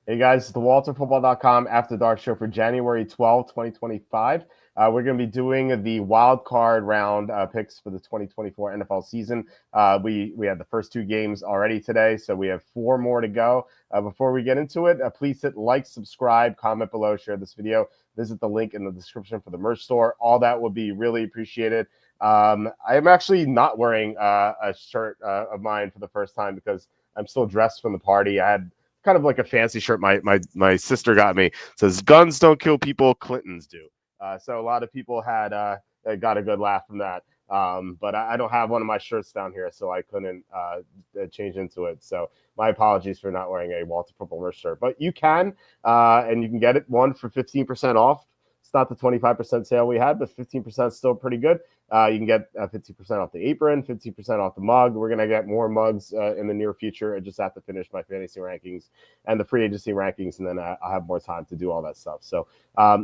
Hey guys, it's the WalterFootball.com After Dark show for January 12th, 2025. We're going to be doing the wild card round picks for the 2024 NFL season. We had the first two games already today, so we have four more to go. Before we get into it, please hit like, subscribe, comment below, share this video. Visit the link in the description for the merch store. All that would be really appreciated. I am actually not wearing a shirt of mine for the first time because I'm still dressed from the party. I had kind of like a fancy shirt my sister got me. It says guns don't kill people, Clintons do. So a lot of people had got a good laugh from that. But I don't have one of my shirts down here, so I couldn't change into it. So my apologies for not wearing a Walter Football merch shirt. But you can, and you can get it one for 15% off. It's not the 25% sale we had, but 15% is still pretty good. You can get 50% off the apron, 50% off the mug. We're going to get more mugs in the near future. I just have to finish my fantasy rankings and the free agency rankings, and then I'll have more time to do all that stuff. So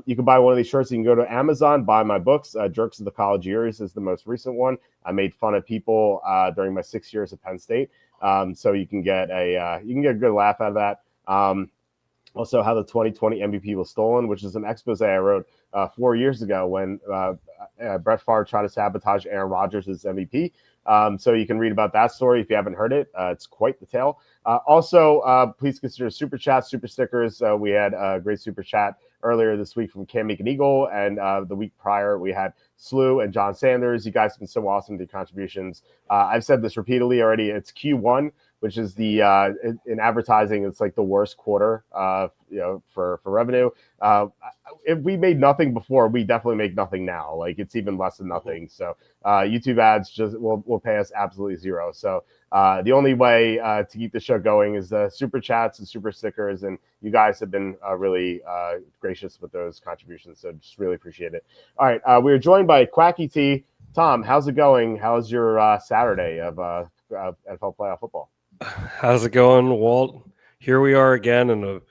you can buy one of these shirts. You can go to Amazon, buy my books. Jerks of the College Years is the most recent one. I made fun of people during my 6 years at Penn State. So you can get a good laugh out of that. Also, how the 2020 MVP was stolen, which is an expose I wrote 4 years ago when Brett Favre tried to sabotage Aaron Rodgers' MVP. So you can read about that story if you haven't heard it. It's quite the tale. Also, please consider super chats, super stickers. We had a great super chat earlier this week from Cam Eagle, and the week prior we had Slew and John Sanders. You guys have been so awesome with your contributions. I've said this repeatedly already. It's Q1, which is the in advertising, it's like the worst quarter, for revenue. If we made nothing before, we definitely make nothing now. Like it's even less than nothing. So YouTube ads just will pay us absolutely zero. So the only way to keep the show going is the super chats and super stickers, and you guys have been really gracious with those contributions. So just really appreciate it. All right, we're joined by Quacky T. Tom, how's it going? How's your Saturday of NFL playoff football? How's it going, Walt? Here we are again, and a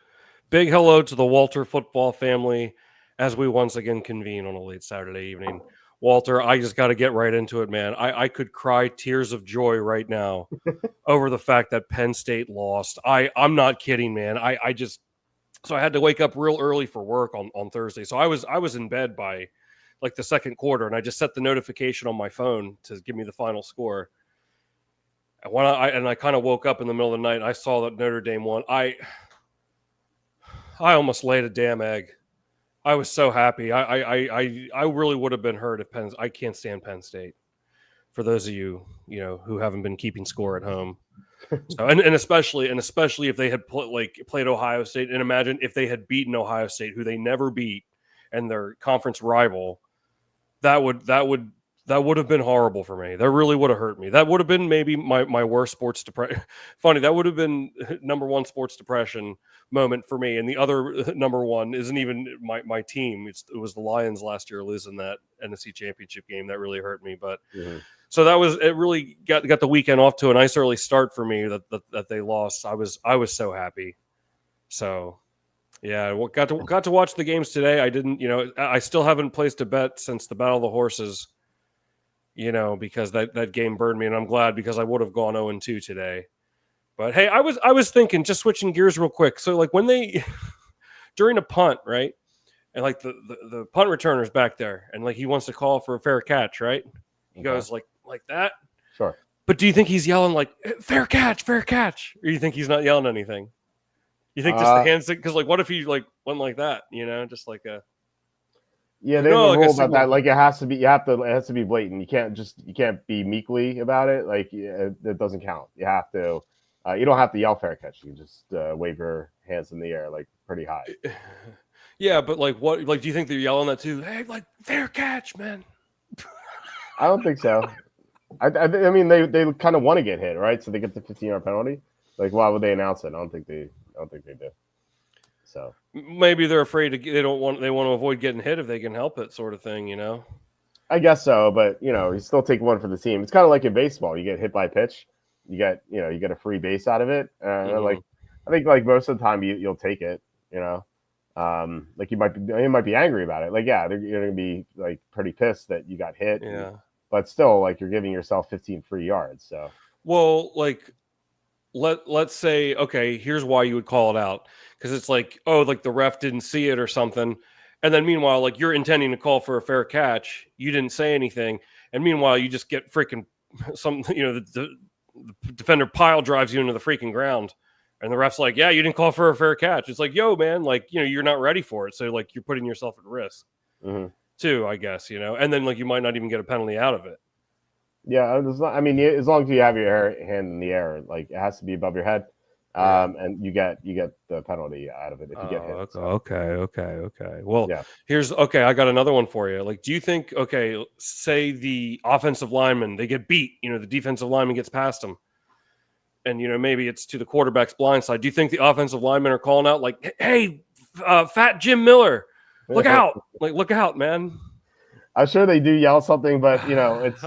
big hello to the Walter football family as we once again convene on a late Saturday evening. Walter, I just got to get right into it, man. I could cry tears of joy right now over the fact that Penn State lost. I'm not kidding, man. So I had to wake up real early for work on Thursday. So I was in bed by like the second quarter, and I just set the notification on my phone to give me the final score. And I kind of woke up in the middle of the night. And I saw that Notre Dame won. I almost laid a damn egg. I was so happy. I really would have been hurt if I can't stand Penn State. For those of you who haven't been keeping score at home, so and especially if they had played Ohio State, and imagine if they had beaten Ohio State, who they never beat, and their conference rival, that would have been horrible for me. That really would have hurt me. That would have been maybe my worst sports depression. Funny, that would have been number one sports depression moment for me. And the other number one isn't even my team. It was the Lions last year losing that NFC Championship game. That really hurt me. But so it really got the weekend off to a nice early start for me that they lost. I was so happy. So yeah, got to watch the games today. I didn't, I still haven't placed a bet since the Battle of the Horses. Because that game burned me, and I'm glad because I would have gone 0-2 today. But hey, I was thinking, just switching gears real quick. So like when they during a punt, right? And like the punt returner's back there, and like he wants to call for a fair catch, right? He goes like that. Sure. But do you think he's yelling like fair catch, or do you think he's not yelling anything? You think just the hands? Because like, what if he like went like that? Just like a. Yeah, they have a rule about that. Like it has to be blatant. You can't be meekly about it. Like it doesn't count. You have to. You don't have to yell fair catch. You can just wave your hands in the air like pretty high. Yeah, but like what? Like, do you think they're yelling that too? Hey, like fair catch, man. I don't think so. I mean, they kind of want to get hit, right? So they get the 15-yard penalty. Like, why would they announce it? I don't think they do. So maybe they're afraid they want to avoid getting hit if they can help it, sort of thing, I guess so, but you still take one for the team. It's kind of like in baseball. You get hit by a pitch, you get a free base out of it. Like I think like most of the time you'll take it. Like you might be angry about it. Like yeah, you're gonna be like pretty pissed that you got hit. Yeah, but still, like you're giving yourself 15 free yards. So well, like let's say, okay, here's why you would call it out, because it's like, oh, like the ref didn't see it or something, and then meanwhile, like you're intending to call for a fair catch, you didn't say anything, and meanwhile you just get freaking some, the defender pile drives you into the freaking ground, and the ref's like, yeah, you didn't call for a fair catch. It's like, yo, man, like you're not ready for it, so like you're putting yourself at risk too, I guess, and then like you might not even get a penalty out of it. Yeah, I mean, as long as you have your hand in the air, like it has to be above your head, and you get the penalty out of it if you get hit. Okay. Well, Yeah. I got another one for you. Like, do you think, say the offensive lineman, they get beat, the defensive lineman gets past them, and maybe it's to the quarterback's blind side. Do you think the offensive linemen are calling out like, "Hey, fat Jim Miller, look out! Like, look out, man." I'm sure they do yell something, but it's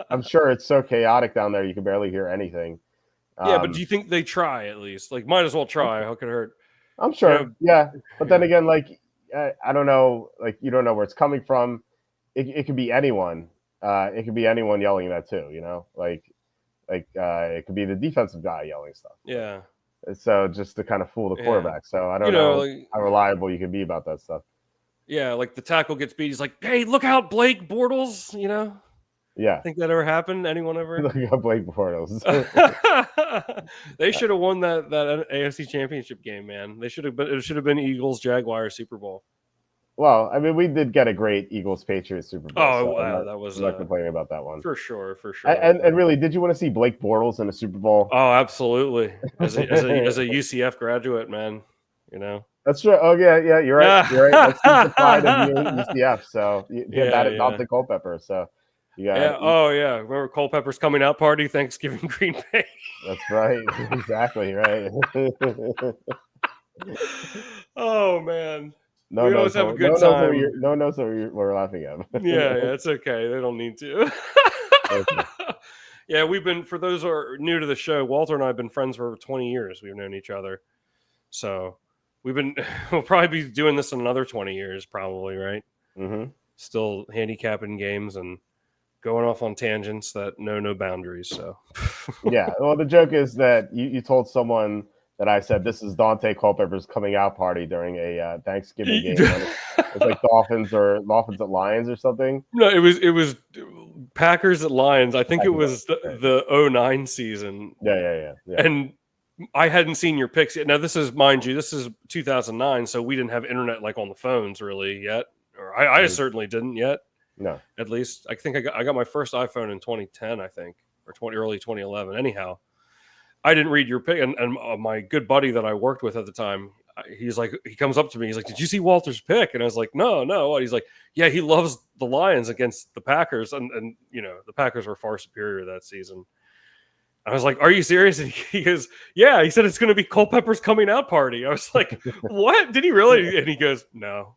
I'm sure it's so chaotic down there you can barely hear anything. Yeah, but do you think they try at least? Like, might as well try. How could it hurt? I'm sure. Yeah, but then again, like I don't know, like you don't know where it's coming from. It could be anyone. It could be anyone yelling that too. Like it could be the defensive guy yelling stuff. Yeah. So just to kind of fool the quarterback. So I don't know like, how reliable you can be about that stuff. Yeah, like the tackle gets beat. He's like, "Hey, look out, Blake Bortles!" Yeah. Think that ever happened? Anyone ever? Look at Blake Bortles. They should have won that AFC Championship game, man. They should have been. It should have been Eagles Jaguars Super Bowl. Well, I mean, we did get a great Eagles Patriots Super Bowl. Oh, wow, that was I'm not complaining about that one for sure. And really, did you want to see Blake Bortles in a Super Bowl? Oh, absolutely. As a UCF graduate, man, That's true. Oh yeah, you're right. You're right. That's the pride of UCF. So you had that at Dante Culpepper. So Oh yeah. Remember Culpepper's coming out party, Thanksgiving Green Bay. That's right. Exactly right. Oh man. We always have a good time. No one knows what we're laughing at. Yeah, it's okay. They don't need to. Okay. Yeah, we've been, for those who are new to the show, Walter and I have been friends for over 20 years. We've known each other. So we'll probably be doing this in another 20 years, probably, right? Mm-hmm. Still handicapping games and going off on tangents that know no boundaries. So yeah. Well, the joke is that you told someone that I said this is Dante Culpepper's coming out party during a Thanksgiving game. It's like Dolphins at Lions or something. No, it was Packers at Lions. I think it was the 09 season. Yeah. And I hadn't seen your picks yet. Now this is 2009, so we didn't have internet like on the phones really yet. Or I certainly didn't yet. No. At least I think I got my first iPhone in 2010, I think, or early 2011. Anyhow, I didn't read your pick, and my good buddy that I worked with at the time, he comes up to me, he's like, "Did you see Walter's pick?" And I was like, "No." And he's like, "Yeah, he loves the Lions against the Packers, and the Packers were far superior that season." I was like, "Are you serious?" And he goes, "Yeah." He said it's going to be Culpepper's coming out party. I was like, "What? Did he really?" And he goes, "No."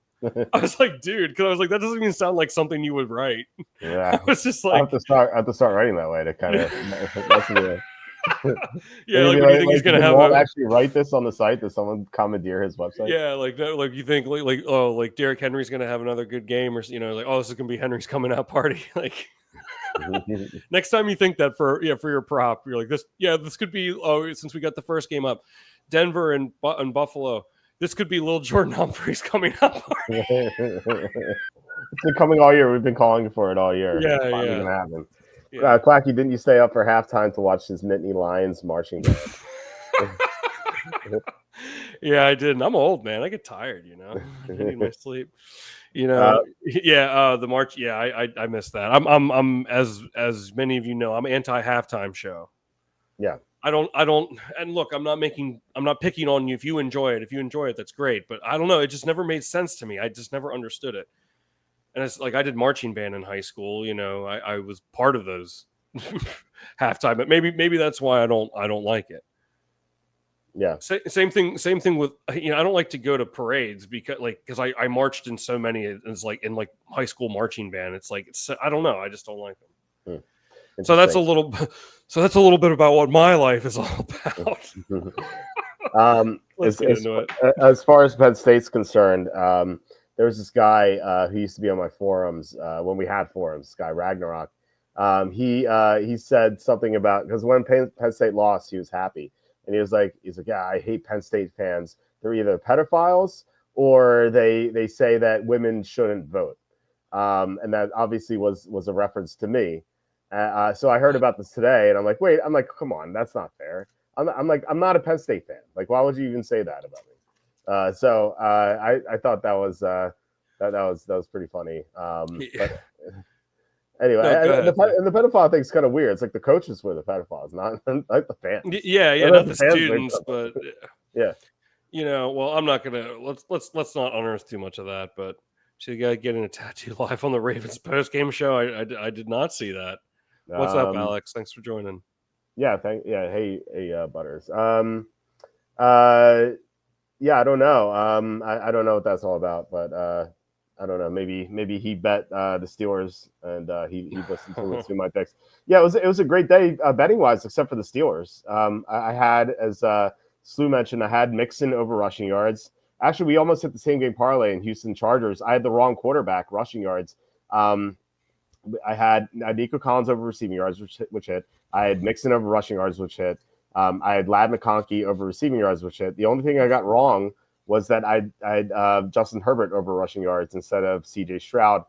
I was like, "Dude," because I was like, "That doesn't even sound like something you would write." Yeah, I was just like, I have to start writing that way to kind of. Yeah, like, what do you think he's gonna have? Walt actually write this on the site? Does someone commandeer his website? Yeah, like you think like Derrick Henry's gonna have another good game, or like, oh, this is gonna be Henry's coming out party. Like next time you think that for your prop, you're like, this could be, since we got the first game up, Denver and Buffalo, this could be Lil Jordan Humphrey's coming out party. It's been coming all year. We've been calling for it all year. Yeah, it's finally gonna happen. Yeah. Quacky, didn't you stay up for halftime to watch his Nittany Lions marching band? Yeah, I did. And I'm old, man. I get tired, I need my sleep. The march. Yeah, I missed that. I'm as many of you know, I'm anti halftime show. Yeah. I don't, and look, I'm not picking on you. If you enjoy it, that's great. But I don't know. It just never made sense to me. I just never understood it. And it's like, I did marching band in high school. I was part of those halftime, but maybe that's why I don't like it. Yeah. Same thing with, I don't like to go to parades because I marched in so many. It's like in like high school marching band. It's like, I don't know. I just don't like them. So that's a little bit about what my life is all about. Let's get into it. As far as Penn State's concerned, there was this guy who used to be on my forums when we had forums, this guy Ragnarok. He said something about, because when Penn State lost, he was happy. and he's like, yeah, I hate Penn State fans. They're either pedophiles or they say that women shouldn't vote. And that obviously was a reference to me. So I heard about this today, and I'm like, wait, I'm like, come on, that's not fair. I'm like, I'm not a Penn State fan. Like, why would you even say that about me? So I thought that was that was pretty funny. But anyway, No, go ahead. and the pedophile thing's kind of weird. It's like the coaches were the pedophiles, not like the fans. Yeah, not the students, but yeah. Well, I'm not gonna let's not unearth too much of that. But see, the guy getting a tattoo live on the Ravens post game show. I did not see that. What's up, Alex? Thanks for joining. Yeah, hey Butters. Yeah, I don't know. I don't know what that's all about, but I don't know. Maybe he bet the Steelers and he listened to my picks. Yeah, it was a great day betting wise, except for the Steelers. I had, as Slew mentioned, I had Mixon over rushing yards. Actually, we almost hit the same game parlay in Houston Chargers. I had the wrong quarterback rushing yards. I had Nico Collins over receiving yards, which hit. I had Mixon over rushing yards, which hit. I had Lad McConkey over receiving yards, which hit. The only thing I got wrong was that I had Justin Herbert over rushing yards instead of C.J. Stroud.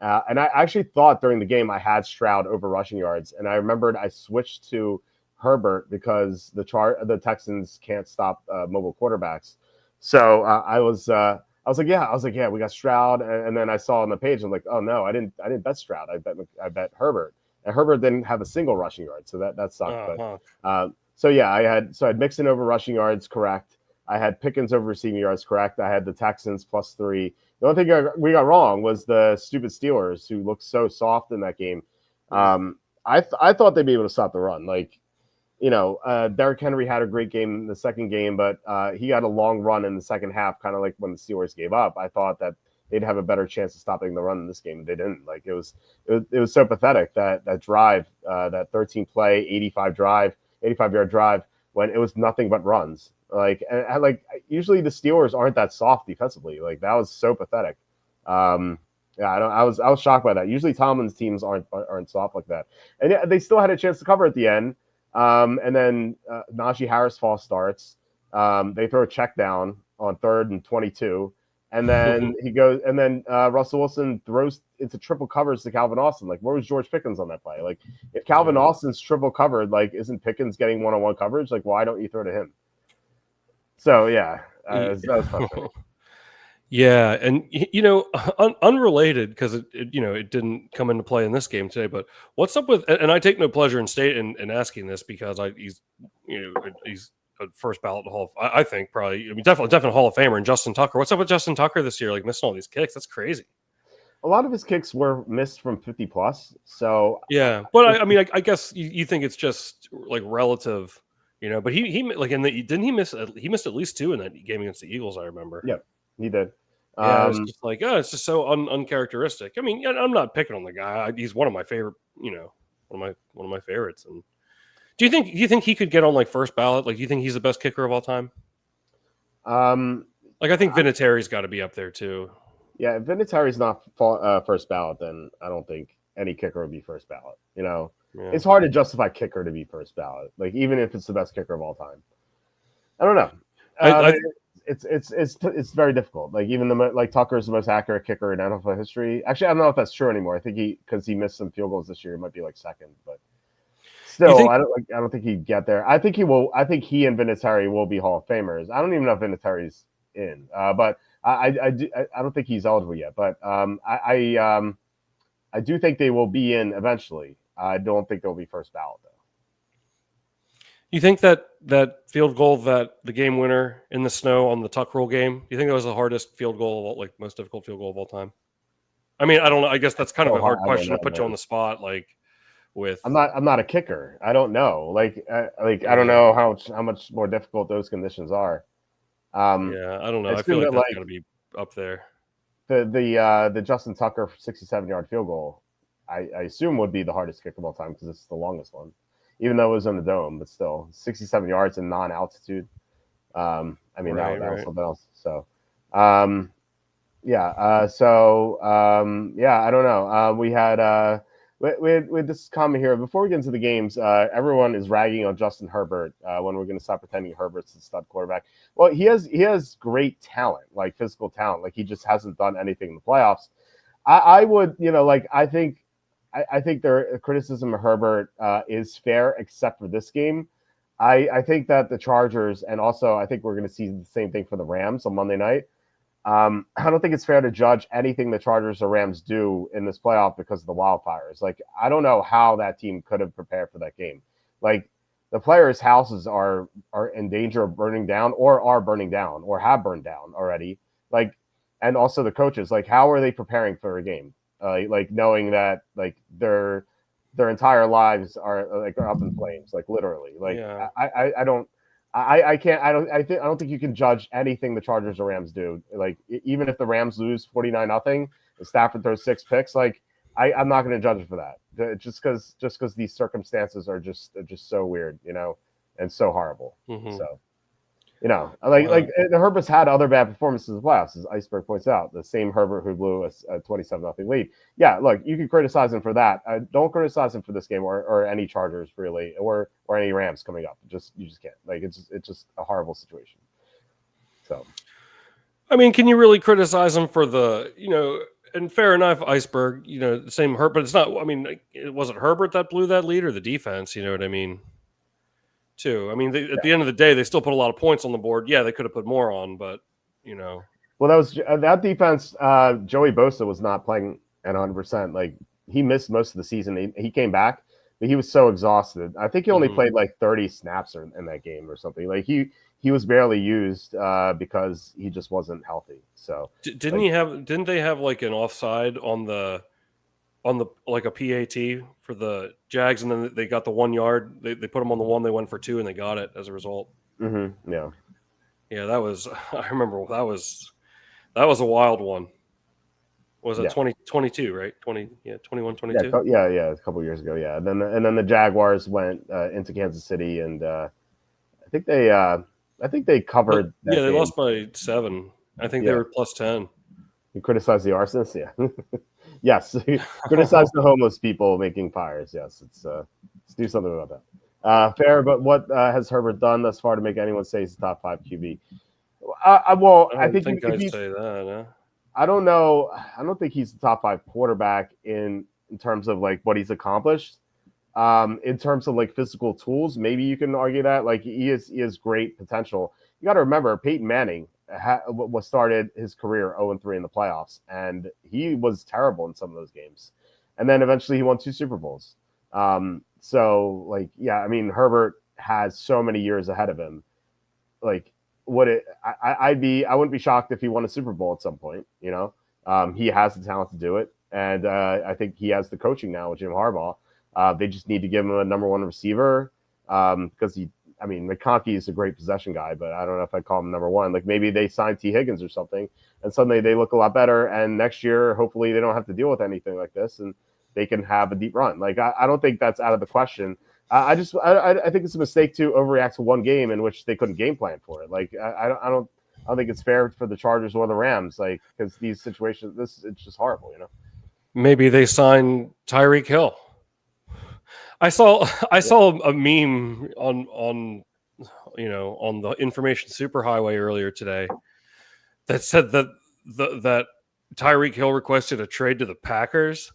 And I actually thought during the game I had Stroud over rushing yards. And I remembered I switched to Herbert because the Texans can't stop mobile quarterbacks. So I was like, yeah, we got Stroud. And then I saw on the page, I'm like, oh no, I didn't bet Stroud. I bet Herbert. And Herbert didn't have a single rushing yard, so that sucked. But so yeah, I had Mixon over rushing yards, correct. I had Pickens over receiving yards, correct. I had the Texans +3. The only thing we got wrong was the stupid Steelers, who looked so soft in that game. I thought they'd be able to stop the run. Like, Derrick Henry had a great game in the second game, but he had a long run in the second half, kind of like when the Steelers gave up. I thought that they'd have a better chance of stopping the run in this game. They didn't. Like, it was so pathetic, that drive, that 13-play, 85-yard drive, when it was nothing but runs. Like, and like, usually the Steelers aren't that soft defensively. Like, that was so pathetic. Yeah, I was shocked by that. Usually Tomlin's teams aren't soft like that. And yeah, they still had a chance to cover at the end. And then Najee Harris false starts. They throw a check down on 3rd and 22. And then Russell Wilson throws into triple covers to Calvin Austin. Like, where was George Pickens on that play? Like, if Calvin Austin's triple covered, like, isn't Pickens getting one-on-one coverage? Like, why don't you throw to him? So yeah, that was frustrating. Yeah, and unrelated, because it didn't come into play in this game today. But what's up with? And I take no pleasure in asking this, because he's a first ballot Hall. I think probably. I mean, definitely Hall of Famer. And Justin Tucker. What's up with Justin Tucker this year? Like, missing all these kicks. That's crazy. A lot of his kicks were missed from 50+. So yeah, but I mean, I guess you think it's just like relative. But he like didn't he miss? He missed at least 2 in that game against the Eagles. I remember. Yep, he did. Yeah, it's just like, it's just so uncharacteristic. I mean, I'm not picking on the guy. He's one of my favorite. One of my favorites. And do you think he could get on like first ballot? Like, do you think he's the best kicker of all time? Like, I think Vinatieri's got to be up there too. Yeah, if Vinatieri's not first ballot, then I don't think any kicker would be first ballot. It's hard to justify kicker to be first ballot, like, even if it's the best kicker of all time. I don't know. It's very difficult. Like, even like Tucker's the most accurate kicker in NFL history. Actually, I don't know if that's true anymore. I think because he missed some field goals this year, he might be like second. But still, I don't think he'd get there. I think he will. I think he and Vinatieri will be Hall of Famers. I don't even know if Vinatieri's in, but I don't think he's eligible yet. But I do think they will be in eventually. I don't think they'll be first ballot, though. You think that field goal, that the game winner in the snow on the tuck roll game, do you think that was the hardest field goal, like most difficult field goal of all time? I mean, I don't know. I guess that's kind of a hard question to put you on the spot. Like, with I'm not a kicker. I don't know. Like I don't know how much more difficult those conditions are. Yeah, I don't know. I feel like that's got to be up there. The Justin Tucker 67-yard field goal, I assume would be the hardest kick of all time, because it's the longest one, even though it was in the dome. But still, 67 yards in non-altitude. I mean, that was something else. So, yeah. I don't know. We had with this comment here before we get into the games. Everyone is ragging on Justin Herbert when we're going to stop pretending Herbert's the stud quarterback. Well, he has great talent, like physical talent. Like he just hasn't done anything in the playoffs. I would, like I think their criticism of Herbert is fair, except for this game. I think that the Chargers, and also I think we're going to see the same thing for the Rams on Monday night. I don't think it's fair to judge anything the Chargers or Rams do in this playoff because of the wildfires. Like, I don't know how that team could have prepared for that game. Like, the players' houses are in danger of burning down, or are burning down, or have burned down already. Like, and also the coaches. Like, how are they preparing for a game? Like knowing that like their entire lives are up in flames, like literally. Like, Yeah. I don't. I can't. I don't think you can judge anything the Chargers or Rams do. Like even if the Rams lose 49-0, and Stafford throws 6 picks, like I'm not going to judge it for that. Just because these circumstances are just so weird, and so horrible. Mm-hmm. So like Herbert's had other bad performances in the playoffs, as Iceberg points out. The same Herbert who blew a 27-0 lead. Yeah, look, you can criticize him for that. Don't criticize him for this game or any Chargers really, or any Rams coming up. You just can't. Like it's just a horrible situation. So, I mean, can you really criticize him for and fair enough, Iceberg, the same Herbert, but it's not. I mean, it wasn't Herbert that blew that lead or the defense. You know what I mean? Too. I mean, at the end of the day, they still put a lot of points on the board. Yeah, they could have put more on, but Well, that was that defense. Joey Bosa was not playing at 100%. Like he missed most of the season. He came back, but he was so exhausted. I think he only played like 30 snaps in that game or something. Like he was barely used because he just wasn't healthy. So didn't they have like an offside on the like a PAT for the Jags, and then they got the 1 yard. They put them on the 1, they went for 2, and they got it as a result. Mm-hmm. Yeah. That was. I remember that was a wild one. Was it 2022, right? 21, 22? Yeah, a couple years ago, yeah. And then the Jaguars went into Kansas City, and I think they covered. They lost by 7. I think they were plus 10. You criticize the arsonists, yeah. Yes, criticize the homeless people making fires. Yes, let's do something about that. Fair, but what has Herbert done thus far to make anyone say he's a top 5 QB? I think I'd say that. I don't know. I don't think he's the top 5 quarterback in terms of like what he's accomplished. In terms of like physical tools, maybe you can argue that like he is great potential. You got to remember Peyton Manning was started his career 0-3 in the playoffs, and he was terrible in some of those games. And then eventually he won 2 Super Bowls. So like, yeah, I mean Herbert has so many years ahead of him. Like, I wouldn't be shocked if he won a Super Bowl at some point. He has the talent to do it, and I think he has the coaching now with Jim Harbaugh. They just need to give him a number 1 receiver because McConkey is a great possession guy, but I don't know if I'd call him number 1. Like maybe they sign T. Higgins or something, and suddenly they look a lot better. And next year, hopefully, they don't have to deal with anything like this, and they can have a deep run. Like I don't think that's out of the question. I think it's a mistake to overreact to one game in which they couldn't game plan for it. Like I don't think it's fair for the Chargers or the Rams, like because these situations, it's just horrible, Maybe they sign Tyreek Hill. I saw a meme on the information superhighway earlier today that said that that Tyreek Hill requested a trade to the Packers.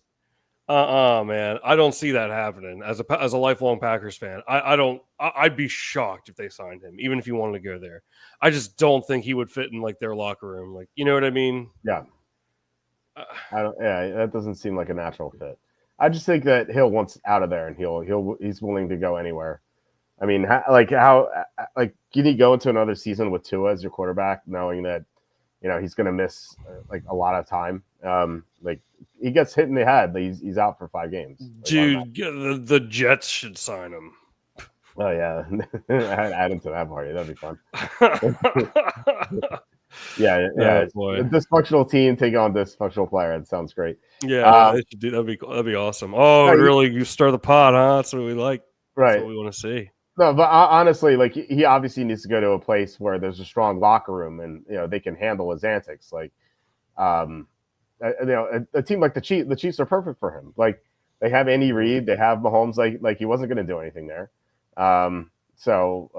Man, I don't see that happening. As a lifelong Packers fan, I'd be shocked if they signed him, even if he wanted to go there. I just don't think he would fit in like their locker room. Like, you know what I mean? Yeah. That doesn't seem like a natural fit. I just think that Hill wants out of there, and he's willing to go anywhere. I mean, can you go into another season with Tua as your quarterback, knowing that he's going to miss like a lot of time? Like he gets hit in the head, he's out for 5 games. Like, dude, the Jets should sign him. Oh yeah, add him to that party. That'd be fun. Yeah. A dysfunctional team taking on dysfunctional player. It sounds great. Yeah, they should do that'd be awesome. Oh, really? You stir the pot, huh? That's what we like. Right. That's what we want to see. No, but honestly, like he obviously needs to go to a place where there's a strong locker room, and they can handle his antics. Like, a team like the Chiefs are perfect for him. Like, They have Andy Reid. They have Mahomes. Like he wasn't going to do anything there. So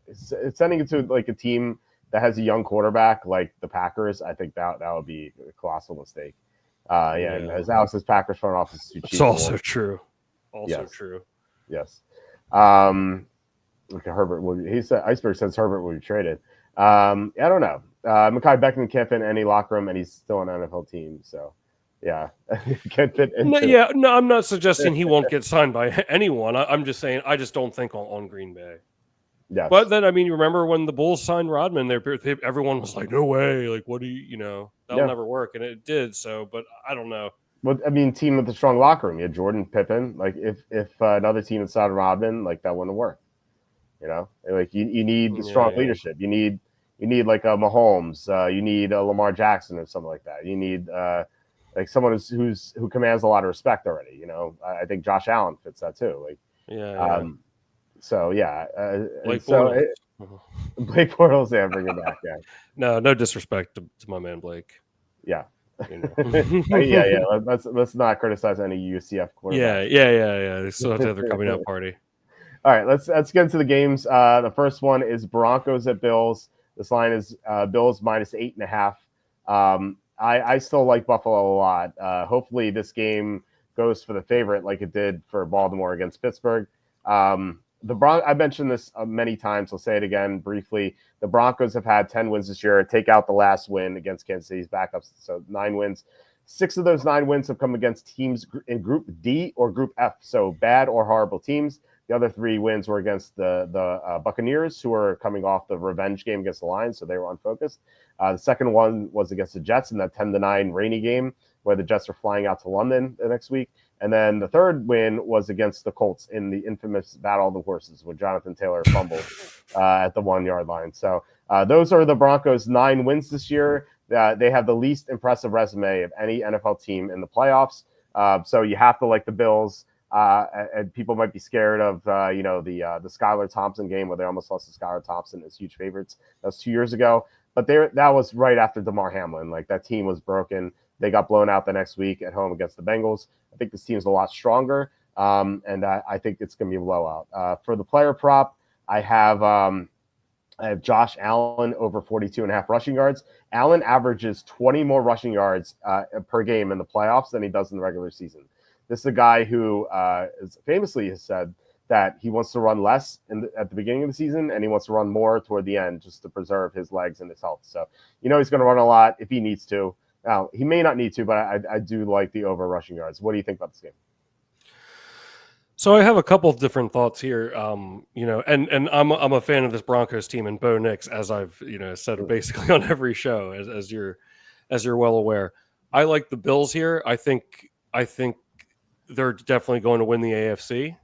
it's sending it to like a team that has a young quarterback like the Packers. I think that would be a colossal mistake. And as Alex says, Packers front office is too cheap. It's also true. Also true. Yes. Okay, Herbert. He said Iceberg says Herbert will be traded. I don't know. Mekhi Becton can't fit in any locker room, and he's still an NFL team. So, yeah, can't fit into. No, I'm not suggesting he won't get signed by anyone. I'm just saying I just don't think on Green Bay. Yes. But then, I mean, you remember when the Bulls signed Rodman? Everyone was like, "No way! Like, what do you know? That'll never work," and it did. So, but I don't know. Well, I mean, team with a strong locker room. You had Jordan, Pippen. Like, if another team had signed Rodman, like that wouldn't work. You know, like you need the strong leadership. You need like a Mahomes. You need a Lamar Jackson or something like that. You need like someone who commands a lot of respect already. You know, I think Josh Allen fits that too. Like, So yeah, Blake Bortles. Blake Bortles, bring it back. Yeah. No disrespect to my man Blake. Yeah. You know. Let's not criticize any UCF quarterback. Yeah. They still have to have their coming out party. All right, let's get into the games. The first one is Broncos at Bills. This line is Bills minus 8.5. I still like Buffalo a lot. Hopefully this game goes for the favorite like it did for Baltimore against Pittsburgh. I mentioned this many times. I'll say it again briefly. The Broncos have had 10 wins this year. Take out the last win against Kansas City's backups, so 9 wins. 6 of those 9 wins have come against teams in Group D or Group F, so bad or horrible teams. The other 3 wins were against the Buccaneers, who are coming off the revenge game against the Lions, so they were unfocused. The second one was against the Jets in that 10-9 rainy game where the Jets are flying out to London the next week. And then the third win was against the Colts in the infamous Battle of the Horses when Jonathan Taylor fumbled at the 1-yard line. So those are the Broncos' 9 wins this year. They have the least impressive resume of any NFL team in the playoffs. So you have to like the Bills. And people might be scared of, the Skylar Thompson game where they almost lost to Skylar Thompson as huge favorites. That was 2 years ago. But that was right after DeMar Hamlin. Like, that team was broken. They got blown out the next week at home against the Bengals. I think this team's a lot stronger, and I think it's going to be a blowout. For the player prop, I have Josh Allen over 42.5 rushing yards. Allen averages 20 more rushing yards per game in the playoffs than he does in the regular season. This is a guy who famously has said that he wants to run less at the beginning of the season, and he wants to run more toward the end just to preserve his legs and his health. So, he's going to run a lot if he needs to. Now, he may not need to, but I do like the over rushing yards. What do you think about this game? So I have a couple of different thoughts here. And I'm a fan of this Broncos team and Bo Nix, as I've said basically on every show, as you're well aware. I like the Bills here. I think they're definitely going to win the AFC.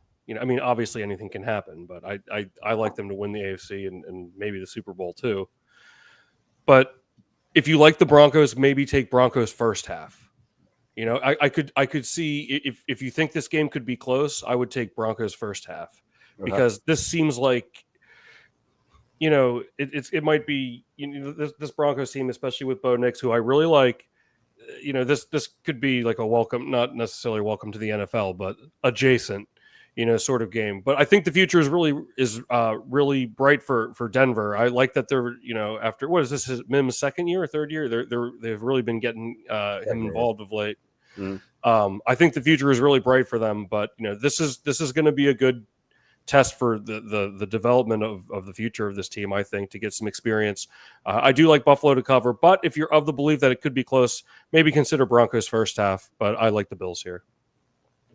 Obviously anything can happen, but I like them to win the AFC and maybe the Super Bowl too. But if you like the Broncos, maybe take Broncos first half. I could see if you think this game could be close, I would take Broncos first half because this seems like, it might be, this Broncos team, especially with Bo Nix, who I really like. This could be like a welcome, not necessarily welcome to the NFL, but adjacent, sort of game. But I think the future is really bright for Denver. I like that they're, after what is this, his Mim's second year or third year? They've really been getting him involved of late. I think the future is really bright for them. But this is going to be a good test for the development of the future of this team. I think to get some experience. I do like Buffalo to cover, but if you're of the belief that it could be close, maybe consider Broncos first half. But I like the Bills here.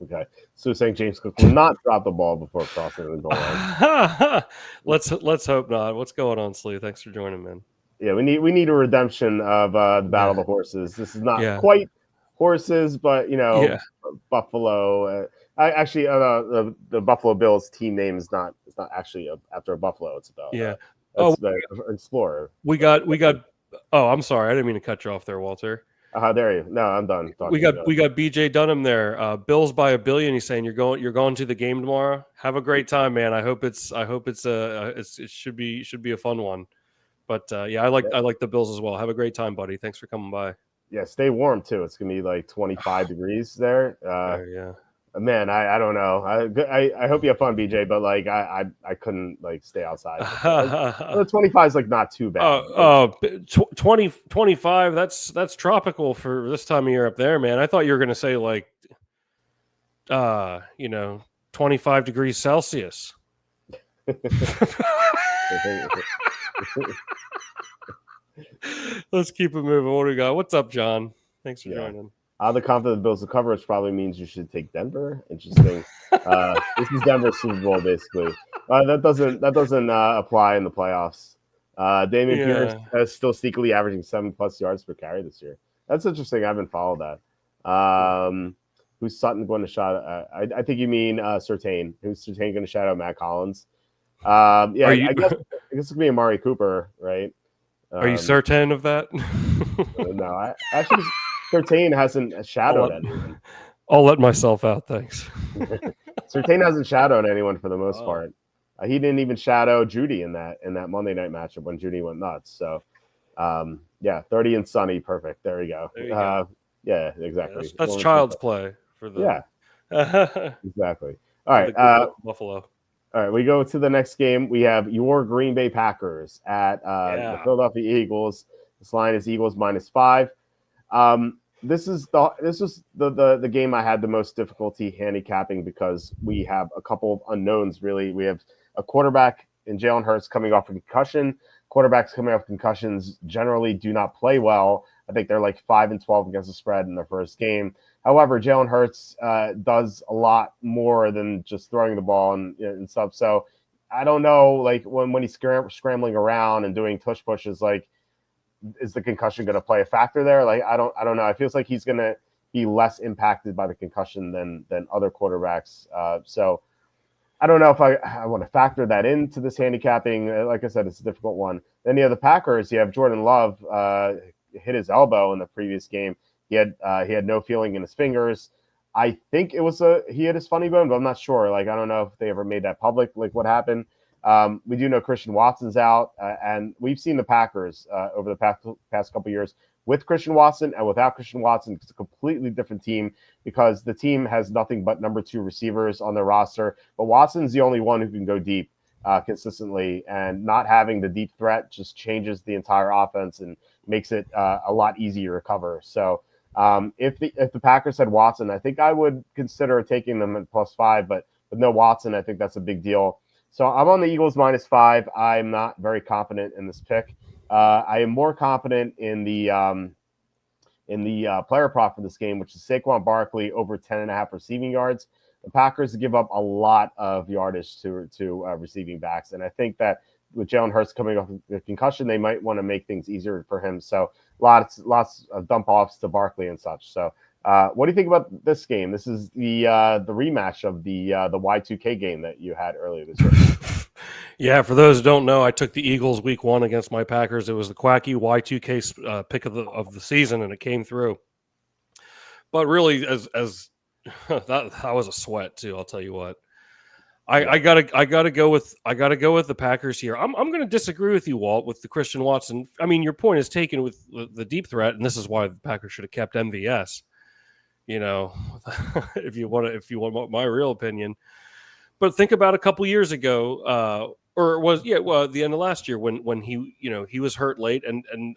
Okay, so saying James Cook will not drop the ball before crossing the goal line. Let's hope not. What's going on, Slee? Thanks for joining, man. Yeah, we need a redemption of the Battle of the Horses. This is not quite horses, but Buffalo. The Buffalo Bills team name is not. It's not actually after a buffalo. It's about explorer. We got. Oh, I'm sorry. I didn't mean to cut you off there, Walter. There you. No, I'm done. We got BJ Dunham there. Bills by $1 billion. He's saying you're going to the game tomorrow. Have a great time, man. I hope it should be a fun one. But I like the Bills as well. Have a great time, buddy. Thanks for coming by. Yeah, stay warm too. It's gonna be like 25 degrees there. Man, I don't know. I hope you have fun, BJ. But like I couldn't like stay outside. The 25 is like not too bad. Like, 20, 25, that's tropical for this time of year up there, man. I thought you were going to say like, 25 degrees Celsius. Let's keep it moving. What do we got? What's up, John? Thanks for joining. The confident Bills to cover, which probably means you should take Denver. Interesting. This is Denver's Super Bowl, basically. That doesn't apply in the playoffs. Damian Pierce is still sneakily averaging 7+ yards per carry this year. That's interesting. I haven't followed that. Who's Sutton going to shout? I think you mean Surtain. Who's Surtain going to shout out Matt Collins? I guess it's gonna be Amari Cooper, right? Are you certain of that? No, actually, Surtain hasn't shadowed anyone. I'll let myself out, thanks. Surtain hasn't shadowed anyone for the most part. He didn't even shadow Judy in that Monday night matchup when Judy went nuts. So, 30 and sunny, perfect. There we go. Yeah, exactly. That's child's play for the. Yeah, exactly. All right, Buffalo. All right, we go to the next game. We have your Green Bay Packers at the Philadelphia Eagles. This line is Eagles -5. This was the game I had the most difficulty handicapping because we have a couple of unknowns. Really, we have a quarterback in Jalen Hurts coming off a concussion. Quarterbacks coming off concussions generally do not play well. I think they're like 5-12 against the spread in their first game. However, Jalen Hurts does a lot more than just throwing the ball and stuff. So I don't know, like when he's scrambling around and doing tush pushes, like is the concussion going to play a factor there? Like I don't know. It feels like he's going to be less impacted by the concussion than other quarterbacks. So I don't know if I want to factor that into this handicapping. Like I said, it's a difficult one. Then you have the Packers. You have Jordan Love hit his elbow in the previous game. He had no feeling in his fingers. I think it was he had his funny bone, but I'm not sure. Like I don't know if they ever made that public. Like what happened. We do know Christian Watson's out, and we've seen the Packers over the past couple of years with Christian Watson and without Christian Watson. It's a completely different team because the team has nothing but number 2 receivers on their roster. But Watson's the only one who can go deep consistently, and not having the deep threat just changes the entire offense and makes it a lot easier to cover. So if the Packers had Watson, I think I would consider taking them at +5, but with no Watson, I think that's a big deal. So I'm on the Eagles -5. I'm not very confident in this pick. I am more confident in the player prop for this game, which is Saquon Barkley over 10.5 receiving yards. The Packers give up a lot of yardage to receiving backs, and I think that with Jalen Hurts coming off the concussion, they might want to make things easier for him. So lots of dump offs to Barkley and such. So what do you think about this game? This is the rematch of the Y2K game that you had earlier this year. Yeah, for those who don't know, I took the Eagles week 1 against my Packers. It was the Quacky Y2K pick of the season, and it came through. But really, as that was a sweat too. I'll tell you what. I gotta go with the Packers here. I'm going to disagree with you, Walt, with the Christian Watson. I mean, your point is taken with the deep threat, and this is why the Packers should have kept MVS. If you want my real opinion. But think about a couple years ago, the end of last year when he was hurt late, and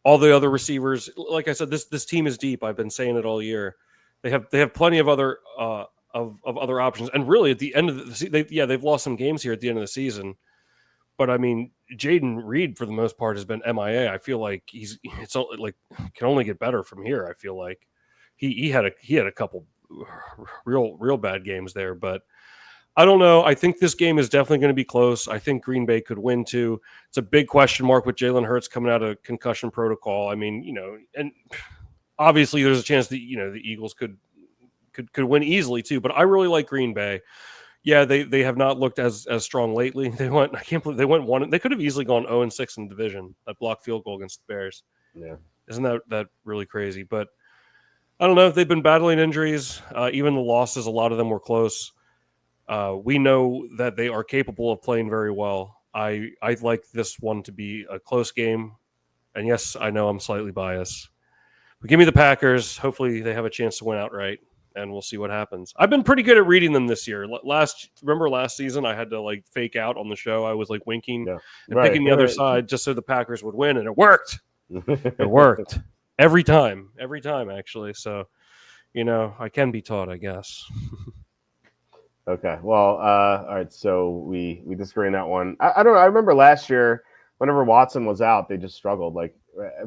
all the other receivers. Like I said, this team is deep. I've been saying it all year. They have plenty of other of other options, and really at the end of the season, they've lost some games here at the end of the season. But I mean, Jaden Reed for the most part has been MIA. I feel like can only get better from here. I feel like he had a couple real bad games there, but I don't know. I think this game is definitely going to be close. I think Green Bay could win too. It's a big question mark with Jalen Hurts coming out of concussion protocol. I mean, and obviously there's a chance that the Eagles could win easily too. But I really like Green Bay. Yeah, they have not looked as strong lately. I can't believe they went 1. They could have easily gone 0-6 in the division. That blocked field goal against the Bears. Yeah, isn't that really crazy? But I don't know. They've been battling injuries. Even the losses, a lot of them were close. We know that they are capable of playing very well. I like this one to be a close game. And yes, I know I'm slightly biased. But give me the Packers. Hopefully they have a chance to win outright. and we'll see what happens. I've been pretty good at reading them this year. Remember last season, I had to like fake out on the show. I was like winking and picking the other side just so the Packers would win, and it worked. It worked every time actually. So, I can be taught, I guess. Okay. Well, all right. So we disagree on that one. I don't know. I remember last year, whenever Watson was out, they just struggled. Like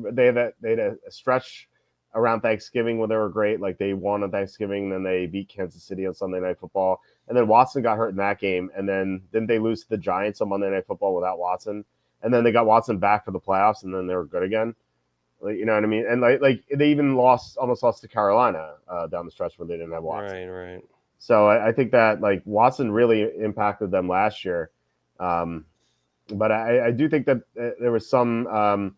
they had a stretch around Thanksgiving when they were great. Like they won on Thanksgiving, then they beat Kansas City on Sunday Night Football, and then Watson got hurt in that game, and then didn't they lose to the Giants on Monday Night Football without Watson? And then they got Watson back for the playoffs, and then they were good again. Like, you know what I mean? And like they even almost lost to Carolina down the stretch when they didn't have Watson. Right. So I think that like Watson really impacted them last year, but I do think that there was some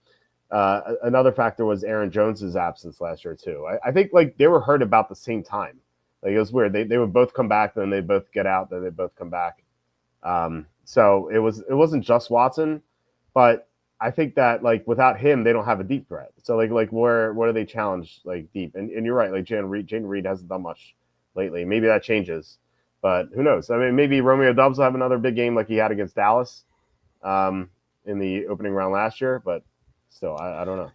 another factor was Aaron Jones's absence last year too. I think like they were hurt about the same time. Like it was weird. They would both come back, then they both get out, then they both come back. So it wasn't just Watson, but I think that like without him, they don't have a deep threat. So like where do they challenge like deep? And you're right. Like Jane Reed hasn't done much lately. Maybe that changes, but who knows? I mean, maybe Romeo Doubs will have another big game like he had against Dallas in the opening round last year, but still, I don't know.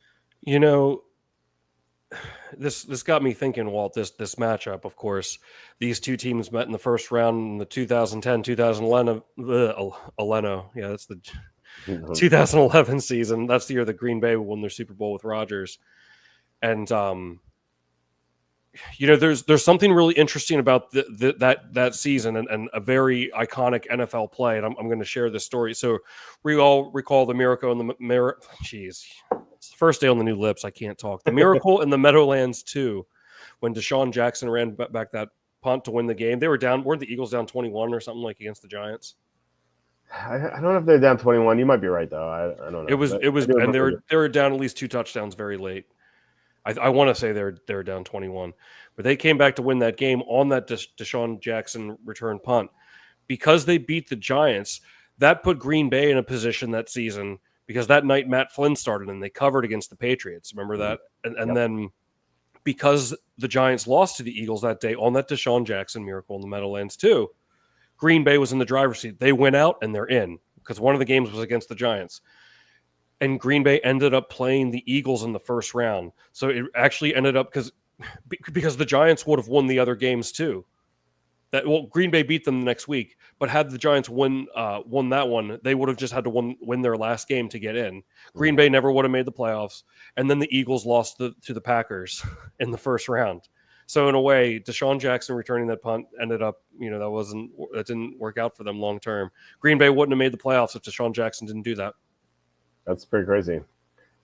This got me thinking, Walt, this matchup, of course, these two teams met in the first round in the 2010-2011 yeah, that's the 2011 season. That's the year that Green Bay won their Super Bowl with Rodgers. And there's something really interesting about that season and a very iconic NFL play, and I'm going to share this story. So we all recall the miracle in the it's the first day on the new lips. I can't talk. The miracle in the Meadowlands 2, when Deshaun Jackson ran back that punt to win the game. They were down. Weren't the Eagles down 21 or something like against the Giants? I don't know if they're down 21. You might be right though. I don't know. It was, and they were down at least 2 touchdowns very late. I want to say they're down 21, but they came back to win that game on that Deshaun Jackson return punt. Because they beat the Giants, that put Green Bay in a position that season, because that night Matt Flynn started and they covered against the Patriots. Remember that? And then because the Giants lost to the Eagles that day on that Deshaun Jackson miracle in the Meadowlands too, Green Bay was in the driver's seat. They went out and they're in because one of the games was against the Giants. And Green Bay ended up playing the Eagles in the first round. So it actually ended up because the Giants would have won the other games too. Green Bay beat them the next week, but had the Giants won that one, they would have just had to win their last game to get in. Green Bay never would have made the playoffs, and then the Eagles lost to the Packers in the first round. So in a way, Deshaun Jackson returning that punt ended up, that didn't work out for them long term. Green Bay wouldn't have made the playoffs if Deshaun Jackson didn't do that. That's pretty crazy.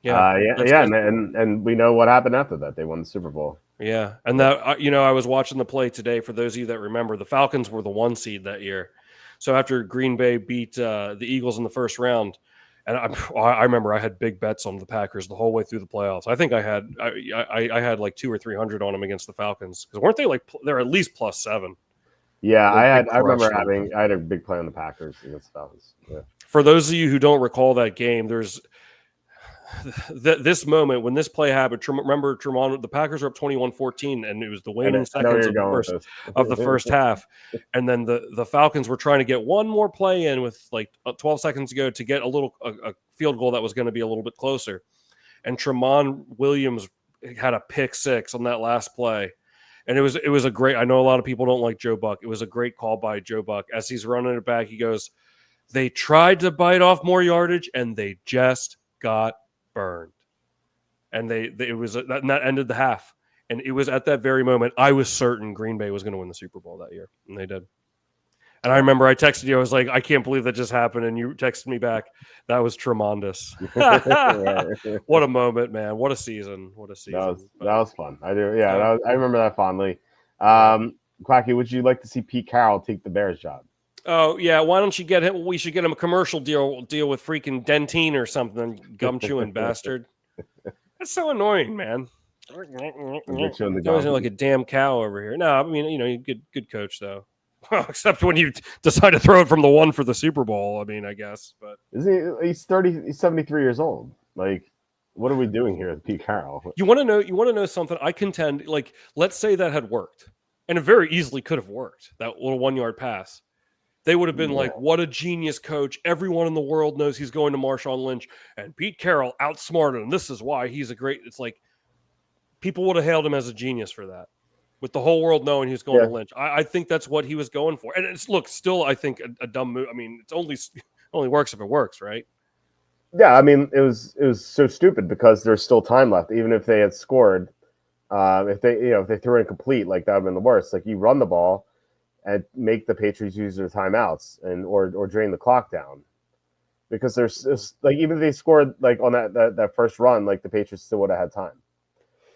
Yeah, and we know what happened after that. They won the Super Bowl. Yeah, and that I was watching the play today. For those of you that remember, the Falcons were the 1 seed that year. So after Green Bay beat the Eagles in the first round, and I remember I had big bets on the Packers the whole way through the playoffs. I think I had like 200 or 300 on them against the Falcons, because weren't they like they're at least +7? Yeah, I remember I had a big play on the Packers against the Falcons. Yeah. For those of you who don't recall that game, there's this moment when this play happened. Remember, Tremont, the Packers were up 21-14, and it was the waning seconds of the first half. And then the Falcons were trying to get one more play in with like 12 seconds to go to get a field goal that was going to be a little bit closer. And Tremont Williams had a pick 6 on that last play. And it was a great, I know a lot of people don't like Joe Buck. It was a great call by Joe Buck. As he's running it back, he goes, "They tried to bite off more yardage and they just got burned." And that ended the half. And it was at that very moment I was certain Green Bay was going to win the Super Bowl that year, and they did. And I remember I texted you. I was like, "I can't believe that just happened," and you texted me back, "That was tremendous." What a moment, man! What a season! What a season! That was fun. I do. Yeah, I remember that fondly. Quacky, would you like to see Pete Carroll take the Bears job? Oh yeah, why don't you get him? We should get him a commercial deal with freaking Dentine or something, gum chewing bastard. That's so annoying, man. Like a damn cow over here. No, I mean, good coach though. Except when you decide to throw it from the 1 for the Super Bowl. I mean, I guess, but he's 73 years old. Like, what are we doing here with Pete Carroll? You want to know something? I contend, like, let's say that had worked. and it very easily could have worked. That little 1-yard pass. They would have been Yeah. like, what a genius coach. Everyone in the world knows he's going to Marshawn Lynch, and Pete Carroll outsmarted him. This is why he's a great. It's like people would have hailed him as a genius for that, with the whole world knowing he was going to Lynch. I think that's what he was going for. And it's still, I think, a dumb move. I mean, it's only works if it works, right? Yeah, I mean, it was so stupid because there's still time left. Even if they had scored, if they threw it incomplete, like that would have been the worst. Like you run the ball and make the Patriots use their timeouts and or drain the clock down, because there's like, even if they scored like on that first run, like the Patriots still would have had time.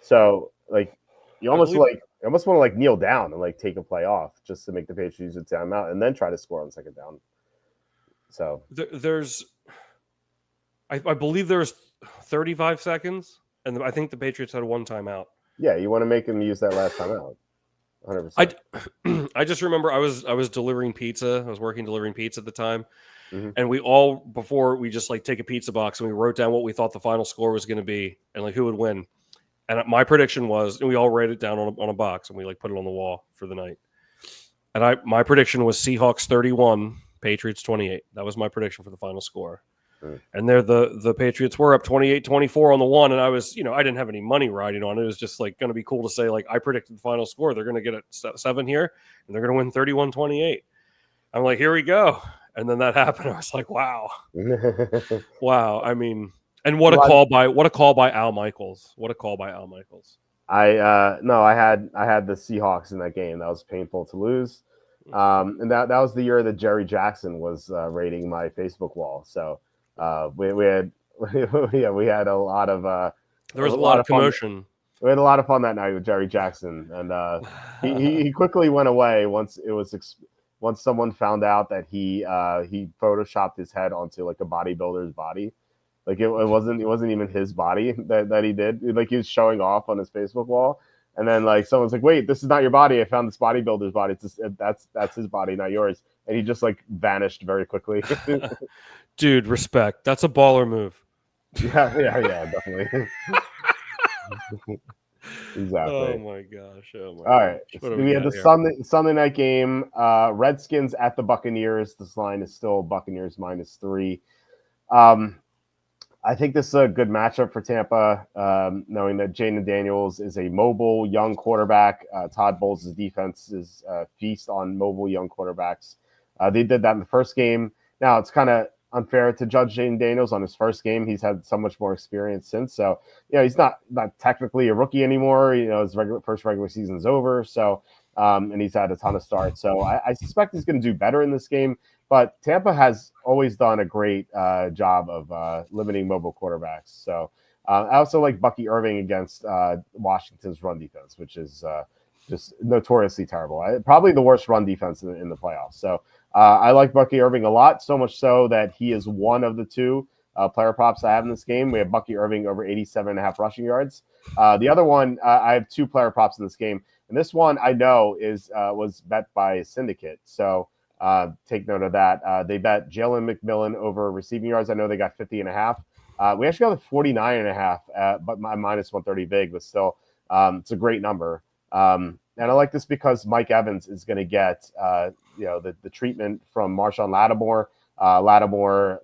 So like you almost want to like kneel down and like take a play off just to make the Patriots use the timeout and then try to score on second down. So I believe there's 35 seconds, and I think the Patriots had one timeout. Yeah, you want to make them use that last timeout. 100%. I just remember I was delivering pizza. I was working delivering pizza at the time, Mm-hmm. and we all, before we just like take a pizza box and we wrote down what we thought the final score was going to be and like who would win. And my prediction was, and we all wrote it down on a box and we like put it on the wall for the night. And my prediction was Seahawks 31, Patriots 28. That was my prediction for the final score. And there the Patriots were up 28-24 on the one, and I was, I didn't have any money riding on it. It was just like going to be cool to say, like, I predicted the final score. They're going to get a 7 here, and they're going to win 31-28. I'm like, here we go. And then that happened. I was like, wow. Wow. I mean, and what a call by Al Michaels. What a call by Al Michaels. I had the Seahawks in that game. That was painful to lose. And that was the year that Jerry Jackson was raiding my Facebook wall. So we had a lot of there was a lot of commotion. We had a lot of fun that night with Jerry Jackson, and he quickly went away once someone found out that he photoshopped his head onto like a bodybuilder's body. Like it wasn't even his body that he did. Like he was showing off on his Facebook wall. And then like someone's like, wait, this is not your body. I found this bodybuilder's body. It's just, that's his body, not yours. And he just like vanished very quickly. Dude, respect. That's a baller move. Yeah, definitely. Exactly. Oh my gosh. All right. So we had the Sunday night game. Redskins at the Buccaneers. This line is still Buccaneers -3. I think this is a good matchup for Tampa, knowing that Jaden Daniels is a mobile young quarterback. Todd Bowles' defense is feast on mobile young quarterbacks. They did that in the first game. Now, it's kind of unfair to judge Jaden Daniels on his first game. He's had so much more experience since. So, he's not technically a rookie anymore. His first regular season's over. So, and he's had a ton of starts. So I suspect he's going to do better in this game. But Tampa has always done a great job of limiting mobile quarterbacks. So I also like Bucky Irving against Washington's run defense, which is just notoriously terrible. Probably the worst run defense in the playoffs. So I like Bucky Irving a lot, so much so that he is one of the two player props I have in this game. We have Bucky Irving over 87.5 rushing yards. The other one, I have two player props in this game. And this one I know was bet by a syndicate. So take note of that. They bet Jalen McMillan over receiving yards. I know they got 50.5. We actually got 49.5, but my -130 big, but still, it's a great number. And I like this because Mike Evans is going to get, the treatment from Marshawn Lattimore. Lattimore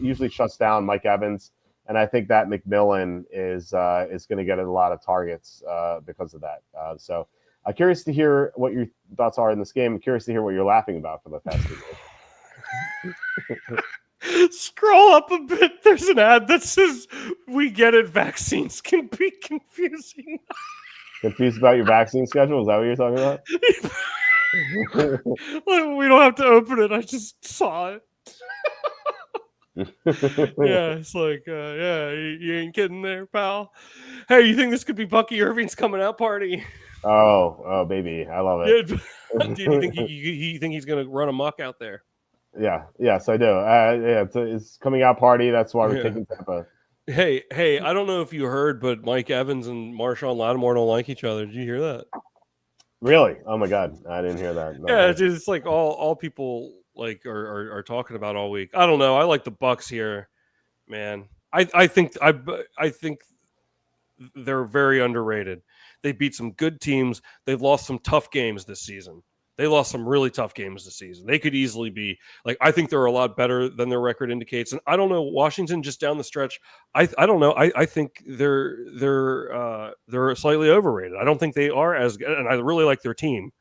usually shuts down Mike Evans. And I think that McMillan is going to get a lot of targets because of that. So I'm curious to hear what your thoughts are in this game. I'm curious to hear what you're laughing about for the past 2 days. Scroll up a bit. There's an ad that says, "We get it. Vaccines can be confusing." Confused about your vaccine schedule? Is that what you're talking about? We don't have to open it. I just saw it. Yeah, it's like, you ain't kidding there, pal. Hey, you think this could be Bucky Irving's coming out party? Oh, baby, I love it. Yeah. Do you think you think he's gonna run amok out there? Yeah, yes, I do. It's coming out party. That's why we're taking Tampa. Hey, I don't know if you heard, but Mike Evans and Marshawn Lattimore don't like each other. Did you hear that? Really? Oh my God, I didn't hear that. No. Yeah, it's like all people like are talking about all week. I don't know. I like the Bucks here, man. I think they're very underrated. They beat some good teams. They've lost some tough games this season. They lost some really tough games this season. They could easily be like, I think they're a lot better than their record indicates. And I don't know, Washington just down the stretch. I don't know. I think they're slightly overrated. I don't think they are as good, and I really like their team.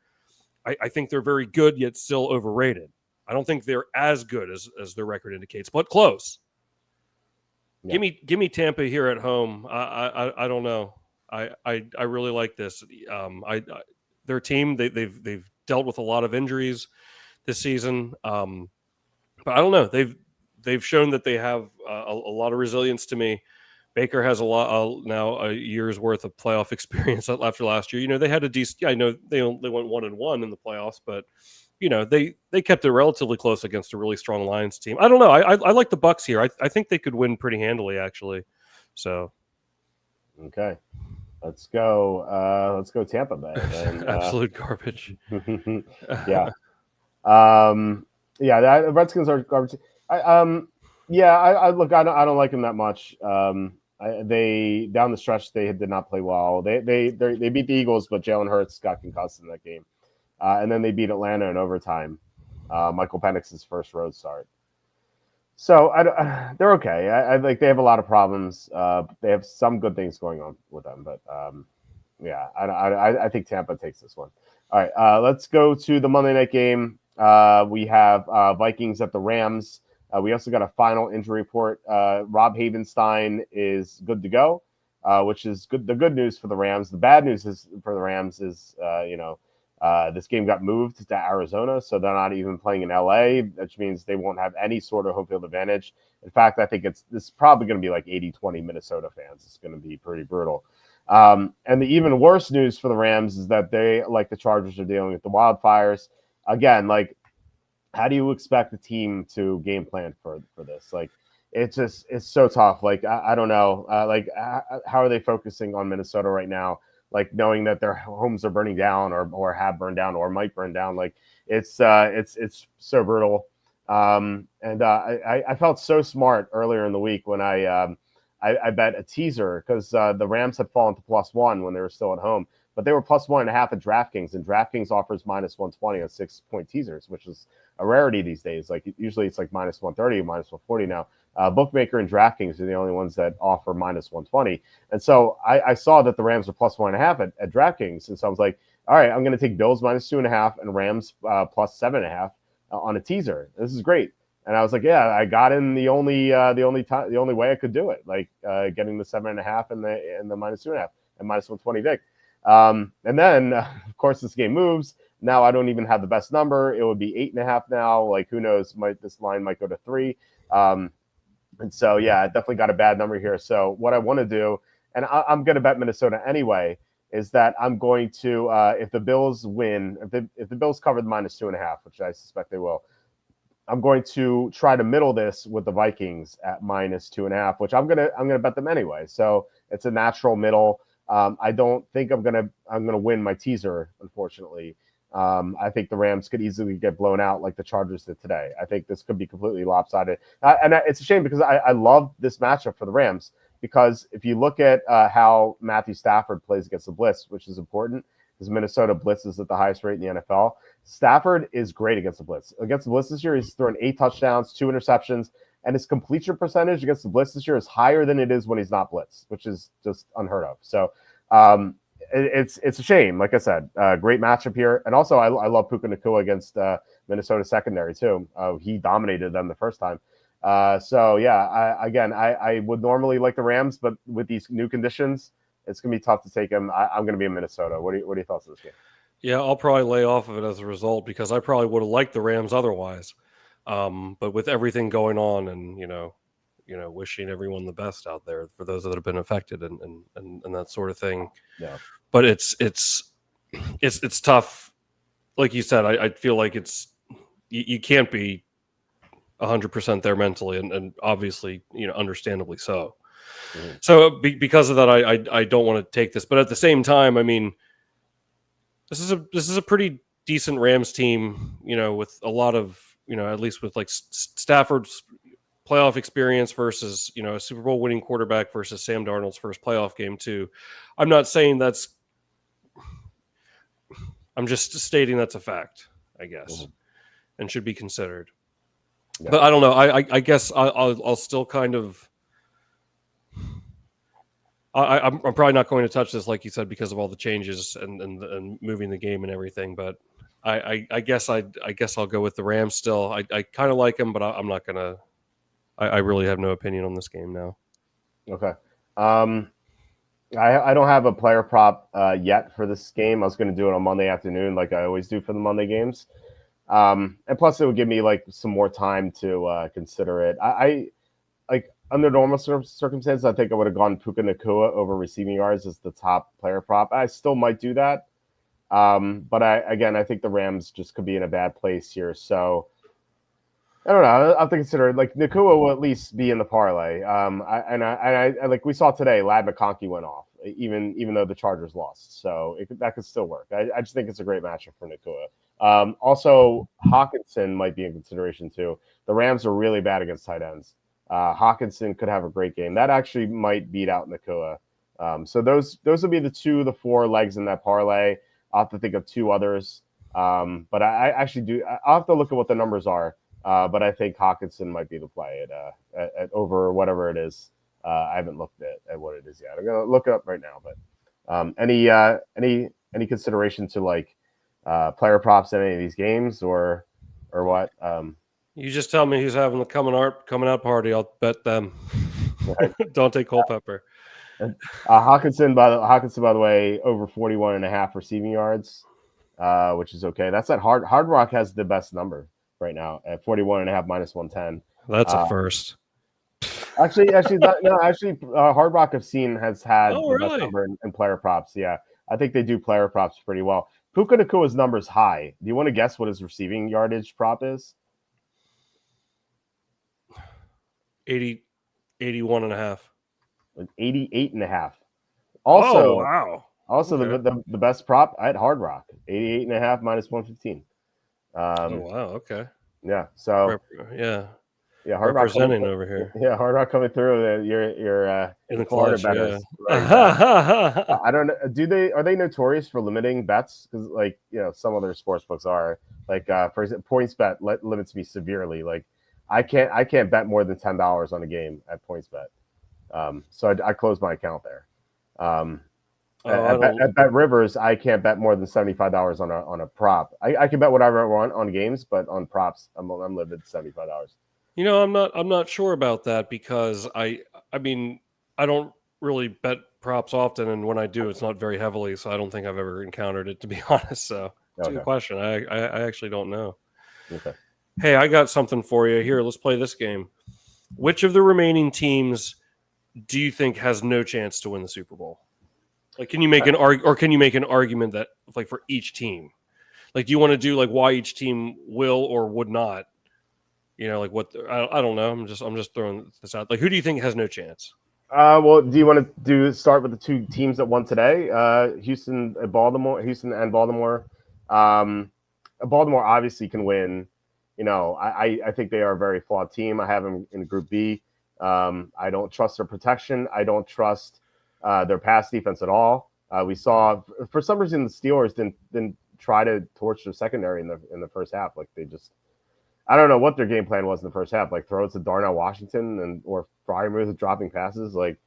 I think they're very good, yet still overrated. I don't think they're as good as their record indicates, but close. Yeah. Give me Tampa here at home. I don't know. I really like this. Their team they've dealt with a lot of injuries this season, but I don't know. They've shown that they have a lot of resilience to me. Baker has now a year's worth of playoff experience after last year. You know, they had a decent. I know they went 1-1 in the playoffs, but you know they kept it relatively close against a really strong Lions team. I don't know. I like the Bucs here. I think they could win pretty handily, actually. So, okay. Let's go Tampa Bay. And, absolute garbage. Yeah. Yeah, the Redskins are garbage. I look, I don't like them that much. They down the stretch they did not play well. They beat the Eagles, but Jalen Hurts got concussed in that game, and then they beat Atlanta in overtime. Michael Penix's first road start. So they're okay. I like they have a lot of problems. They have some good things going on with them, but yeah, I think Tampa takes this one. All right, let's go to the Monday night game. We have Vikings at the Rams. We also got a final injury report. Rob Havenstein is good to go, which is good. The good news for the Rams. The bad news for the Rams is this game got moved to Arizona, so they're not even playing in LA, which means they won't have any sort of home field advantage. In fact, I think this is probably going to be like 80-20 Minnesota fans. It's going to be pretty brutal. And the even worse news for the Rams is that they, like the Chargers, are dealing with the wildfires. Again, like, how do you expect the team to game plan for this? Like, it's so tough. Like, I don't know. How are they focusing on Minnesota right now? Like, knowing that their homes are burning down or have burned down or might burn down. Like, it's so brutal. I felt so smart earlier in the week when I bet a teaser because the Rams had fallen to +1 when they were still at home, but they were +1.5 at DraftKings, and DraftKings offers -120 on 6-point teasers, which is a rarity these days. Like, usually it's like -130, -140 now. Bookmaker and DraftKings are the only ones that offer -120. And so I saw that the Rams were +1.5 at DraftKings. And so I was like, all right, I'm going to take Bills -2.5 and Rams +7.5 on a teaser. This is great. And I was like, yeah, I got in the only way I could do it, like getting the 7.5 and the -2.5 and -120 Vic. And then of course this game moves. Now I don't even have the best number. It would be 8.5 now. Like, who knows? This line might go to 3. And so, yeah, I definitely got a bad number here. So what I want to do, and I'm going to bet Minnesota anyway, is that I'm going to, if the Bills win, if the Bills cover the -2.5, which I suspect they will, I'm going to try to middle this with the Vikings at -2.5, which I'm gonna bet them anyway. So it's a natural middle. I don't think I'm gonna win my teaser, unfortunately. I think the Rams could easily get blown out like the Chargers did today. I think this could be completely lopsided. And it's a shame because I love this matchup for the Rams, because if you look at how Matthew Stafford plays against the blitz, which is important because Minnesota blitzes at the highest rate in the NFL, Stafford is great against the blitz. Against the blitz this year, he's thrown 8 touchdowns, 2 interceptions, and his completion percentage against the blitz this year is higher than it is when he's not blitzed, which is just unheard of. So, it's a shame. Like I said, great matchup here, and also I love Puka Nacua against Minnesota secondary too. He dominated them the first time. So yeah, I would normally like the Rams, but with these new conditions, it's gonna be tough to take them. I'm gonna be in Minnesota. What are your thoughts on this game? Yeah, I'll probably lay off of it as a result because I probably would have liked the Rams otherwise. But with everything going on, and wishing everyone the best out there for those that have been affected and that sort of thing. Yeah. But it's tough. Like you said, I feel like you can't be 100% there mentally, and obviously, understandably so. Mm-hmm. So because of that, I don't want to take this. But at the same time, I mean, this is a pretty decent Rams team, with a lot of, at least with like Stafford's playoff experience versus, a Super Bowl winning quarterback versus Sam Darnold's first playoff game too. I'm not saying that's I'm just stating that's a fact, I guess, Mhm. and should be considered. Yeah. But I don't know. I guess I'll still kind of. I'm probably not going to touch this, like you said, because of all the changes and moving the game and everything. But I guess I'll go with the Rams still. I kind of like them, but I'm not gonna. I really have no opinion on this game now. Okay. Um, I don't have a player prop yet for this game. I was going to do it on Monday afternoon, like I always do for the Monday games. And plus, it would give me like some more time to consider it. I like under normal circumstances, I think I would have gone Puka Nakua over receiving yards as the top player prop. I still might do that, but I think the Rams just could be in a bad place here. So I don't know. I'll have to consider it. Like Nakua will at least be in the parlay. I like we saw today, Lad McConkey went off, even though the Chargers lost. So that could still work. I just think it's a great matchup for Nakua. Also, Hawkinson might be in consideration too. The Rams are really bad against tight ends. Hawkinson could have a great game. That actually might beat out Nakua. So those would be the 4 legs in that parlay. I'll have to think of 2 others. But I actually do. I'll have to look at what the numbers are. But I think Hawkinson might be the play at over whatever it is. I haven't looked at what it is yet. I'm gonna look it up right now. But any consideration to like player props in any of these games or what? You just tell me who's having the coming out party. I'll bet them. Right. Don't take Culpepper. Hawkinson by the way, over 41.5 receiving yards, which is okay. That's at Hard Rock has the best number right now at 41.5 minus 110. That's a first. Actually, Hard Rock I've seen has had the best really? number in player props. Yeah, I think they do player props pretty well. Puka Nakua's number is high. Do you want to guess what his receiving yardage prop is? 81.5. 88.5. Also, wow. Also Okay. the best prop at Hard Rock, 88.5 minus 115. Wow. Okay. Yeah. So yeah. Hard Rock coming. Representing over here. Yeah, Hard Rock coming through. Your In the Florida clutch. betters, Yeah. right? I don't know. Are they notorious for limiting bets? Because some other sports books are like for example, PointsBet limits me severely. Like I can't bet more than $10 on a game at PointsBet. So I closed my account there. At Bet Rivers, I can't bet more than $75 on a prop. I can bet whatever I want on games, but on props, I'm limited to $75. I'm not sure about that because I mean, I don't really bet props often, and when I do, it's not very heavily, so I don't think I've ever encountered it, to be honest. So it's a good question. I actually don't know. Okay. Hey, I got something for you here. Let's play this game. Which of the remaining teams do you think has no chance to win the Super Bowl? Like, can you make an argument that like for each team? Like, do you want to do like why each team will or would not? Like what? I don't know. I'm just throwing this out. Like, who do you think has no chance? Well, do you want to start with the 2 teams that won today? Houston and Baltimore. Baltimore obviously can win. I think they are a very flawed team. I have them in Group B. I don't trust their protection. I don't trust their pass defense at all. We saw for some reason the Steelers didn't try to torch their secondary in the first half. Like they just, I don't know what their game plan was in the first half. Like throw it to Darnell Washington or Freiermuth dropping passes. Like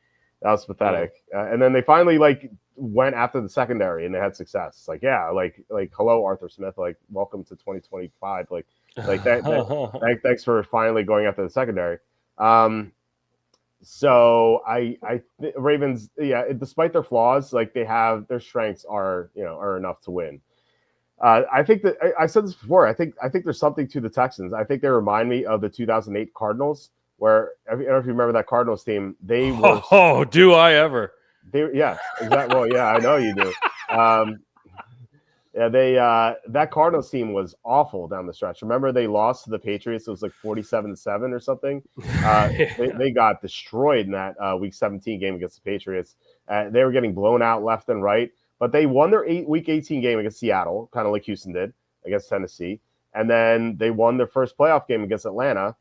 that was pathetic. And then they finally like went after the secondary and they had success. Like hello Arthur Smith. Like welcome to 2025. Like thanks for finally going after the secondary. So Ravens, despite their flaws, like they have their strengths are enough to win. I think that I said this before. I think there's something to the Texans. I think they remind me of the 2008 Cardinals, where I don't know if you remember that Cardinals team. They were. Oh, do I ever? Yes, exactly. Well, yeah, I know you do. That Cardinals team was awful down the stretch. Remember they lost to the Patriots. It was like 47-7 or something. They got destroyed in that Week 17 game against the Patriots. They were getting blown out left and right. But they won their Week 18 game against Seattle, kind of like Houston did against Tennessee. And then they won their first playoff game against Atlanta,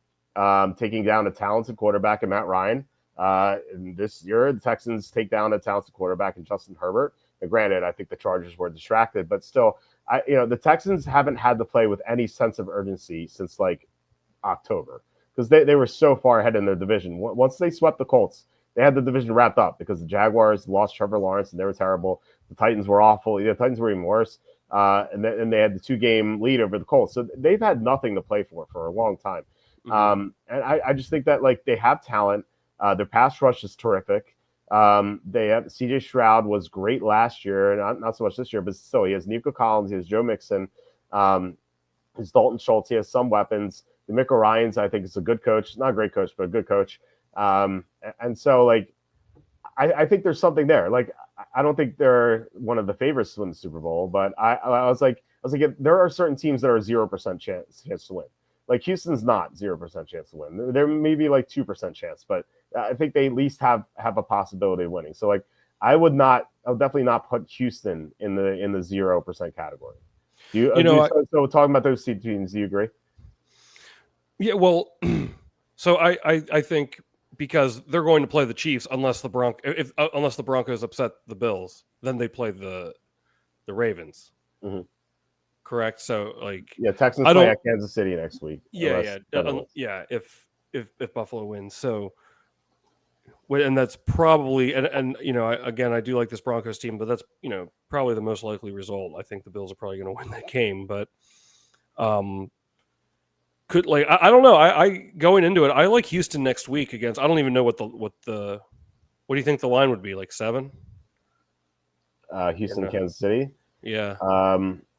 taking down a talented quarterback in Matt Ryan. And this year, the Texans take down a talented quarterback in Justin Herbert. And granted, I think the Chargers were distracted, but still, the Texans haven't had to play with any sense of urgency since like October because they were so far ahead in their division. Once they swept the Colts, they had the division wrapped up because the Jaguars lost Trevor Lawrence and they were terrible. The Titans were awful. The Titans were even worse. And they had the 2-game lead over the Colts. So they've had nothing to play for a long time. And I just think that like they have talent. Their pass rush is terrific. They have CJ Stroud was great last year, not so much this year, but still he has Nico Collins, he has Joe Mixon, he's Dalton Schultz, he has some weapons. DeMeco Ryans, I think, is a good coach, not a great coach, but a good coach. And so like I think there's something there. Like I don't think they're one of the favorites to win the Super Bowl, but I was like there are certain teams that are 0% chance to win. Like Houston's not 0% chance to win. There may be like 2% chance, but I think they at least have a possibility of winning. So like I'll definitely not put Houston in the 0% category. So talking about those two teams, do you agree? Yeah, well, so I think because they're going to play the Chiefs unless the Broncos upset the Bills, then they play the Ravens. Mm-hmm. Correct. So like Texans play at Kansas City next week. If Buffalo wins. So and that's probably and again I do like this Broncos team, but that's probably the most likely result. I think the Bills are probably going to win that game, but could like I don't know. I going into it, I like Houston next week against. I don't even know what do you think the line would be, like 7? Houston, Kansas City. Yeah.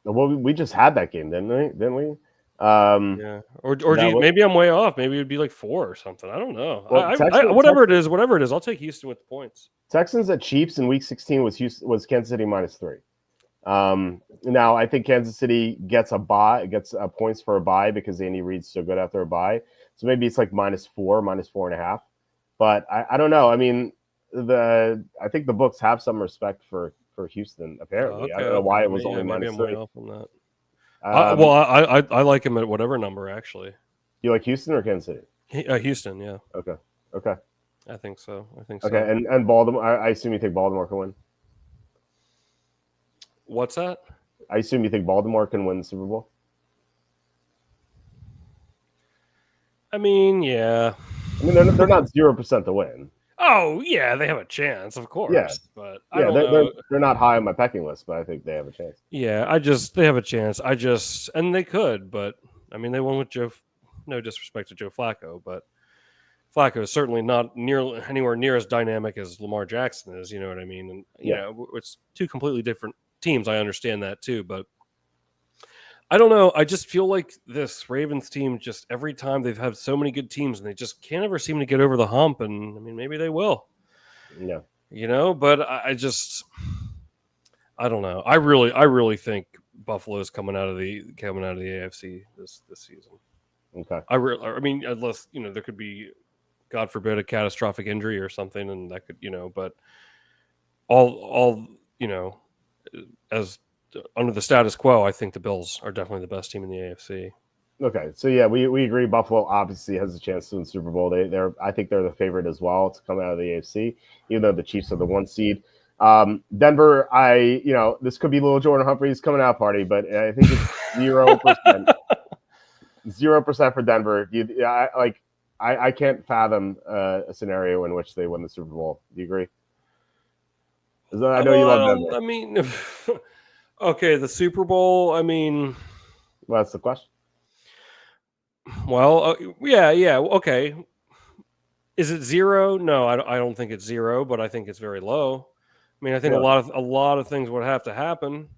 Well, we just had that game, didn't we? Yeah. Or maybe I'm way off. Maybe it'd be like 4 or something. I don't know. Well, whatever it is, I'll take Houston with the points. Texans at Chiefs in Week 16 was Kansas City -3. Now I think Kansas City gets points for a bye because Andy Reid's so good after a bye. So maybe it's like -4, -4.5. But I don't know. I mean, I think the books have some respect for Houston. Apparently, I don't know why it was only -3. I'm way off on that. I like him at whatever number. Actually, you like Houston or Kansas City? Houston, yeah. Okay. I think so. Okay, and Baltimore. I assume you think Baltimore can win. What's that? I assume you think Baltimore can win the Super Bowl. I mean, yeah. I mean, they're not 0% to win. Oh yeah, they have a chance, of course. Yeah, but they're not high on my pecking list, but I think they have a chance. Yeah, they have a chance. And they could, but I mean, they won with Joe. No disrespect to Joe Flacco, but Flacco is certainly not anywhere near as dynamic as Lamar Jackson is. You know what I mean? And it's 2 completely different teams. I understand that too, but I don't know. I just feel like this Ravens team, just every time they've had so many good teams and they just can't ever seem to get over the hump. And I mean, maybe they will. Yeah. But I don't know. I really think Buffalo's coming out of the AFC this season. Okay. I mean, unless there could be, God forbid, a catastrophic injury or something, and that could but all as under the status quo, I think the Bills are definitely the best team in the AFC. Okay, so yeah, we agree. Buffalo obviously has a chance to win the Super Bowl. I think they're the favorite as well to come out of the AFC, even though the Chiefs are the 1 seed. Denver, this could be little Jordan Humphrey's coming out party, but I think it's 0%. 0% for Denver. I can't fathom a scenario in which they win the Super Bowl. Do you agree? I know you love Denver. I mean, okay, the Super Bowl. I mean, well, that's the question. Well, yeah, okay. Is it 0? No, I don't think it's 0, but I think it's very low. I mean, I think a lot of things would have to happen.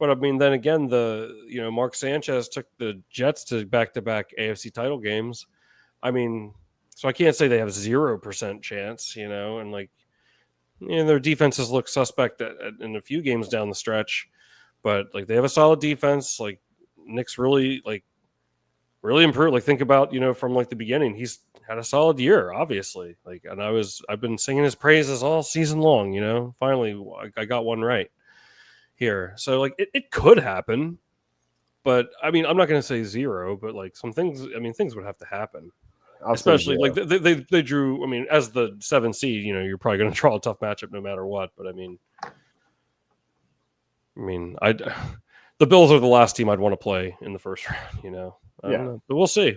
But I mean, then again, Mark Sanchez took the Jets to back-to-back AFC title games. I mean, so I can't say they have 0% chance, and their defenses look suspect in a few games down the stretch, but they have a solid defense. Nick's really improved. Think about, from the beginning, he's had a solid year, obviously. And I've been singing his praises all season long, finally I got one right here. So it could happen, but I mean, I'm not going to say 0, but some things, I mean, things would have to happen. Especially they drew. I mean, as the 7 seed, you're probably going to draw a tough matchup no matter what. But I mean, the the Bills are the last team I'd want to play in the first round. I don't know. But we'll see.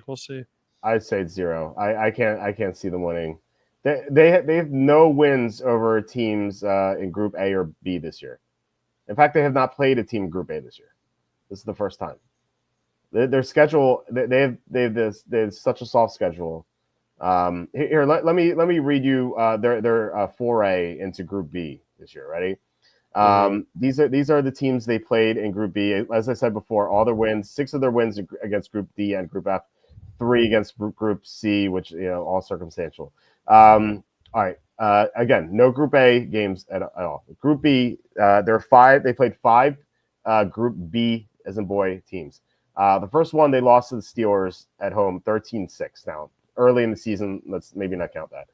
I'd say it's 0. I can't see them winning. They have no wins over teams in Group A or B this year. In fact, they have not played a team in Group A this year. This is the first time. Their schedule, they have such a soft schedule. Here, let me read you their foray into Group B this year. Ready? These are the teams they played in Group B. As I said before, all their wins, 6 of their wins against Group D and Group F, 3 against Group C, which all circumstantial. All right. Again, no Group A games at all. Group B, there are 5. They played 5 Group B as in boy teams. The first one they lost to the Steelers at home, 13-6. Now, early in the season, let's maybe not count that.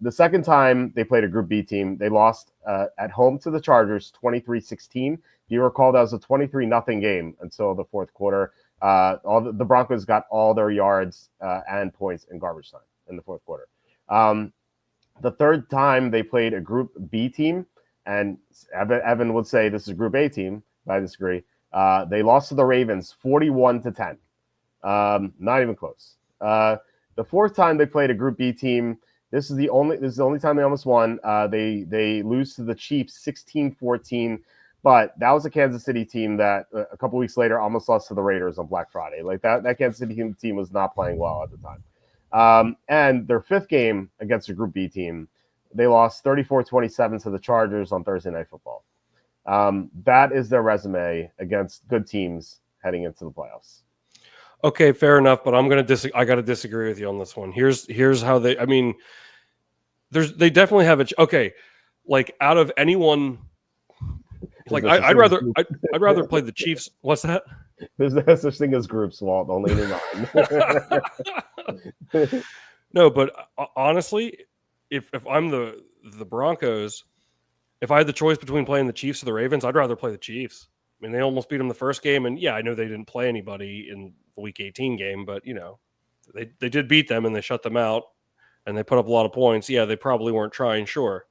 The second time they played a Group B team, they lost at home to the Chargers, 23-16. If you recall, that was a 23-0 game until the fourth quarter. The Broncos got all their yards and points in garbage time in the fourth quarter. The third time they played a Group B team, and Evan would say this is a Group A team, but I disagree. They lost to the Ravens 41-10. Not even close. The fourth time they played a Group B team, this is the only time they almost won. They lose to the Chiefs 16-14, but that was a Kansas City team that a couple weeks later almost lost to the Raiders on Black Friday. Like that Kansas City team was not playing well at the time. And their fifth game against a Group B team, they lost 34-27 to the Chargers on Thursday Night Football. That is their resume against good teams heading into the playoffs. Okay, fair enough, but I got to disagree with you on this one. Here's how they. I mean, they definitely have it. Okay, like out of anyone, like I'd rather play the Chiefs. What's that? There's no such thing as groups, Walt. Only in mind. No, but honestly, if I'm the Broncos, if I had the choice between playing the Chiefs or the Ravens, I'd rather play the Chiefs. I mean, they almost beat them the first game, and yeah, I know they didn't play anybody in the Week 18 game, but they did beat them and they shut them out, and they put up a lot of points. Yeah, they probably weren't trying, sure,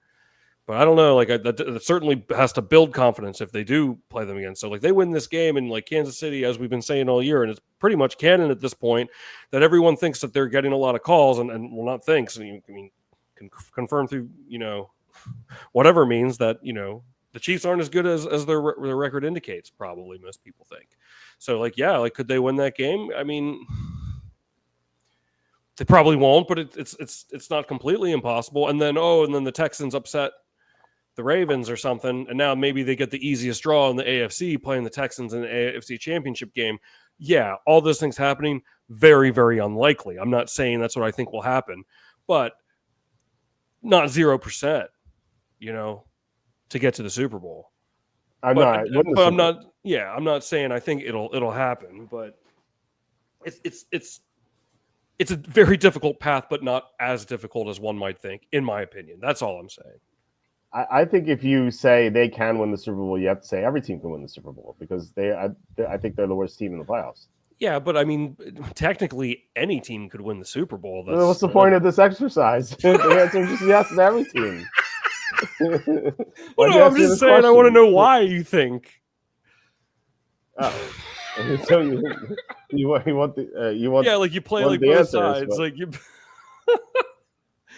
but I don't know. Like that certainly has to build confidence if they do play them again. So like they win this game, and like Kansas City, as we've been saying all year, and it's pretty much canon at this point that everyone thinks that they're getting a lot of calls, and well, not thinks. I mean, can confirm through whatever means that the Chiefs aren't as good as their record indicates. Probably most people think. So like, yeah, like could they win that game? I mean, they probably won't, but it's not completely impossible. And then the Texans upset the Ravens or something, and now maybe they get the easiest draw in the AFC playing the Texans in the AFC Championship game. Yeah, all those things happening, very, very unlikely. I'm not saying that's what I think will happen, but not 0%, to get to the Super Bowl. I'm not saying I think it'll happen, but it's a very difficult path, but not as difficult as one might think, in my opinion. That's all I'm saying. I think if you say they can win the Super Bowl, you have to say every team can win the Super Bowl because I think they're the worst team in the playoffs. Yeah, but I mean, technically, any team could win the Super Bowl. What's the point of this exercise? The answer is just yes to every team. Well, no, I'm just saying. I want to know why you think. Oh, so you want yeah, like you play like both sides, but... like you.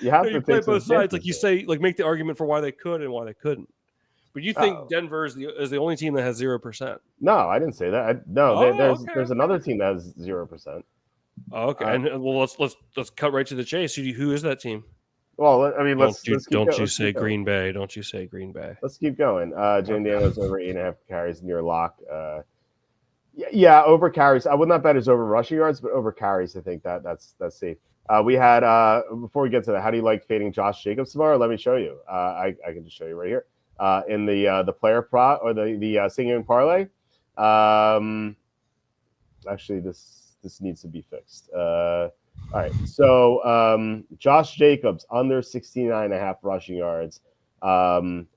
You have to play both sides, like you say, like make the argument for why they could and why they couldn't. But you think Denver is the only team that has 0%? No, I didn't say that. There's another team that has 0%. Oh, okay, and well, let's cut right to the chase. Who is that team? Well, I mean, don't you say Green Bay? Don't you say Green Bay? Let's keep going. Jane Daniels over 8.5 carries near lock. Yeah, over carries. I would not bet his over rushing yards, but over carries, I think that's safe. We had before we get to that, how do you like fading Josh Jacobs tomorrow? Let me show you. I can just show you right here in the player prop or the singing parlay. Actually, this needs to be fixed. All right, so Josh Jacobs under 69.5 rushing yards.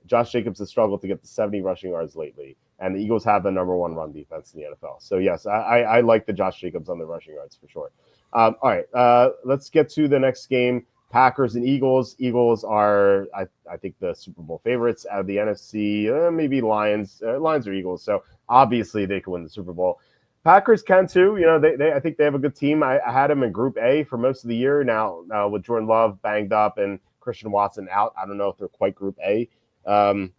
Josh Jacobs has struggled to get to 70 rushing yards lately, and the Eagles have the number 1 run defense in the NFL. So yes, I like the Josh Jacobs on the rushing yards for sure. All right, let's get to the next game. Packers and Eagles. Eagles are, I think, the Super Bowl favorites out of the NFC. Maybe Lions. Lions or Eagles. So obviously they can win the Super Bowl. Packers can too. You know, I think they have a good team. I had them in Group A for most of the year. Now with Jordan Love banged up and Christian Watson out, I don't know if they're quite Group A.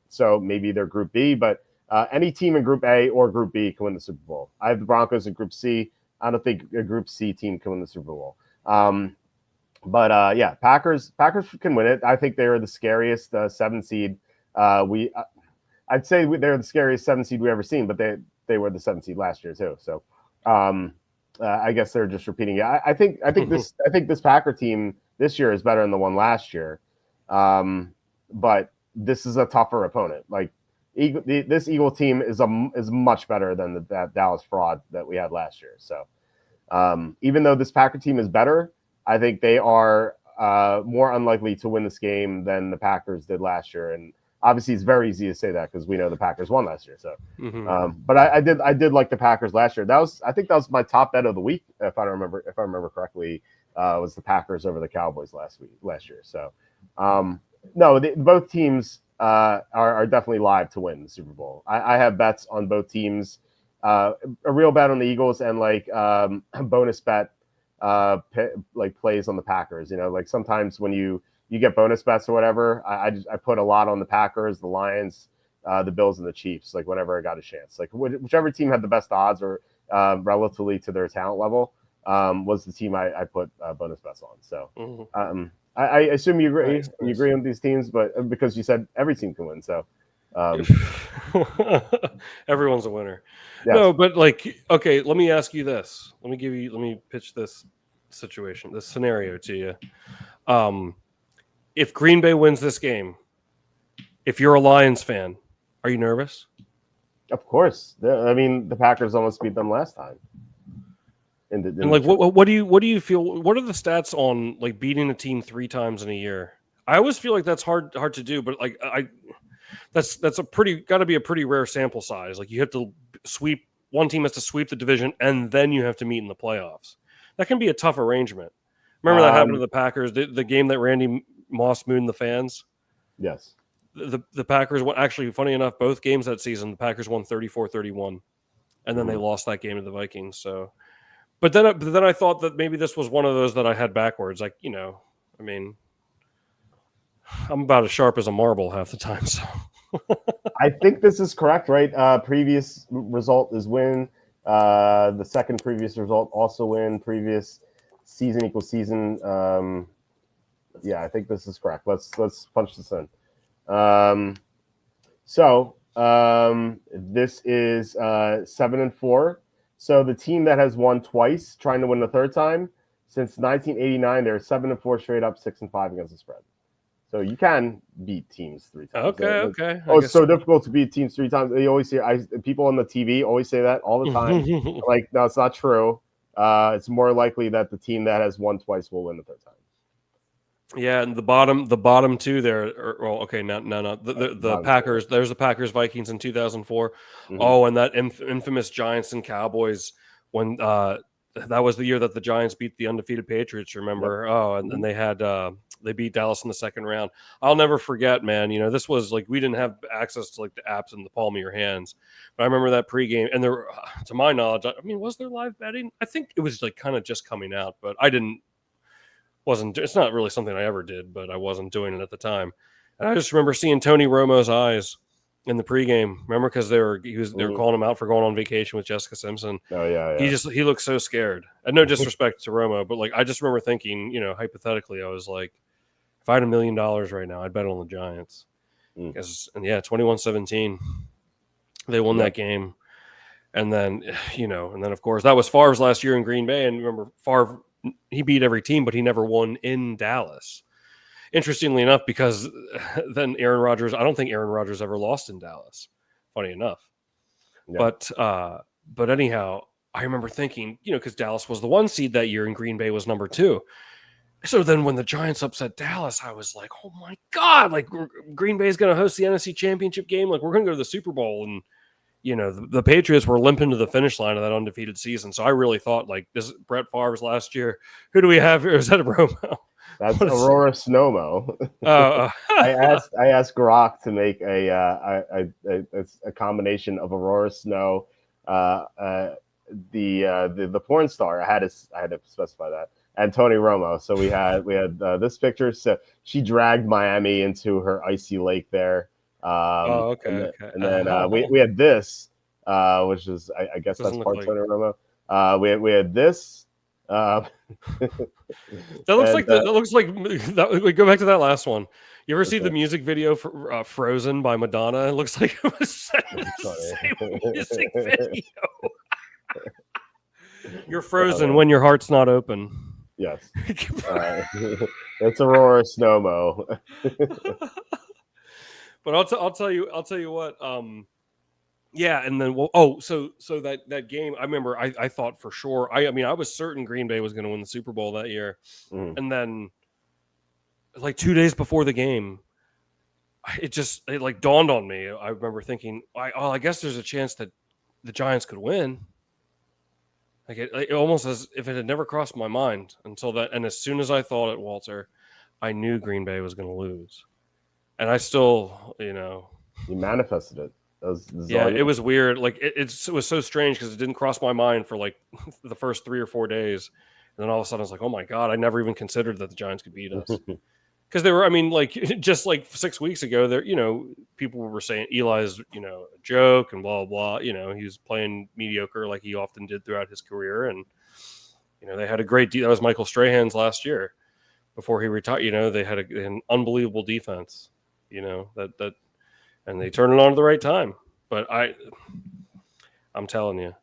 So maybe they're Group B, but any team in Group A or Group B can win the Super Bowl. I have the Broncos in Group C. I don't think a Group C team can win the Super Bowl. But yeah, Packers can win it. I think they are the scariest 7 seed. I'd say they're the scariest 7 seed we ever seen, but they were the 7 seed last year too. So I guess they're just repeating it. I think this Packer team this year is better than the one last year, but this is a tougher opponent. Like this Eagle team is much better than that Dallas fraud that we had last year. So even though this Packer team is better, I think they are more unlikely to win this game than the Packers did last year. And obviously, it's very easy to say that because we know the Packers won last year. So, but I did like the Packers last year. I think that was my top bet of the week, if I remember correctly, was the Packers over the Cowboys last year. So, no, both teams are definitely live to win the Super Bowl. I have bets on both teams, a real bet on the Eagles and like a bonus bet. Like plays on the Packers, you know, like sometimes when you get bonus bets or whatever, I put a lot on the Packers, the Lions, the Bills, and the Chiefs. Like whenever I got a chance, like whichever team had the best odds or relatively to their talent level was the team I put bonus bets on. So I assume you agree. Nice. You agree on these teams, but because you said every team can win, so everyone's a winner. Yes. No, but like, okay, let me ask you this. Let me pitch this situation, this scenario to you. If Green Bay wins this game, if you're a Lions fan, are you nervous? Of course. I mean, the Packers almost beat them last time. And like, what do you feel? What are the stats on like beating a team 3 times in a year? I always feel like that's hard to do, but like that's got to be a pretty rare sample size. Like you have to sweep, one team has to sweep the division and then you have to meet in the playoffs. That can be a tough arrangement. Remember that happened to the Packers, the game that Randy Moss mooned the fans? Yes. The Packers won, actually, funny enough, both games that season, the Packers won 34-31, and then they lost that game to the Vikings. So, but then I thought that maybe this was one of those that I had backwards. Like, you know, I mean, I'm about as sharp as a marble half the time. So I think this is correct, right? Previous result is win. The second previous result also win. Previous season equals season. Yeah, I think this is correct. Let's punch this in. This is 7-4. So the team that has won twice, trying to win the third time since 1989, they're 7-4 straight up, 6-5 against the spread. So you can beat teams 3 times. Okay. It's so difficult to beat teams 3 times. They always hear people on the TV always say that all the time. Like, no, it's not true. It's more likely that the team that has won twice will win the third time. Yeah, and the bottom two there. No. The Packers. There's the Packers Vikings in 2004. Mm-hmm. Oh, and that infamous Giants and Cowboys when that was the year that the Giants beat the undefeated Patriots. Remember? Yep. Oh, and then they had they beat Dallas in the second round. I'll never forget, man. You know, this was like we didn't have access to like the apps in the palm of your hands, but I remember that pregame. And there, to my knowledge, I mean, was there live betting? I think it was like kind of just coming out, but it's not really something I ever did, but I wasn't doing it at the time. And I just remember seeing Tony Romo's eyes in the pregame. Remember, because they were calling him out for going on vacation with Jessica Simpson. Oh yeah. He looked so scared. And no disrespect to Romo, but like I just remember thinking, you know, hypothetically, I was like, if I had $1 million right now, I'd bet on the Giants. And yeah, 21-17, they won that game. And then, you know, of course that was Favre's last year in Green Bay. And remember, Favre, he beat every team, but he never won in Dallas. Interestingly enough, because then Aaron Rodgers, I don't think Aaron Rodgers ever lost in Dallas. Funny enough. Yeah. But anyhow, I remember thinking, you know, because Dallas was the 1 seed that year and Green Bay was number 2. So then when the Giants upset Dallas, I was like, oh my God, like Green Bay is going to host the NFC Championship game. Like we're going to go to the Super Bowl. And, you know, the Patriots were limping to the finish line of that undefeated season. So I really thought, like, this is Brett Favre's last year. Who do we have here? Is that Romo? That's What is? Aurora Snowmo. Uh, I asked Grok to make a combination of Aurora Snow, the porn star. I had to specify that, and Tony Romo. So we had this picture. So she dragged Miami into her icy lake there. oh, okay, And then okay. we had this, which is I guess that's Doesn't look part like Tony Romo. We had this. Uh, that. Looks and like that looks like that. We go back to that last one. You ever see the okay. music video for "Frozen" by Madonna? It looks like it was set in That's the funny. same music video. You're Oh, frozen man. when your heart's not open. Yes. Uh, it's Aurora Snowmo. But I'll tell you what. Yeah, and then so that game, I remember I thought for sure. I mean, I was certain Green Bay was going to win the Super Bowl that year, Mhm. and then like 2 days before the game, it like dawned on me. I remember thinking, I guess there's a chance that the Giants could win. Like it almost as if it had never crossed my mind until that. And as soon as I thought it, Walter, I knew Green Bay was going to lose, and I still, You manifested it. This is yeah, all it you. was weird. Like it was so strange because it didn't cross my mind for like the first 3 or 4 days, and then all of a sudden I was like, oh my god, I never even considered that the Giants could beat us because they were. I mean, like just like 6 weeks ago, there people were saying Eli's a joke and blah blah blah. He was playing mediocre like he often did throughout his career, and they had a great. That was Michael Strahan's last year before he retired. They had an unbelievable defense. That and they turned it on at the right time. But I'm telling you,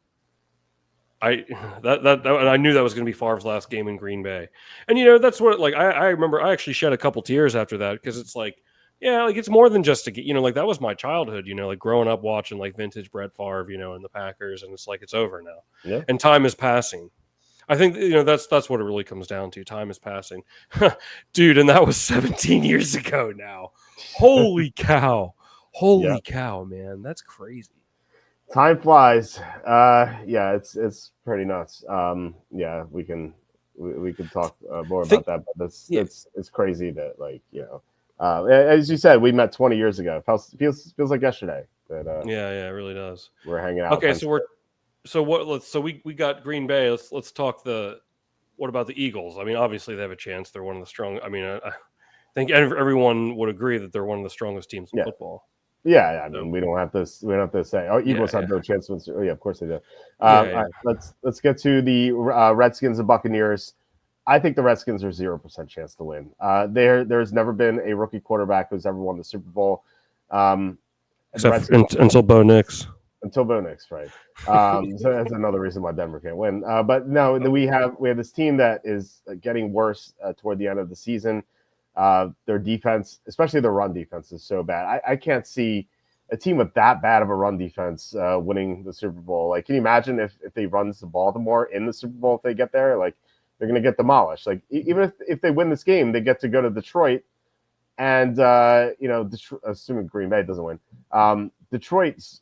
I and I knew that was going to be Favre's last game in Green Bay, and that's what like I remember I actually shed a couple tears after that because it's like like it's more than just a like that was my childhood, like growing up watching like vintage Brett Favre, and the Packers, and it's like it's over now, Yeah. and time is passing. I think that's what it really comes down to. Time is passing, dude, and that was 17 years ago now. Holy cow! Yeah. Holy cow, man, that's crazy. Time flies. Yeah, it's pretty nuts. Yeah, we can talk more Think, about that, but yeah, it's crazy that as you said, we met 20 years ago. It feels like yesterday that yeah, it really does. we're hanging out. Okay, we got Green Bay. Let's talk what about the Eagles? I mean, obviously they have a chance. They're one of the strong. I mean, I think everyone would agree that they're one of the strongest teams in Yeah. football. Yeah, I So, mean, we don't have to say, oh, Eagles have yeah, no chance. Oh, yeah, of course they do. All yeah, right, let's get to the Redskins and Buccaneers. I think the Redskins are 0% chance to win. There's never been a rookie quarterback who's ever won the Super Bowl. The Redskins until Bo Nix. until Bo Nix, right? So that's another reason why Denver can't win. But no, we have this team that is getting worse toward the end of the season. Their defense, especially their run defense, is so bad. I can't see a team with that bad of a run defense winning the Super Bowl. Like, can you imagine if they run to Baltimore in the Super Bowl if they get there? Like, they're going to get demolished. Like, even if they win this game, they get to go to Detroit, and assuming Green Bay doesn't win, Detroit's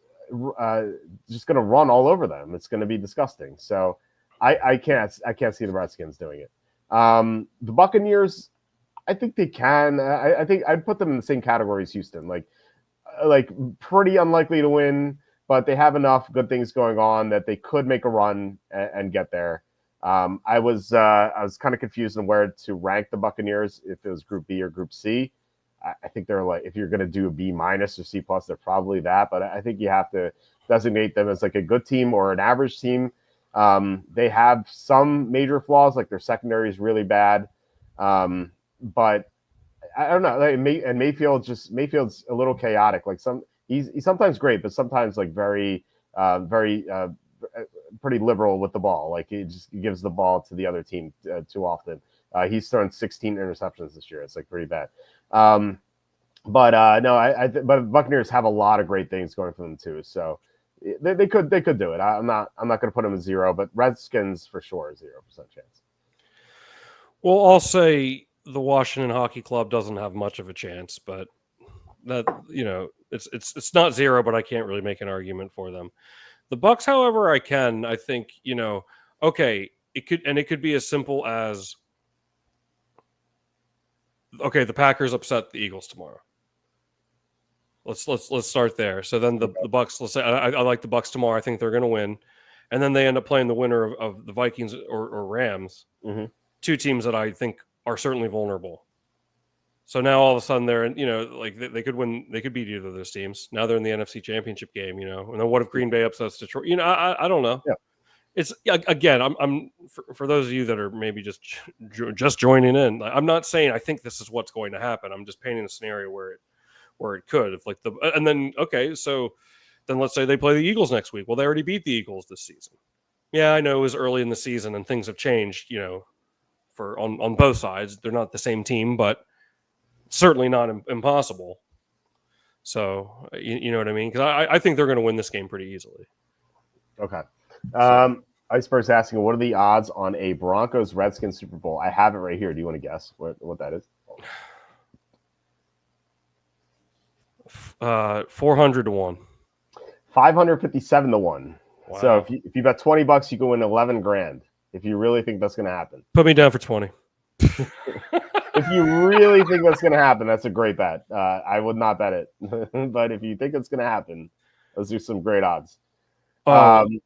just going to run all over them. It's going to be disgusting. So I can't see the Redskins doing it. The Buccaneers, I think they can. I think I'd put them in the same category as Houston. Like pretty unlikely to win, but they have enough good things going on that they could make a run and get there. I was kind of confused on where to rank the Buccaneers, if it was Group B or Group C. I think they're like, if you're going to do a B minus or C plus, they're probably that. But I think you have to designate them as like a good team or an average team. They have some major flaws, like their secondary is really bad. But I don't know. Like Mayfield's a little chaotic. Like he's sometimes great, but sometimes like very pretty liberal with the ball. Like he just gives the ball to the other team too often. He's thrown 16 interceptions this year. It's like pretty bad. But but Buccaneers have a lot of great things going for them too. So they could do it. I'm not going to put them at 0, but Redskins for sure 0% chance. Well, I'll say the Washington Hockey Club doesn't have much of a chance, but that it's not 0, but I can't really make an argument for them. The Bucks, however, I can. I think okay, it could be as simple as okay, the Packers upset the Eagles tomorrow. Let's start there. So then the Bucks. Let's say I like the Bucks tomorrow. I think they're going to win, and then they end up playing the winner of the Vikings or Rams. Mm-hmm. Two teams that I think are certainly vulnerable. So now all of a sudden they're like they could win. They could beat either of those teams. Now they're in the NFC Championship game. And then what if Green Bay upsets Detroit? I don't know. Yeah. It's again. I'm for those of you that are maybe just joining in. I'm not saying I think this is what's going to happen. I'm just painting a scenario where it could, if like and then okay, so then let's say they play the Eagles next week. Well, they already beat the Eagles this season. Yeah, I know it was early in the season and things have changed. For on both sides, they're not the same team, but certainly not impossible. So you know what I mean? Because I think they're going to win this game pretty easily. Okay. Iceberg's asking, what are the odds on a Broncos Redskins Super Bowl? I have it right here. Do you want to guess what that is? 400 to 1. 557 to 1. Wow. So if you bet $20, you can win 11 grand. If you really think that's going to happen, put me down for 20. If you really think that's going to happen, that's a great bet. I would not bet it, but if you think it's going to happen, those are some great odds.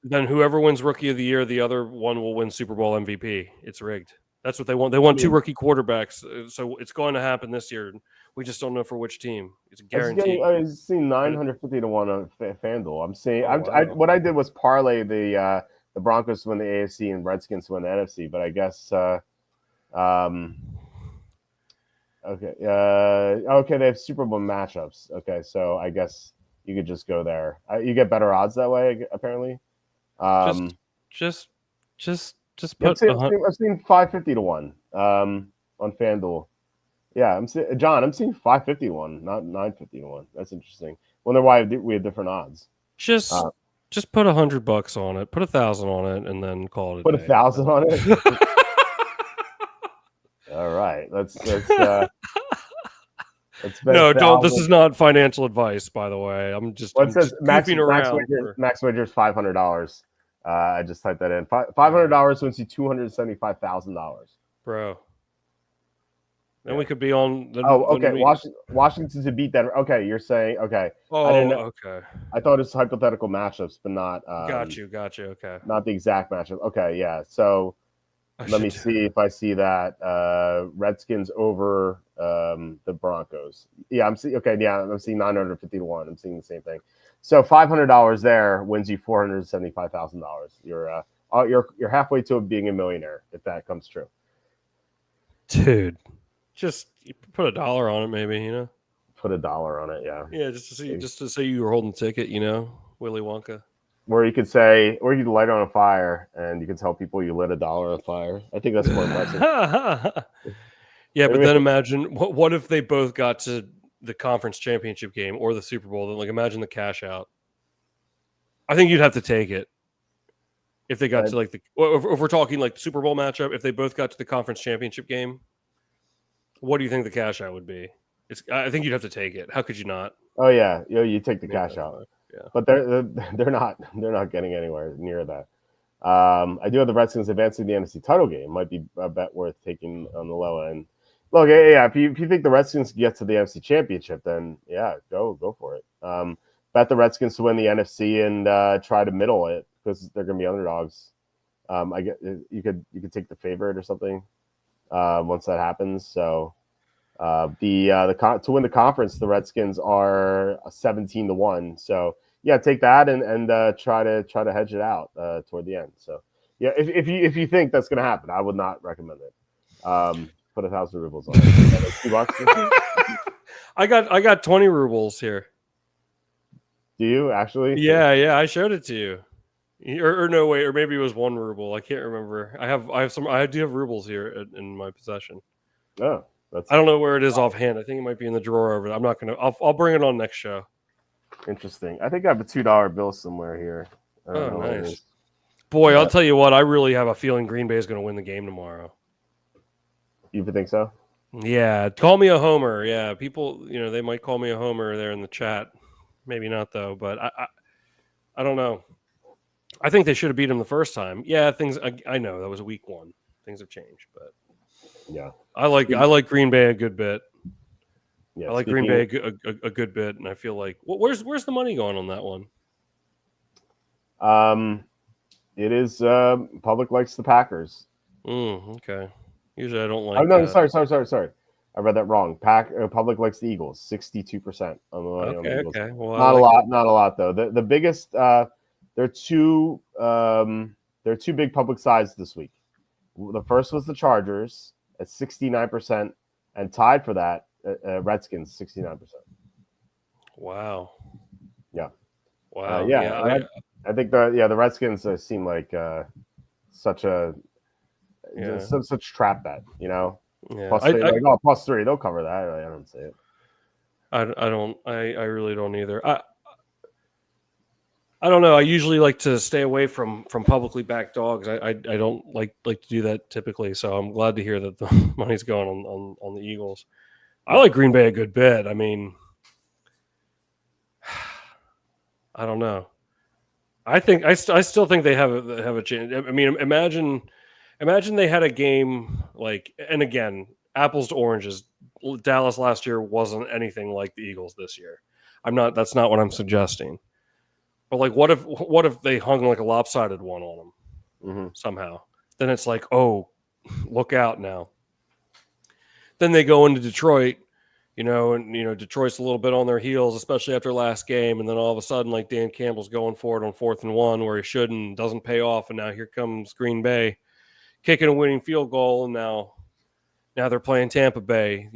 Then whoever wins Rookie of the Year, the other one will win Super Bowl MVP. It's rigged. That's what they want. They want two rookie quarterbacks, so it's going to happen this year. We just don't know for which team. It's a guarantee. I've seen 950 to 1 on FanDuel. I'm seeing. What I did was parlay the Broncos to win the AFC and Redskins to win the NFC. But I guess okay, they have Super Bowl matchups. Okay, so I guess you could just go there. You get better odds that way, apparently. Just put. I've seen 550 to 1 on FanDuel. Yeah, I'm seeing 550 to 1, not 950 to 1. That's interesting. Wonder why we have different odds. Just put $100 on it. Put 1,000 on it, and then call it. Put 1,000 on it. All right, let's no, don't. This is not financial advice, by the way. I'm just. Well, it says max wager is $500. I just typed that in. $500 wins you $275,000. Bro. Then we could be on. Okay. Washington to beat that. Okay, you're saying okay. Oh, okay. I thought it was hypothetical matchups, but not. Got you. Okay. Not the exact matchup. Okay, yeah. So let me see if I see that Redskins over the Broncos. Yeah, I'm seeing. Okay, yeah, I'm seeing 950 to 1. I'm seeing the same thing. So $500 there wins you $475,000. You're halfway to being a millionaire if that comes true. Dude. Just put $1 on it, maybe, Put $1 on it, yeah. Yeah, just to say you were holding the ticket, Willy Wonka. Or you could light it on a fire, and you can tell people you lit $1 on a fire. I think that's more impressive. Yeah, but then imagine what if they both got to the conference championship game or the Super Bowl? Then, like, imagine the cash out. I think you'd have to take it if they got to if we're talking like Super Bowl matchup. If they both got to the conference championship game. What do you think the cash out would be? I think you'd have to take it. How could you not? Oh yeah, you take the cash out. Yeah, but they're not getting anywhere near that. I do have the Redskins advancing the NFC title game. Might be a bet worth taking on the low end. Look, yeah, if you think the Redskins get to the NFC Championship, then yeah, go for it. Bet the Redskins to win the NFC and try to middle it because they're going to be underdogs. I get you could take the favorite or something. Once that happens, so to win the conference, the Redskins are 17 to 1. So yeah, take that and try to hedge it out toward the end. So yeah, if you think that's going to happen, I would not recommend it. Put 1,000 rubles on it. $2. I got 20 rubles here. Do you actually? Yeah, I showed it to you. Or no, wait, or maybe it was 1 ruble. I can't remember. I do have rubles here in my possession. Oh, I don't know where it is offhand. I think it might be in the drawer over there. I'm not gonna. I'll bring it on next show. Interesting. I think I have a $2 bill somewhere here. Oh, nice. Boy, I'll tell you what. I really have a feeling Green Bay is going to win the game tomorrow. You think so? Yeah. Call me a homer. Yeah, people. They might call me a homer there in the chat. Maybe not though. But I don't know. I think they should have beat him the first time. Yeah, I know that was a week 1. Things have changed, but Yeah. I like Green Bay a good bit. Yeah. I like Green Bay a good bit, and I feel like where's the money going on that one? It is public likes the Packers. Okay. Usually I don't Oh like. no, sorry. I read that wrong. Public likes the Eagles. 62% on the money on the Eagles. Okay. Well, Not a lot. Not a lot though. The biggest. There are two. There are two big public sides this week. The first was the Chargers at 69%, and tied for that, Redskins 69%. Wow. Yeah. Wow. Yeah. I think the Redskins seem like such a such trap bet. Yeah. Plus three, they'll cover that. I don't see it. I don't. I really don't either. I don't know. I usually like to stay away from publicly backed dogs. I don't like to do that typically. So I'm glad to hear that the money's going on the Eagles. I like Green Bay a good bit. I mean, I don't know. I still think they have a chance. I mean, imagine they had a game like, and again, apples to oranges. Dallas last year wasn't anything like the Eagles this year. That's not what I'm suggesting. But like, what if they hung like a lopsided one on them somehow? Then it's like, oh, look out now. Then they go into Detroit, and Detroit's a little bit on their heels, especially after last game. And then all of a sudden, like Dan Campbell's going for it on 4th and 1 where he shouldn't, doesn't pay off, and now here comes Green Bay kicking a winning field goal, and now they're playing Tampa Bay.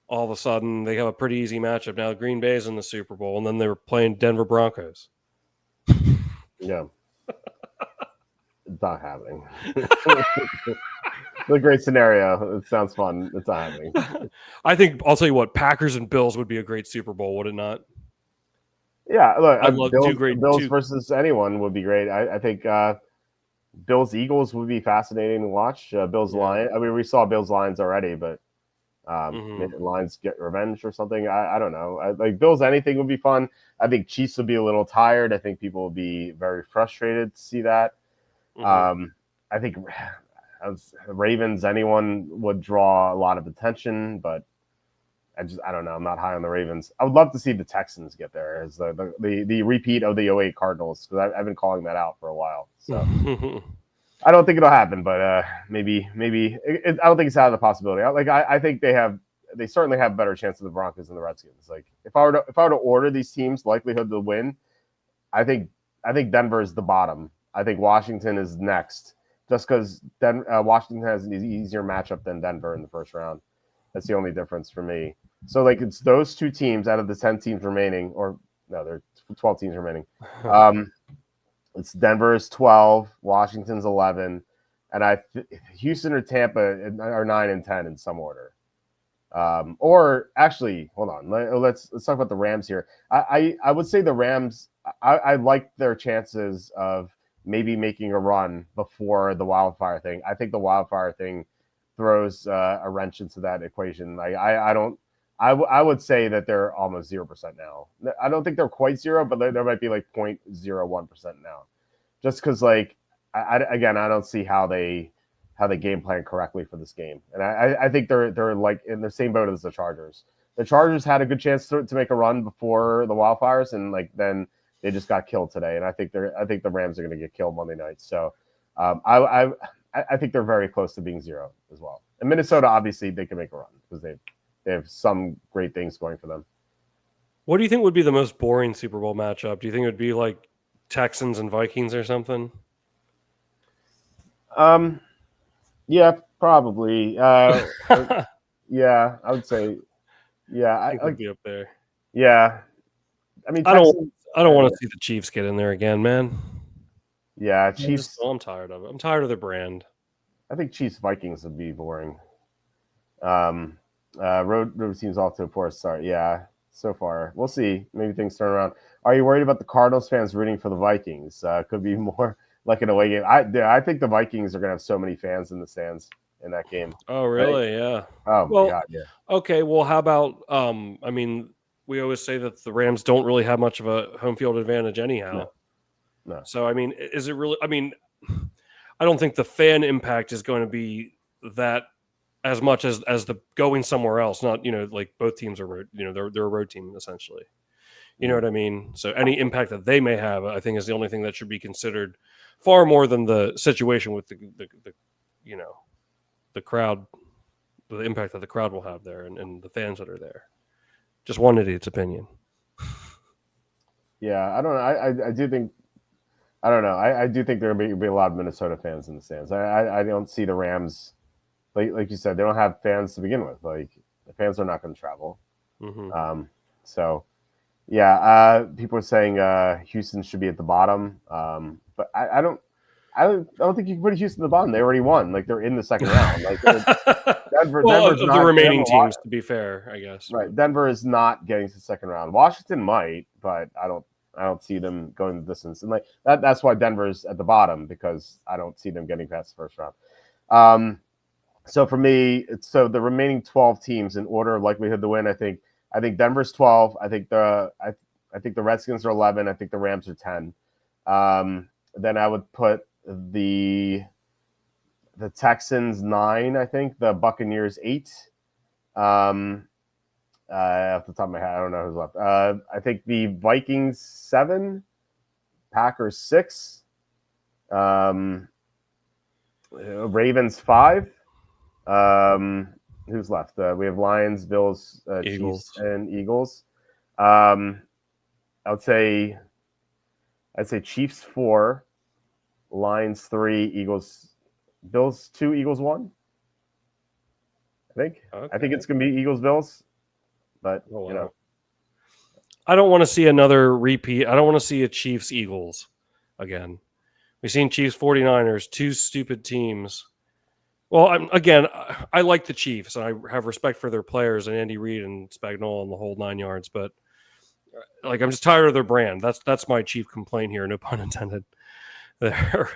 All of a sudden they have a pretty easy matchup. Now Green Bay's in the Super Bowl, and then they were playing Denver Broncos. Yeah. It's not happening. It's a great scenario. It sounds fun. It's not happening. I think, I'll tell you what, Packers and Bills would be a great Super Bowl, would it not? Yeah, look, Bills versus anyone would be great. I think Bills Eagles would be fascinating to watch. Bills Lions. I mean, we saw Bills Lions already, but maybe Lions get revenge or something. I don't know. Like Bills anything would be fun. I think Chiefs would be a little tired. I think people would be very frustrated to see that. I think as Ravens, anyone would draw a lot of attention, but I don't know. I'm not high on the Ravens. I would love to see the Texans get there as the repeat of the 08 Cardinals, because I've been calling that out for a while. So I don't think it'll happen, but maybe I don't think it's out of the possibility. I think they certainly have a better chance of the Broncos than the Redskins. Like if I were to order these teams' likelihood to win, I think Denver is the bottom. I think Washington is next, just because Washington has an easier matchup than Denver in the first round. That's the only difference for me. So like it's those two teams out of the 10 teams remaining, or no, there are 12 teams remaining. It's Denver is 12, Washington's 11, and Houston or Tampa are 9 and 10 in some order. Or actually, hold on. Let's talk about the Rams here. I would say the Rams. I like their chances of maybe making a run before the wildfire thing. I think the wildfire thing throws a wrench into that equation. Like I would say that they're almost 0% now. I don't think they're quite zero, but there might be like 0.01% now, just because like I don't see how they game plan correctly for this game, and I think they're like in the same boat as the Chargers. The Chargers had a good chance to make a run before the wildfires, and like then they just got killed today. And I think the Rams are going to get killed Monday night. So I think they're very close to being 0 as well. And Minnesota, obviously, they can make a run because they have some great things going for them. What do you think would be the most boring Super Bowl matchup? Do you think it would be like Texans and Vikings or something? Yeah, probably. Yeah, I would say. Yeah, I think I'd be up there. Yeah, I mean, I don't want to see the Chiefs get in there again, man. Yeah, Chiefs. I'm tired of it. I'm tired of their brand. I think Chiefs Vikings would be boring. Road teams off to a poor start. Yeah, so far we'll see. Maybe things turn around. Are you worried about the Cardinals fans rooting for the Vikings? Could be more like an away game. I think the Vikings are going to have so many fans in the stands in that game. Oh, really? Right? Yeah. Oh my God. Yeah. Okay. Well, how about? I mean, we always say that the Rams don't really have much of a home field advantage anyhow. No. So I mean, is it really? I mean, I don't think the fan impact is going to be that as much as the going somewhere else. Not like both teams are road, they're a road team essentially. You know what I mean? So any impact that they may have, I think, is the only thing that should be considered far more than the situation with the the crowd, the impact that the crowd will have there and the fans that are there. Just one idiot's opinion. Yeah, I don't know. I do think I don't know. I do think there will be a lot of Minnesota fans in the stands. I don't see the Rams like you said, they don't have fans to begin with. Like the fans are not going to travel. Mm-hmm. So yeah, people are saying Houston should be at the bottom, but I don't think you can put Houston at the bottom. They already won. Like they're in the second round. Like Denver's of not the remaining teams, to be fair, I guess. Right, Denver is not getting to the second round. Washington might, but I don't see them going the distance. And like that's why Denver's at the bottom, because I don't see them getting past the first round. So for me, so the remaining 12 teams in order of likelihood to win, I think Denver's 12. I think the Redskins are 11. I think the Rams are 10. Then I would put the Texans 9. I think the Buccaneers 8. Off the top of my head, I don't know who's left. I think the Vikings 7, Packers 6, Ravens 5. Who's left? We have Lions, Bills, Eagles. Chiefs, and Eagles. I'd say Chiefs 4, Lions 3, Eagles, Bills 2, Eagles 1. I think. Okay. I think it's gonna be Eagles Bills, but I don't want to see another repeat. I don't want to see a Chiefs Eagles again. We've seen Chiefs 49ers, two stupid teams. Well, I like the Chiefs, and I have respect for their players and Andy Reid and Spagnuolo and the whole 9 yards. But like, I'm just tired of their brand. That's my chief complaint here. No pun intended. There,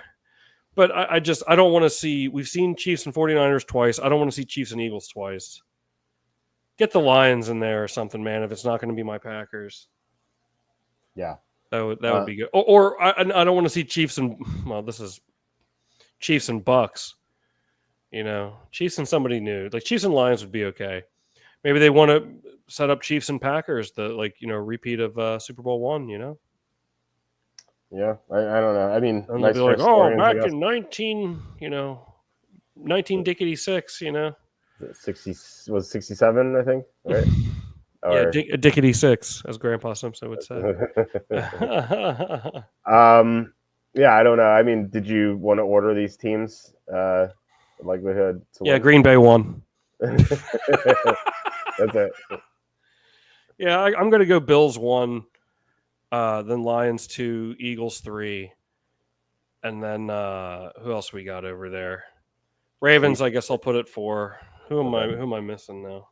but I don't want to see. We've seen Chiefs and 49ers twice. I don't want to see Chiefs and Eagles twice. Get the Lions in there or something, man. If it's not going to be my Packers, yeah, that would be good. Or I don't want to see Chiefs and this is Chiefs and Bucks. Chiefs and somebody new. Like Chiefs and Lions would be okay. Maybe they want to set up Chiefs and Packers, the repeat of Super Bowl I. Yeah, I don't know. I mean, nice like, back in 1966, 60 was 67, I think, right? Yeah, Dickety 6, as Grandpa Simpson would say. Yeah, I don't know. I mean, did you want to order these teams? Likelihood to win? Green Bay 1. That's it. Yeah, I'm going to go Bills 1, then Lions 2, Eagles 3, and then who else we got over there? Ravens, I guess I'll put it 4. Who am I missing now?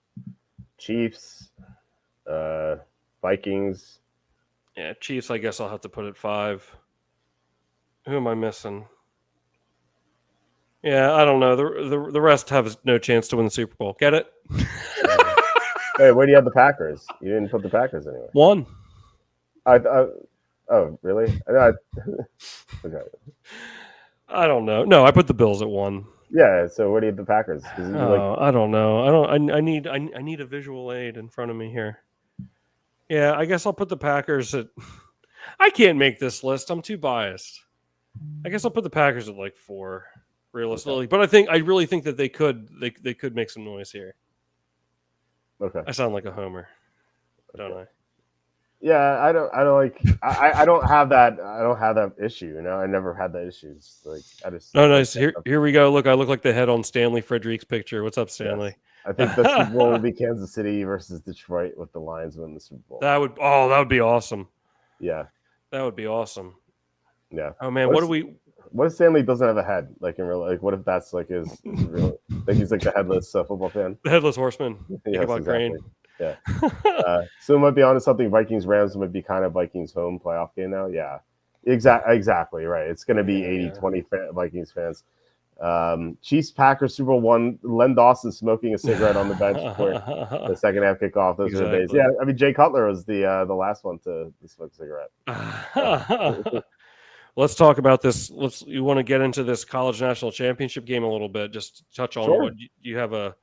Chiefs, Vikings. Yeah, Chiefs, I guess I'll have to put it 5. Who am I missing? Yeah, I don't know. The rest have no chance to win the Super Bowl. Get it? Hey, where do you have the Packers? You didn't put the Packers anywhere. 1. Oh, really? Okay. I don't know. No, I put the Bills at 1. Yeah. So where do you have the Packers? I don't know. I need a visual aid in front of me here. Yeah, I guess I'll put the Packers at. I can't make this list. I'm too biased. I guess I'll put the Packers at like 4, realistically. Okay. But I really think that they could make some noise here. Okay. I sound like a homer, don't I? Yeah, I don't have that. I don't have that issue. I never had that issue. It's like I just. Oh, nice. Here we go. Look, I look like the head on Stanley Frederick's picture. What's up, Stanley? Yes. I think the Super Bowl will be Kansas City versus Detroit with the Lions winning the Super Bowl. That would be awesome. Yeah, that would be awesome. Yeah. Oh man, what if Stanley doesn't have a head? Like in real, like what if that's like his real? Like he's like the headless football fan. The headless horseman. Yes, exactly. Yeah. So it might be on something. Vikings Rams might be kind of Vikings home playoff game now. Yeah. Exactly right. It's going to be 80-20 Vikings fans. Chiefs Packers Super Bowl I. Len Dawson smoking a cigarette on the bench before the second half kickoff. Those are the days. Yeah. I mean, Jay Cutler was the last one to smoke a cigarette. Let's talk about this. You want to get into this college national championship game a little bit? Just touch on Sure. what you have a.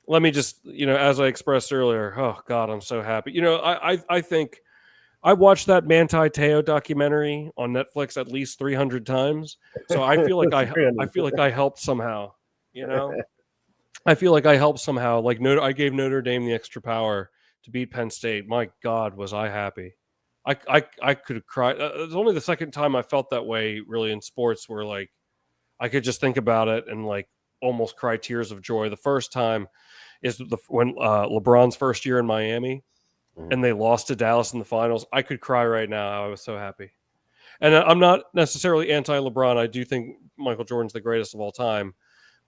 Let me just, as I expressed earlier. Oh God, I'm so happy. I think I watched that Manti Te'o documentary on Netflix at least 300 times. So I feel like I feel like I helped somehow. I feel like I helped somehow. Like I gave Notre Dame the extra power to beat Penn State. My God, was I happy. I could have cried. It was only the second time I felt that way really in sports, where like I could just think about it and like almost cry tears of joy. The first time is when LeBron's first year in Miami and they lost to Dallas in the finals. I could cry right now. I was so happy. And I'm not necessarily anti-LeBron. I do think Michael Jordan's the greatest of all time.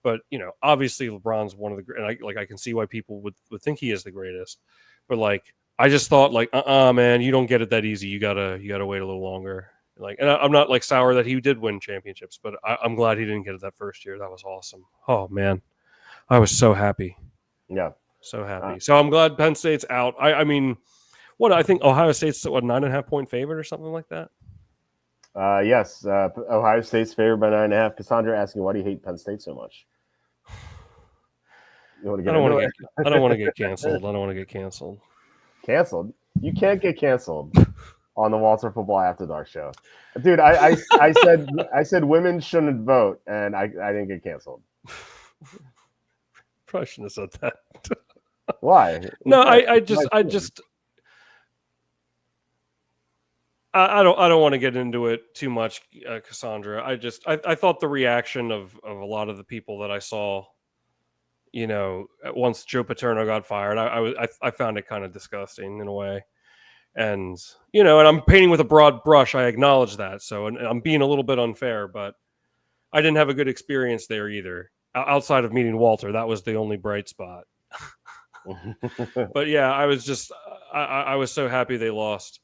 But obviously LeBron's one of the and I can see why people would think he is the greatest. But like I just thought like man, you don't get it that easy. You gotta wait a little longer. Like, and I'm not like sour that he did win championships, but I'm glad he didn't get it that first year. That was awesome. Oh man, I was so happy. Yeah. So happy. So I'm glad Penn State's out. I mean, what I think Ohio State's what 9.5 point favorite or something like that. Yes. Ohio State's favored by 9.5. Cassandra asking, why do you hate Penn State so much? I don't want to get canceled. I don't want to get canceled. Canceled? You can't get canceled on the Walter Football After Dark show, dude. I said women shouldn't vote, and I didn't get canceled. Probably shouldn't have said that. Why? No, I don't want to get into it too much, Cassandra. I thought the reaction of a lot of the people that I saw, once Joe Paterno got fired, I found it kind of disgusting in a way. And, and I'm painting with a broad brush. I acknowledge that. So, and I'm being a little bit unfair, but I didn't have a good experience there either. Outside of meeting Walter, that was the only bright spot. But yeah, I was just, I was so happy they lost.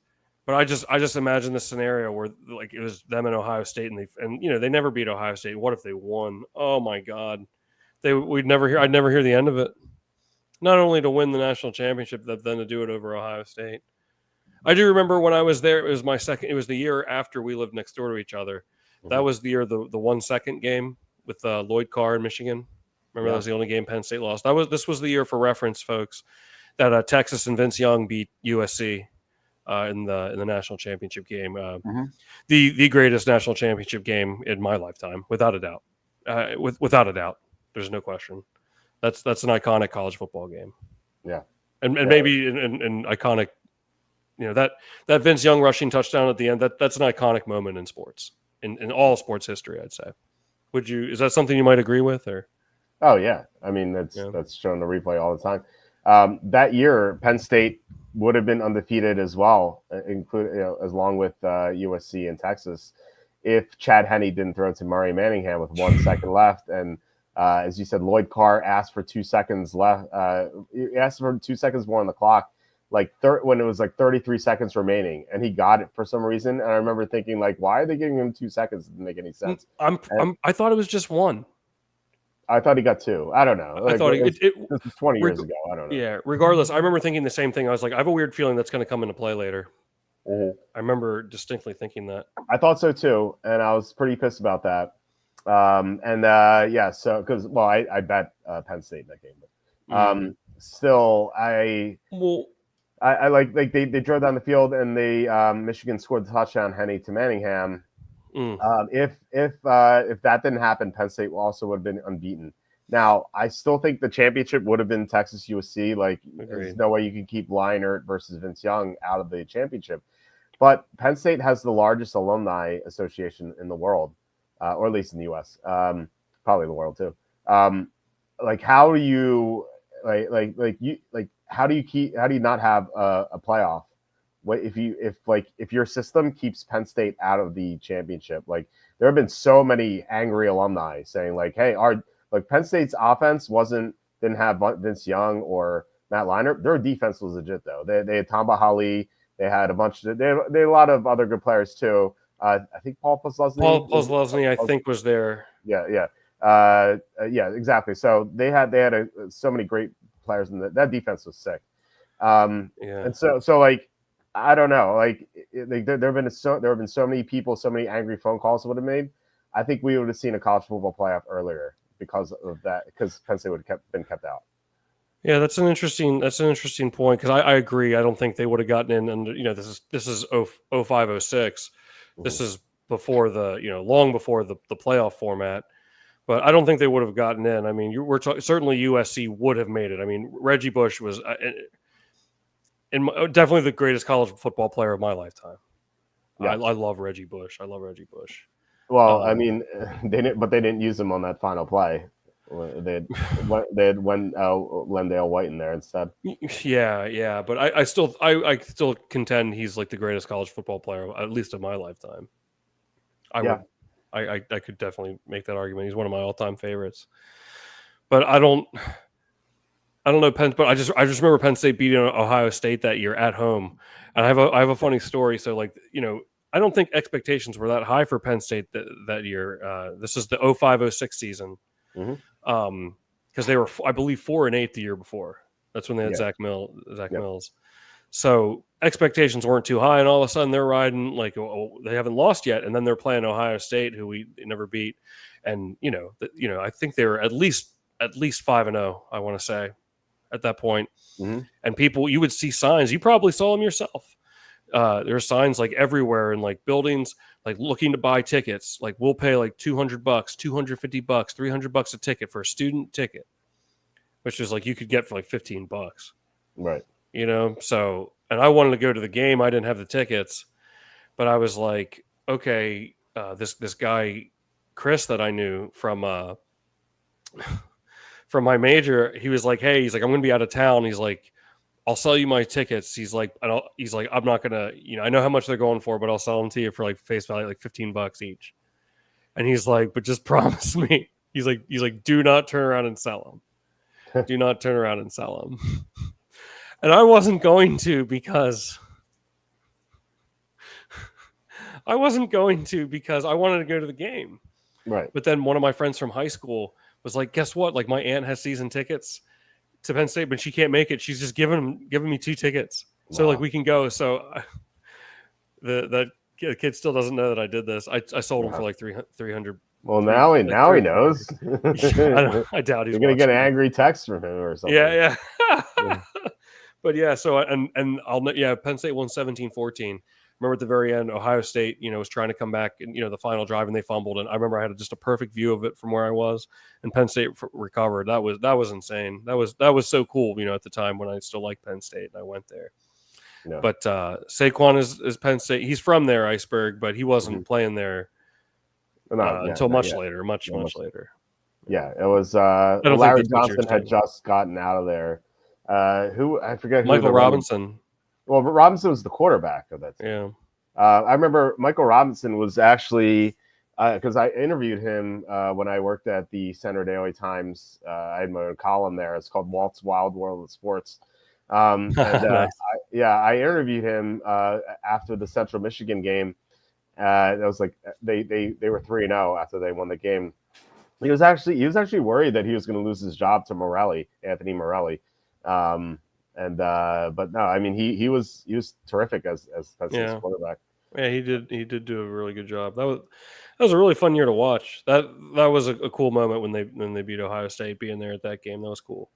But I just imagine the scenario where like it was them and Ohio State, and they never beat Ohio State. What if they won? Oh my God, I'd never hear the end of it. Not only to win the national championship, but then to do it over Ohio State. I do remember when I was there. It was my second. It was the year after we lived next door to each other. That was the year the 1 second game with Lloyd Carr in Michigan. Remember, that was the only game Penn State lost. This was the year, for reference, folks, that Texas and Vince Young beat USC in the national championship game. The greatest national championship game in my lifetime, without a doubt. Without a doubt, there's no question. That's an iconic college football game. Yeah, and maybe an iconic. That Vince Young rushing touchdown at the end. That's an iconic moment in sports, in all sports history, I'd say. Is that something you might agree with, or? Oh yeah, I mean that's shown the replay all the time. That year, Penn State would have been undefeated as well, along with USC and Texas, if Chad Henne didn't throw to Murray Manningham with 1 second left. And as you said, Lloyd Carr asked for 2 seconds left. He asked for 2 seconds more on the clock, when it was like 33 seconds remaining, and he got it for some reason. And I remember thinking, like, why are they giving him 2 seconds? It didn't make any sense. I thought it was just 1. I thought he got 2. I don't know. I thought this was 20 years ago. I don't know. Yeah. Regardless, I remember thinking the same thing. I was like, I have a weird feeling that's going to come into play later. Mm-hmm. I remember distinctly thinking that. I thought so too, and I was pretty pissed about that. So because I bet Penn State in that game, but still, I like they drove down the field and Michigan scored the touchdown, Henne to Manningham. If that didn't happen, Penn State also would have been unbeaten. Now, I still think the championship would have been Texas USC. Like, there's no way you can keep Leinart versus Vince Young out of the championship. But Penn State has the largest alumni association in the world, or at least in the U.S. Probably the world too. How do you how do you not have a playoff? What if your system keeps Penn State out of the championship? Like, there have been so many angry alumni saying like, "Hey, Penn State's offense didn't have Vince Young or Matt Leinart. Their defense was legit though. They had Tamba Hali. They had they had a lot of other good players too. I think Paul Posluszny, I think, was there. Yeah, exactly. So they had so many great players, and that defense was sick. And so like, I don't know. Like, there have been so many people, so many angry phone calls would have made. I think we would have seen a college football playoff earlier because of that, because Penn State would have been kept out. Yeah, that's an interesting point, because I agree. I don't think they would have gotten in, and this is 05, 06. This Mm-hmm. is before long before the playoff format. But I don't think they would have gotten in. I mean, certainly USC would have made it. I mean, Reggie Bush was definitely the greatest college football player of my lifetime. Yeah. I love Reggie Bush. Well, I mean, they didn't use him on that final play. They had Lendale White in there instead. Yeah, but I still contend he's like the greatest college football player, at least of my lifetime. I could definitely make that argument. He's one of my all-time favorites. But I don't know but I just remember Penn State beating Ohio State that year at home. And I have a funny story. So, like, I don't think expectations were that high for Penn State that year. This is the 05-06 season. Mm-hmm. Because they were, I believe, 4-8 the year before. That's when they had Zach Mills. So expectations weren't too high, and all of a sudden they're riding like, they haven't lost yet, and then they're playing Ohio State, who we never beat, and I think they were at least 5-0. I want to say at that point, mm-hmm. And people, you would see signs. You probably saw them yourself. There are signs like everywhere in like buildings, like looking to buy tickets. Like, we'll pay like $200, $250, $300 a ticket for a student ticket, which is like you could get for like $15. Right. So, and I wanted to go to the game. I didn't have the tickets, but I was like, okay, this guy, Chris, that I knew from my major, he was like, hey, I'm going to be out of town. He's like, I'll sell you my tickets. He's like, I'm not going to, I know how much they're going for, but I'll sell them to you for like face value, like $15 each. And he's like, but just promise me. He's like, do not turn around and sell them. Do not turn around and sell them. And I wasn't going to because I wanted to go to the game. Right. But then one of my friends from high school was like, guess what? Like, my aunt has season tickets to Penn State, but she can't make it. She's just giving me 2 tickets. So like, we can go. So the kid still doesn't know that I did this. I sold him for like 300. Well, now he knows. I doubt he's You're going to get an angry text from him or something. Yeah. But yeah, so and Penn State won 17-14. Remember at the very end, Ohio State, was trying to come back, and the final drive, and they fumbled. And I remember I had just a perfect view of it from where I was, and Penn State recovered. That was insane. That was so cool. At the time when I still liked Penn State, and I went there. Yeah. But Saquon is Penn State. He's from there, Iceberg, but he wasn't playing there until much later. Much later. Yeah, it was. Larry Johnson had just gotten out of there. Who I forget. Michael Robinson. Well, Robinson was the quarterback of that team. Yeah. I remember Michael Robinson was actually, because I interviewed him when I worked at the Center Daily Times. I had my own column there. It's called Walt's Wild World of Sports. Nice. I interviewed him after the Central Michigan game. It was like they were 3-0 after they won the game. He was actually worried that he was going to lose his job to Anthony Morelli. But no, I mean he was terrific as Penn State's quarterback. Yeah, he did do a really good job. That was a really fun year to watch. That was a cool moment when they beat Ohio State. Being there at that game, that was cool.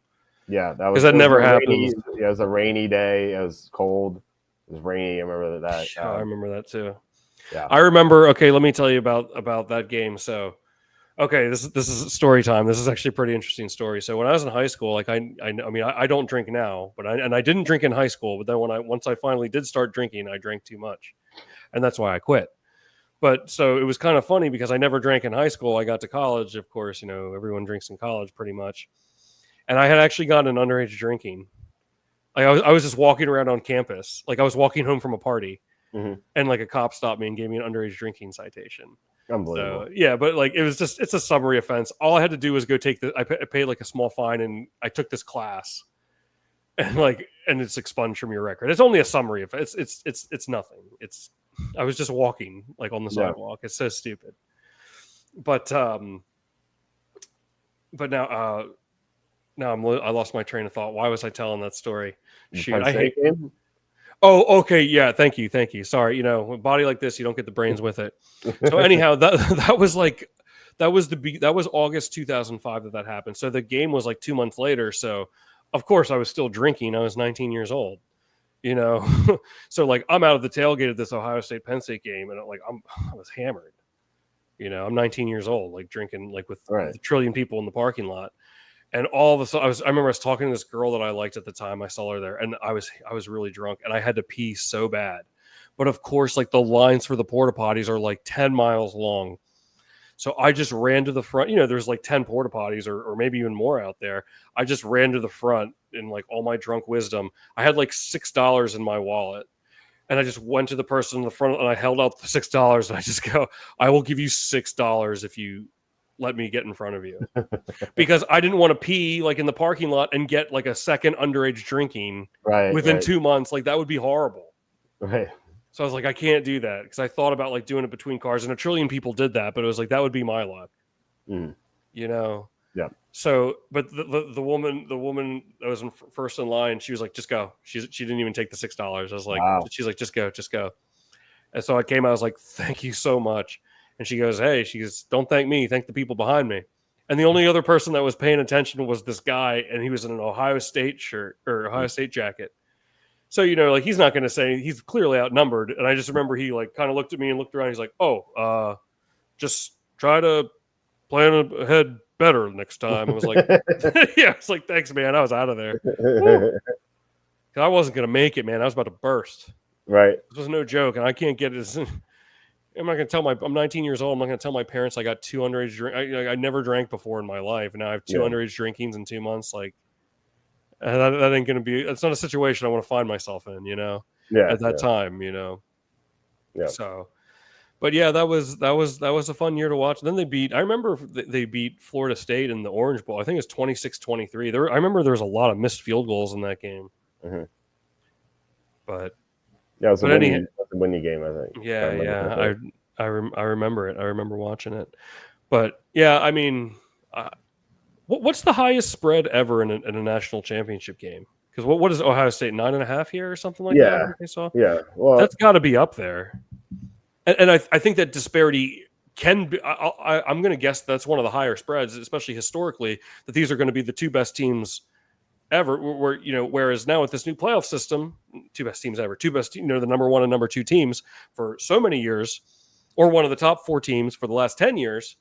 Yeah, because that never happened. It was a rainy day. It was cold. It was rainy. I remember that. I remember that too. Yeah, I remember. Okay, let me tell you about that game. So. Okay, this is story time. This is actually a pretty interesting story. So when I was in high school, like I don't drink now, but I didn't drink in high school. But then once I finally did start drinking, I drank too much, and that's why I quit. But so it was kind of funny because I never drank in high school. I got to college, of course, everyone drinks in college pretty much, and I had actually gotten an underage drinking. Like I was just walking around on campus, like I was walking home from a party, and like a cop stopped me and gave me an underage drinking citation. Unbelievable. So, yeah, but like it's a summary offense. All I had to do was go take I paid like a small fine, and I took this class, and it's expunged from your record. It's only a summary offense. It's nothing. I was just walking like on the sidewalk. It's so stupid. But now I lost my train of thought. Why was I telling that story? Shoot, I hate. Oh, okay, yeah. Thank you. Sorry, a body like this, you don't get the brains with it. So anyhow, that was like that was August 2005 that happened. So the game was like 2 months later. So of course I was still drinking. I was 19 years old. You know, so like I'm out of the tailgate of this Ohio State Penn State game, and I was hammered. I'm 19 years old, like drinking like with Right. a trillion people in the parking lot. And all of a sudden, I remember I was talking to this girl that I liked at the time. I saw her there, and I was really drunk, and I had to pee so bad. But of course, like the lines for the porta potties are like 10 miles long. So I just ran to the front. There's like 10 porta potties or maybe even more out there. I just ran to the front in like all my drunk wisdom. I had like $6 in my wallet. And I just went to the person in the front and I held out the $6 and I just go, I will give you $6 if you let me get in front of you. Because I didn't want to pee like in the parking lot and get like a second underage drinking within 2 months. Like that would be horrible. Right. So I was like, I can't do that because I thought about like doing it between cars, and a trillion people did that, but it was like that would be my luck. Yeah. So, but the woman that was first in line, she was like, just go. She didn't even take the $6. I was like, wow. She's like, just go. And so I came out, I was like, thank you so much. And she goes, don't thank me, thank the people behind me. And the only other person that was paying attention was this guy, and he was in an Ohio State shirt or Ohio State jacket. So, like he's not going to say, he's clearly outnumbered. And I just remember he like kind of looked at me and looked around. He's like, just try to plan ahead better next time. I was like, yeah, it's like, thanks, man. I was out of there. I wasn't going to make it, man. I was about to burst. Right. This was no joke. And I can't get it. I'm not going to tell I'm 19 years old. I'm not going to tell my parents I got 2 underage drink. I never drank before in my life. And now I have 2 underage drinkings in 2 months. Like, that ain't going to be, it's not a situation I want to find myself in, at that time, Yeah. So, but yeah, that was a fun year to watch. And then I remember they beat Florida State in the Orange Bowl. I think it was 26-23. I remember there was a lot of missed field goals in that game. Mm-hmm. But yeah, it was a winning game, I think. Yeah. I remember it. I remember watching it. But yeah, I mean, what's the highest spread ever in a national championship game? Because what is Ohio State, 9.5 here or something like that? I think I saw. Yeah, well, that's got to be up there. And I think that disparity can be. I'm going to guess that's one of the higher spreads, especially historically, that these are going to be the 2 best teams ever. Whereas now with this new playoff system, 2 best teams ever, 2 best, the number 1 and number 2 teams for so many years, or one of the top 4 teams for the last 10 years.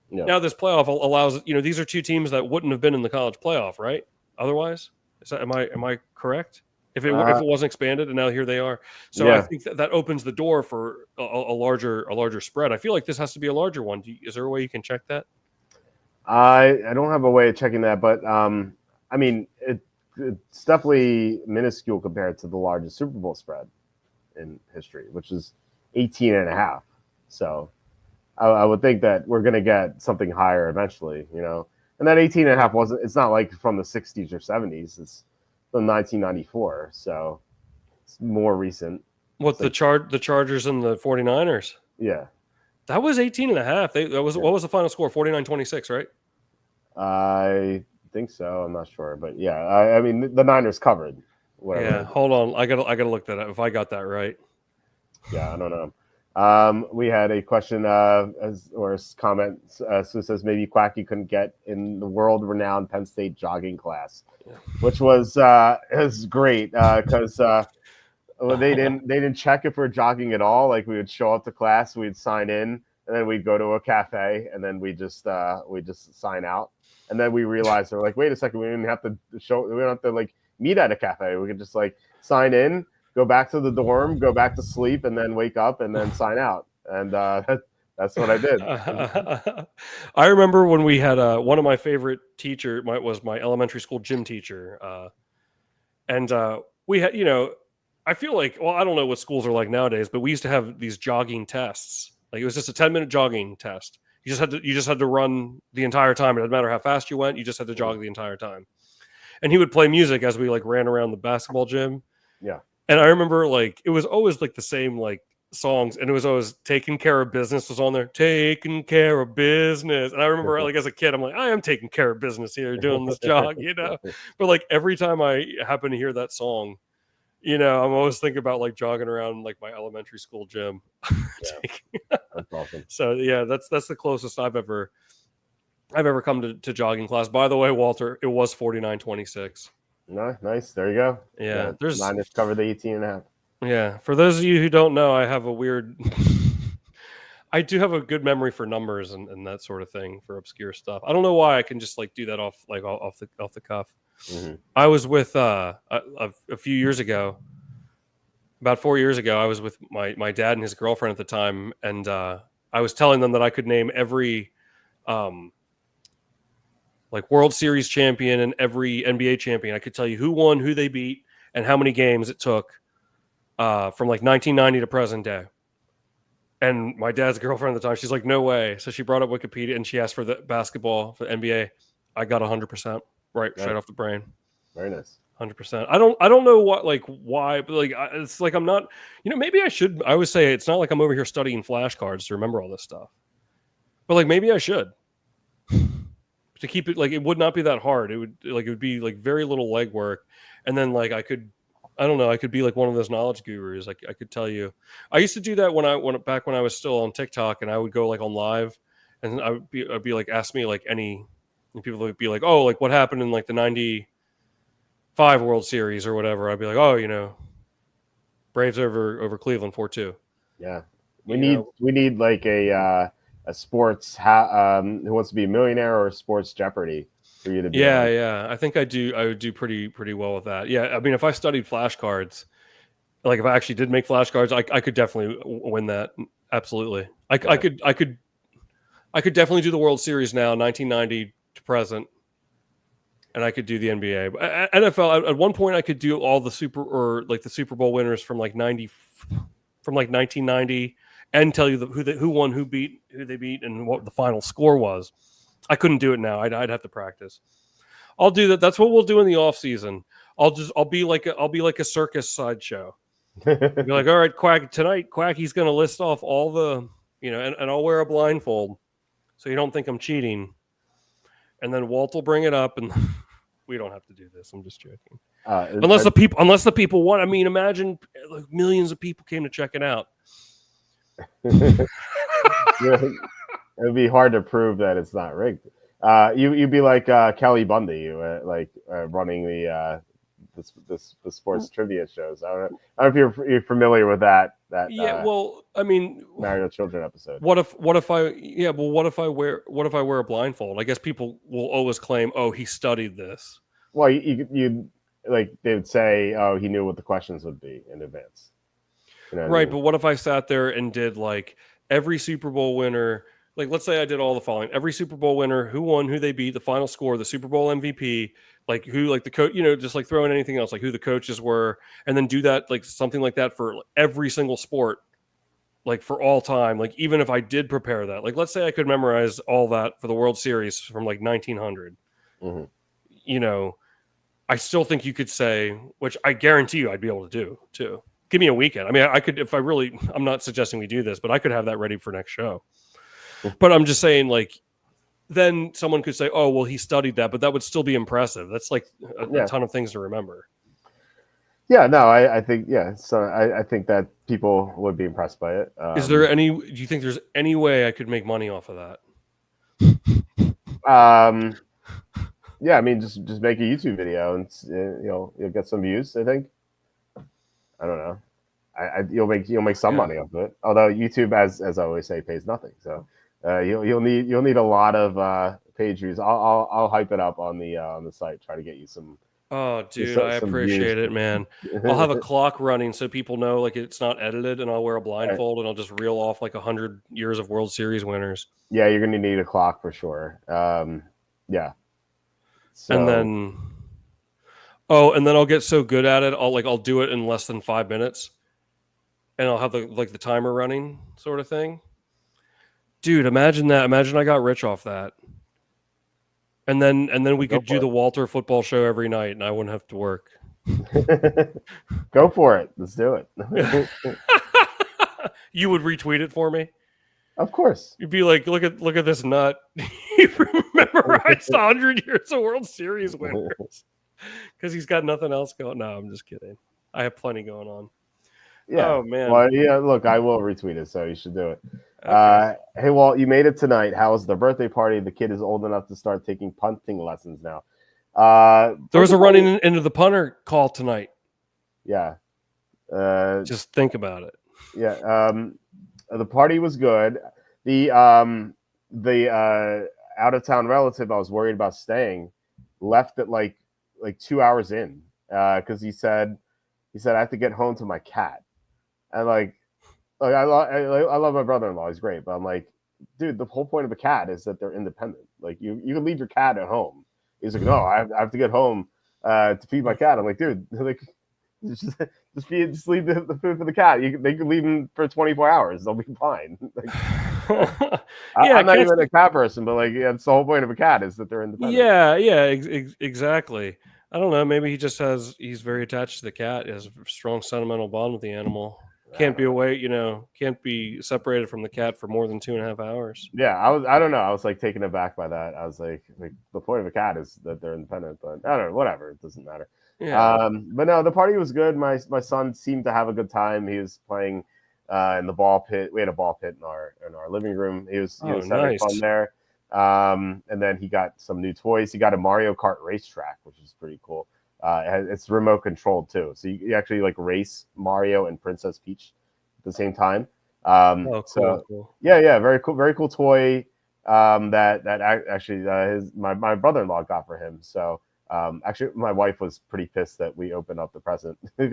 Yeah. Now this playoff allows, these are 2 teams that wouldn't have been in the college playoff, right? Otherwise, am I correct? If it wasn't expanded, and now here they are. So yeah. I think that opens the door for a larger spread. I feel like this has to be a larger one. Is there a way you can check that? I don't have a way of checking that, but I mean, it's definitely minuscule compared to the largest Super Bowl spread in history, which is 18.5. So I would think that we're going to get something higher eventually, And that 18.5 it's not like from the 60s or 70s. It's from 1994, so it's more recent. What, the Chargers and the 49ers? Yeah. That was 18.5. What was the final score? 49-26, right? I think so. I'm not sure, but yeah, I mean the Niners covered. Whatever. Yeah, hold on. I gotta look that up if I got that right. Yeah, I don't know. We had a question or a comment. Sue says maybe Quacky couldn't get in the world-renowned Penn State jogging class, which was great because they didn't check if we're jogging at all. Like we would show up to class, we'd sign in, and then we'd go to a cafe, and then we just sign out. And then we realized they're like, wait a second, we didn't have to like meet at a cafe. We could just like sign in, go back to the dorm, go back to sleep, and then wake up and then sign out. And that's what I did. I remember when we had one of my favorite teacher was my elementary school gym teacher. And we had, I feel like, well, I don't know what schools are like nowadays, but we used to have these jogging tests. Like it was just a 10-minute jogging test. You just had to run the entire time. It didn't matter how fast you went. You just had to jog the entire time. And he would play music as we like ran around the basketball gym. Yeah. And I remember like it was always like the same like songs, and it was always "Taking Care of Business" was on there. Taking care of business. And I remember like as a kid, I'm like, I am taking care of business here doing this jog, But like every time I happen to hear that song, I'm always thinking about like jogging around like my elementary school gym. Yeah, that's awesome. So yeah, that's the closest I've ever come to jogging class. By the way, Walter, it was 49:26. No, nice. There you go. Yeah, there's Niners cover the 18 and a half. yeah. For those of you who don't know, I have a weird. I do have a good memory for numbers and that sort of thing for obscure stuff. I don't know why I can just like do that off the cuff. Mm-hmm. I was with a few years ago, about 4 years ago. I was with my dad and his girlfriend at the time, and I was telling them that I could name every like World Series champion and every NBA champion. I could tell you who won, who they beat, and how many games it took from like 1990 to present day. And my dad's girlfriend at the time, she's like, no way. So she brought up Wikipedia and she asked for the basketball for the NBA. I got 100% right, straight off the brain. Very nice. 100%. I don't know why, but like, it's like, I'm not, maybe I should, I always say it's not like I'm over here studying flashcards to remember all this stuff, but like, maybe I should to keep it, like, it would not be that hard. It would be like very little legwork. And then like, I could be like one of those knowledge gurus. Like I could tell you, I used to do that when I was still on TikTok, and I would go like on live, and I'd be like, ask me like and people would be like, oh, like what happened in like the 95 World Series or whatever. I'd be like, oh, Braves over Cleveland 4-2. Yeah. We need like a sports Who Wants to Be a Millionaire or a Sports Jeopardy for you to be on. Yeah. I think I would do pretty well with that. Yeah, I mean, if I studied flashcards, like if I actually did make flashcards, I could definitely win that. Absolutely, I could definitely do the World Series now, 1990 to present, and I could do the NBA. But NFL at one point, I could do all the Super Bowl winners from like 1990, and tell you who won, who they beat, and what the final score was. I couldn't do it now. I'd have to practice. I'll do that. That's what we'll do in the off season. I'll be like a circus sideshow. Be like, all right, Quacky's going to list off all the, and I'll wear a blindfold so you don't think I'm cheating. And then Walt will bring it up, and we don't have to do this. I'm just joking. Unless the people want. I mean, imagine like millions of people came to check it out. It would be hard to prove that it's not rigged. You'd be like Kelly Bundy, running the sports trivia shows. I don't know if you're familiar with that. Yeah, well, I mean, Marry the Children episode. What if I wear a blindfold? I guess people will always claim, oh, he studied this. Well, you like they would say, oh, he knew what the questions would be in advance. Right, but what if I sat there and did like every Super Bowl winner? Like, let's say I did all the following: every Super Bowl winner, who won, who they beat, the final score, the Super Bowl MVP, like who, like the coach, just like throw in anything else, like who the coaches were, and then do that, like something like that for every single sport, like for all time. Like even if I did prepare that, like let's say I could memorize all that for the World Series from like 1900, I still think you could say, which I guarantee you I'd be able to do too. Give me a weekend. I mean, I could, if I really, I'm not suggesting we do this, but I could have that ready for next show. But I'm just saying, like, then someone could say, oh, well, he studied that, but that would still be impressive. That's like a ton of things to remember. Yeah, no, I think, yeah. So I think that people would be impressed by it. Do you think there's any way I could make money off of that? Yeah, I mean, just make a YouTube video and, you'll get some views, I think. I don't know. You'll make some money off of it. Although YouTube, as I always say, pays nothing. So you'll need a lot of page views. I'll hype it up on the site. Try to get you some. Oh, dude, I appreciate it, man. I'll have a clock running so people know like it's not edited, and I'll wear a blindfold and I'll just reel off like 100 years of World Series winners. Yeah, you're gonna need a clock for sure. Yeah. So, and then I'll get so good at it, I'll do it in less than 5 minutes, and I'll have the timer running sort of thing. Dude, imagine that. Imagine I got rich off that. And then we could do the Walter football show every night, and I wouldn't have to work. Go for it. Let's do it. You would retweet it for me? Of course. You'd be like, look at this nut. He memorized 100 years of World Series winners because he's got nothing else going. No, I'm just kidding. I have plenty going on. Yeah. Oh man. Well, yeah. Look, I will retweet it, so you should do it. Okay. Hey, Walt, you made it tonight. How was the birthday party? The kid is old enough to start taking punting lessons now. There was Birthday a party, running into the punter call tonight. yeah. Just think about it. Yeah. The party was good. The out of town relative I was worried about staying left at like 2 hours in because he said I have to get home to my cat and like I love my brother in law. He's great, but I'm like, dude, the whole point of a cat is that they're independent. Like you can leave your cat at home. He's like, no, I have to get home to feed my cat. I'm like, dude, like just leave the food for the cat. They can leave him for 24 hours. They'll be fine. Like, Yeah, I'm not cats. even a cat person, but like, yeah, it's the whole point of a cat is that they're independent. Yeah, exactly. I don't know. Maybe he's very attached to the cat. He has a strong sentimental bond with the animal. Can't be away, can't be separated from the cat for more than 2.5 hours. Yeah, I don't know. I was like taken aback by that. I was like the point of a cat is that they're independent, but I don't know, whatever. It doesn't matter. Yeah. But no, the party was good. My son seemed to have a good time. He was playing in the ball pit. We had a ball pit in our living room. He was having Nice. fun there. And then he got some new toys. He got a Mario Kart racetrack, which is pretty cool. It's remote controlled too, so you actually like race Mario and Princess Peach at the same time. Cool. Yeah, very cool toy that actually my brother-in-law got for him. So actually, my wife was pretty pissed that we opened up the present. she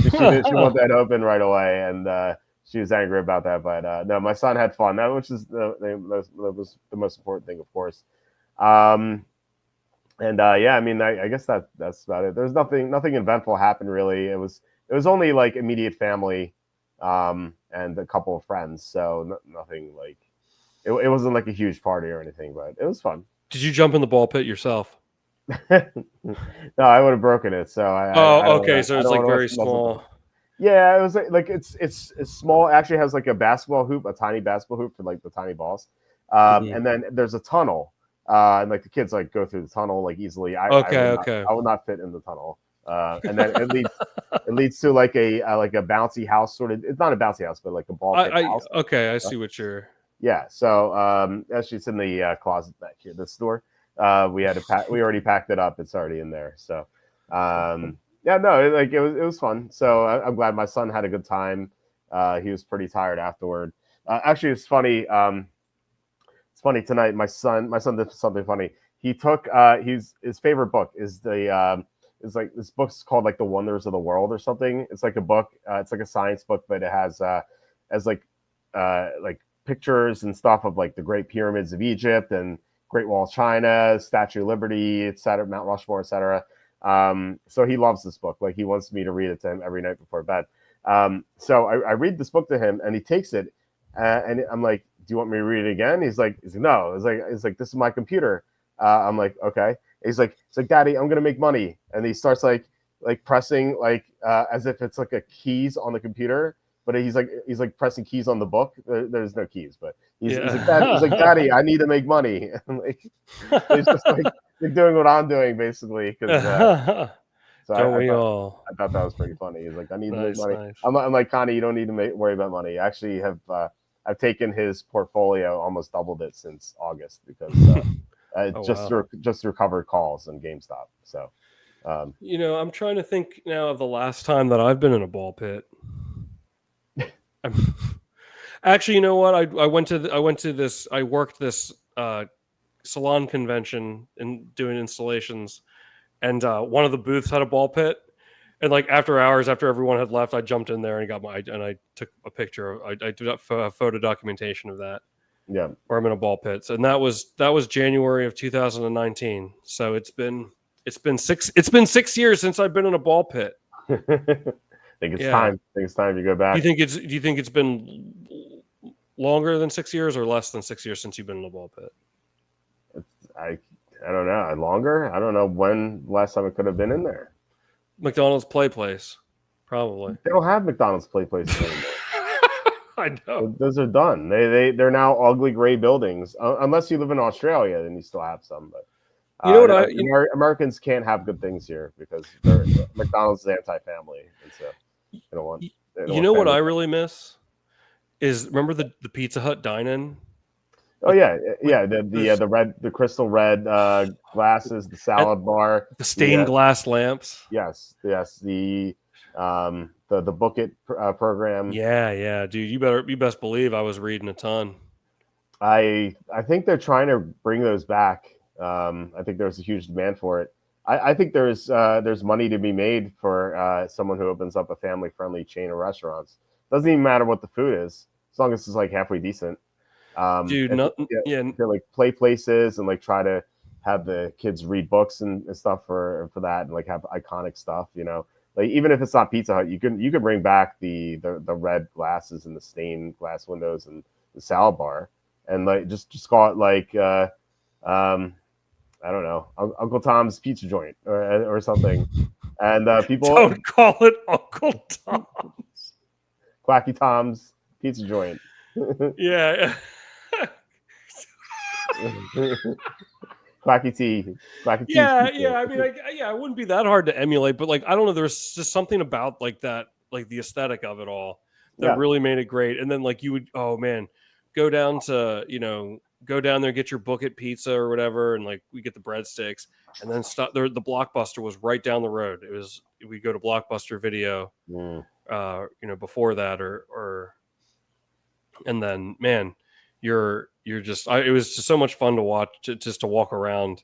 wanted that open right away, and she was angry about that. But no, my son had fun. That which is that was the most important thing, of course. And yeah, I mean, I guess that's about it. There's nothing eventful happened really. It was only like immediate family, and a couple of friends. So nothing like it wasn't like a huge party or anything, but it was fun. Did you jump in the ball pit yourself? No, I would have broken it. So Okay. So it's like very small. Yeah, it was like it's small. It actually has like a basketball hoop, a tiny basketball hoop for like the tiny balls. And then there's a tunnel. And like the kids like go through the tunnel like easily. I would not fit in the tunnel. And then it leads to like a bouncy house sort of. It's not a bouncy house, but like a ball pit house. Okay, I see what you're. Yeah. So actually, it's in the closet back here. The store. We already packed it up. It's already in there. So yeah, no, it was fun. So I'm glad my son had a good time. He was pretty tired afterward. Actually, it's funny. It's funny tonight. My son did something funny. He took his favorite book is is like this book's called like The Wonders of the World or something. It's like a book. It's like a science book, but it has like pictures and stuff of like the Great Pyramids of Egypt and Great Wall of China, Statue of Liberty, etc., Mount Rushmore, etc. So he loves this book. Like he wants me to read it to him every night before bed. So I read this book to him, and he takes it, and I'm like, "Do you want me to read it again?" He's like, "No." It's like this is my computer. I'm like, "Okay." He's like, "Daddy, I'm gonna make money," and he starts like pressing as if it's like a keys on the computer, but he's like pressing keys on the book. There's no keys, but he's like, Daddy, I need to make money. And like he's just like doing what I'm doing basically because. So I thought that was pretty funny. He's like, I need to make money. Nice. I'm like, Connie, you don't need to worry about money. I actually have I've taken his portfolio, almost doubled it since August because just recovered calls on GameStop. So I'm trying to think now of the last time that I've been in a ball pit. Actually, you know what? I worked this salon convention and doing installations. And one of the booths had a ball pit, and like after hours, after everyone had left, I jumped in there and I took a picture. I did a photo documentation of that. Yeah, where I'm in a ball pit, and that was January of 2019. So it's been 6 years since I've been in a ball pit. I think it's time. I think it's time to go back. Do you think it's been longer than 6 years or less than 6 years since you've been in a ball pit? I don't know. Longer? I don't know when last time I could have been in there. McDonald's Play Place, probably. They don't have McDonald's Play Places anymore. I know. Those are done. They're now ugly gray buildings. Unless you live in Australia, then you still have some. But You know what Americans can't have good things here because McDonald's is anti-family, and so they don't want. You know what I really miss is remember the Pizza Hut dine-in. Oh yeah. The crystal red glasses, the salad bar, the stained glass lamps. Yes, the book it program. Yeah, dude. You best believe I was reading a ton. I think they're trying to bring those back. I think there's a huge demand for it. I think there's money to be made for someone who opens up a family friendly chain of restaurants. Doesn't even matter what the food is, as long as it's like halfway decent. Dude, like play places and like try to have the kids read books and stuff for that, and like have iconic stuff. Like even if it's not Pizza Hut, you can bring back the red glasses and the stained glass windows and the salad bar, and like just call it like I don't know, Uncle Tom's Pizza Joint or something. And people don't call it Uncle Tom's. Quacky Tom's Pizza Joint. Yeah. Quacky tea. Yeah. I mean, it wouldn't be that hard to emulate, but like I don't know, there's just something about like that, like the aesthetic of it all that really made it great. And then like you would, oh man, go down there, get your book at pizza or whatever, and like we get the breadsticks, and then stop there. The Blockbuster was right down the road. We go to Blockbuster Video, before that or and then man, you're just it was just so much fun to watch, just to walk around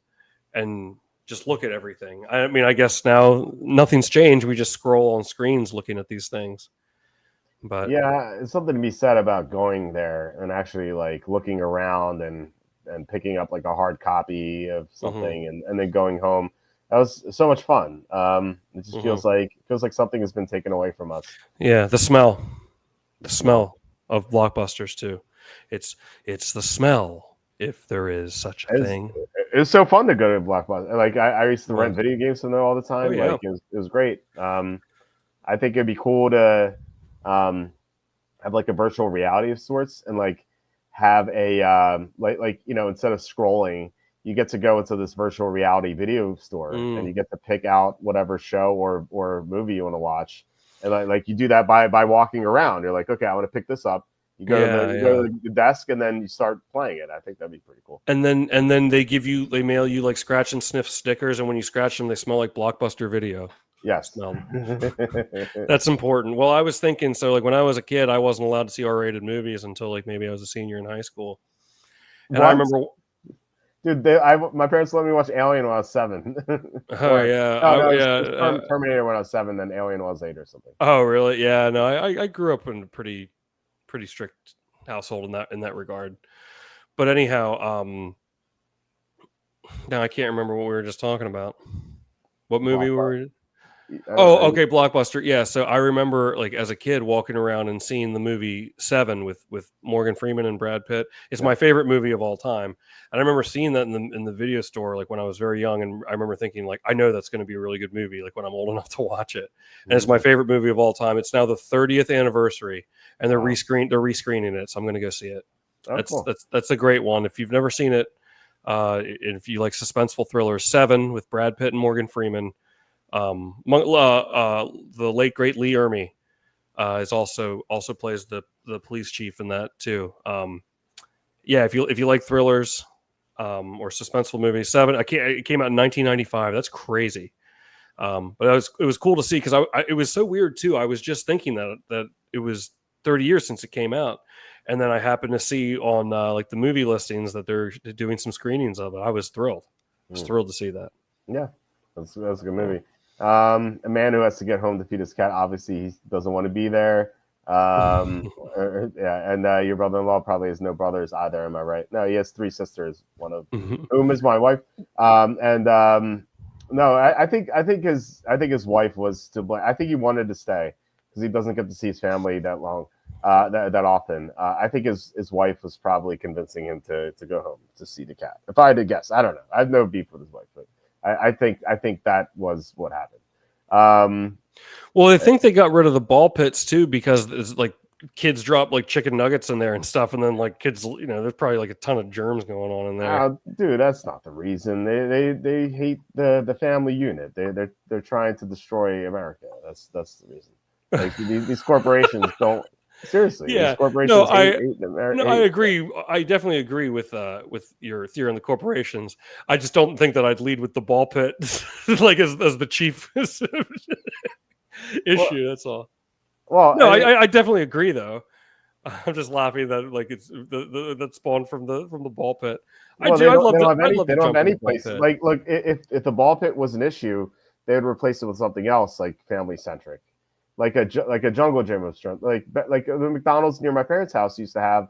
and just look at everything. I mean, I guess now nothing's changed. We just scroll on screens looking at these things. But yeah, it's something to be said about going there and actually like looking around and picking up like a hard copy of something and then going home. That was so much fun. It just feels like something has been taken away from us. Yeah, the smell of Blockbusters too. It's the smell, if there is such a thing. It's so fun to go to Blockbuster. Like I used to rent video games from there all the time. Like it was great. I think it'd be cool to have like a virtual reality of sorts and like have a instead of scrolling, you get to go into this virtual reality video store and you get to pick out whatever show or movie you want to watch, and like you do that by walking around. You're like, okay, I want to pick this up. You go to the desk and then you start playing it. I think that'd be pretty cool. And then they mail you like scratch and sniff stickers, and when you scratch them, they smell like Blockbuster Video. Yes. That's important. Well, I was thinking, so like when I was a kid, I wasn't allowed to see R-rated movies until like maybe I was a senior in high school. And I remember, dude, my parents let me watch Alien when I was 7. Terminator when I was 7, then Alien when I was 8 or something. Oh, really? Yeah. No, I grew up in a pretty strict household in that regard. But anyhow, now I can't remember what we were just talking about. What movie were we? Oh, okay, Blockbuster. Yeah, so I remember like as a kid walking around and seeing the movie Seven with Morgan Freeman and Brad Pitt. It's my favorite movie of all time, and I remember seeing that in the video store like when I was very young, and I remember thinking like I know that's going to be a really good movie like when I'm old enough to watch it. And it's my favorite movie of all time. It's now the 30th anniversary, and they're rescreening it, so I'm going to go see it. That's a great one. If you've never seen it, if you like suspenseful thrillers, Seven with Brad Pitt and Morgan Freeman. The late great Lee Ermey is also plays the police chief in that too. If you like thrillers or suspenseful movies, Seven. It came out in 1995. That's crazy. But it was cool to see because it was so weird too. I was just thinking that it was 30 years since it came out, and then I happened to see on like the movie listings that they're doing some screenings of it. I was thrilled. I was thrilled to see that. Yeah, that's a good movie. A man who has to get home to feed his cat. Obviously, he doesn't want to be there. And your brother-in-law probably has no brothers either. Am I right? No, he has 3 sisters. One of whom is my wife. No, I think his wife was to blame. I think he wanted to stay because he doesn't get to see his family that long, that often. I think his wife was probably convincing him to go home to see the cat. If I had to guess, I don't know. I have no beef with his wife, but. I think that was what happened. Well, I think they got rid of the ball pits too because it's like kids drop like chicken nuggets in there and stuff, and then like kids, there's probably like a ton of germs going on in there. Dude, that's not the reason. They hate the family unit. They're trying to destroy America. That's the reason. Like these corporations don't seriously. Yeah, These corporations no, hate no, I agree. I definitely agree with your theory on the corporations. I just don't think that I'd lead with the ball pit like as the chief Well, issue. That's all. well, No, I definitely agree though. I'm just laughing that like it's that spawned from the ball pit. I well, do. I'd love they to. don't have I'd any love they to don't have jump in any the ball places. pit. Like, look, if the ball pit was an issue, they would replace it with something else, like family centric, like a jungle gym restaurant. Like the McDonald's near my parents' house used to have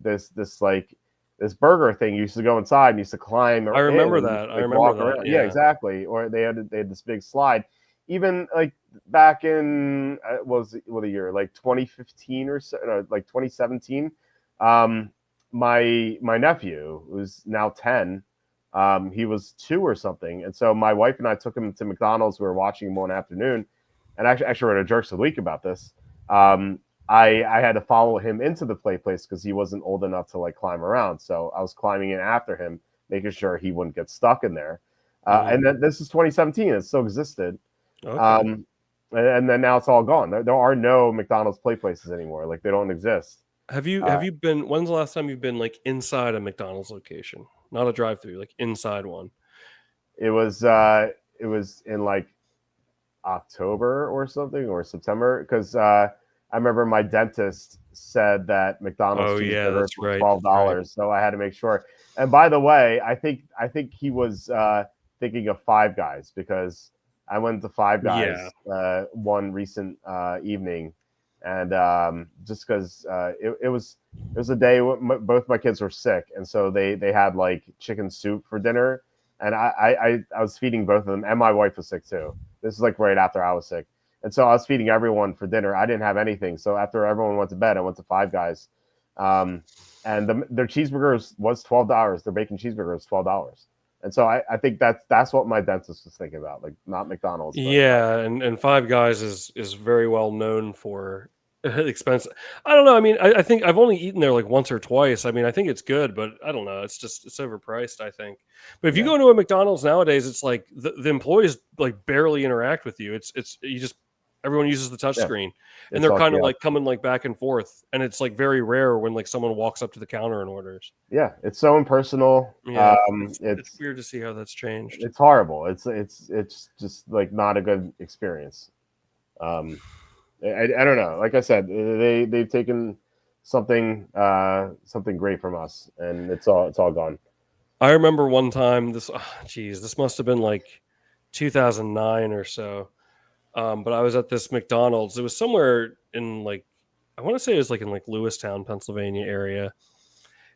this burger thing. You used to go inside and used to climb I in remember and that. I like remember walk that. around. Yeah, Yeah. exactly. Or they had this big slide. Even like back in what a year, like 2015 or so, no, like 2017. My nephew, who's now 10, he was 2 or something, and so my wife and I took him to McDonald's. We were watching him one afternoon, and actually wrote a Jerks of the Week about this. I had to follow him into the play place because he wasn't old enough to like climb around, so I was climbing in after him, making sure he wouldn't get stuck in there. And then this is 2017; it still existed. Okay. And then now it's all gone. There are no McDonald's play places anymore. Like, they don't exist. Have you been? When's the last time you've been like inside a McDonald's location, not a drive-through, like inside one? It was in like October or something, or September, because I remember my dentist said that McDonald's Oh yeah, cheeseburgers that's were right. $12, so I had to make sure. And by the way, I think he was thinking of Five Guys, because I went to Five Yeah. Guys one recent evening, and just because it was a day when both my kids were sick, and so they had like chicken soup for dinner, and I was feeding both of them, and my wife was sick too. This is like right after I was sick. And so I was feeding everyone for dinner. I didn't have anything. So after everyone went to bed, I went to Five Guys. And their cheeseburgers was $12. Their bacon cheeseburger was $12. And so I think that's what my dentist was thinking about, like not McDonald's, but Yeah, and Five Guys is very well known for expensive. I don't know. I mean, I think I've only eaten there like once or twice. I mean, I think it's good, but I don't know. It's overpriced, I think. But if you yeah, go into a McDonald's nowadays, it's like the employees like barely interact with you. It's you just everyone uses the touch yeah, screen, and it's they're all kind of chaos. like coming like back and forth, and it's like very rare when like someone walks up to the counter and orders. Yeah, it's so impersonal. Yeah, it's weird to see how that's changed. It's horrible. It's just like not a good experience. I don't know. Like I said, they've taken something great from us, and it's all gone. I remember one time this must have been like 2009 or so. But I was at this McDonald's. It was somewhere in like I want to say it was like in like Lewistown, Pennsylvania area.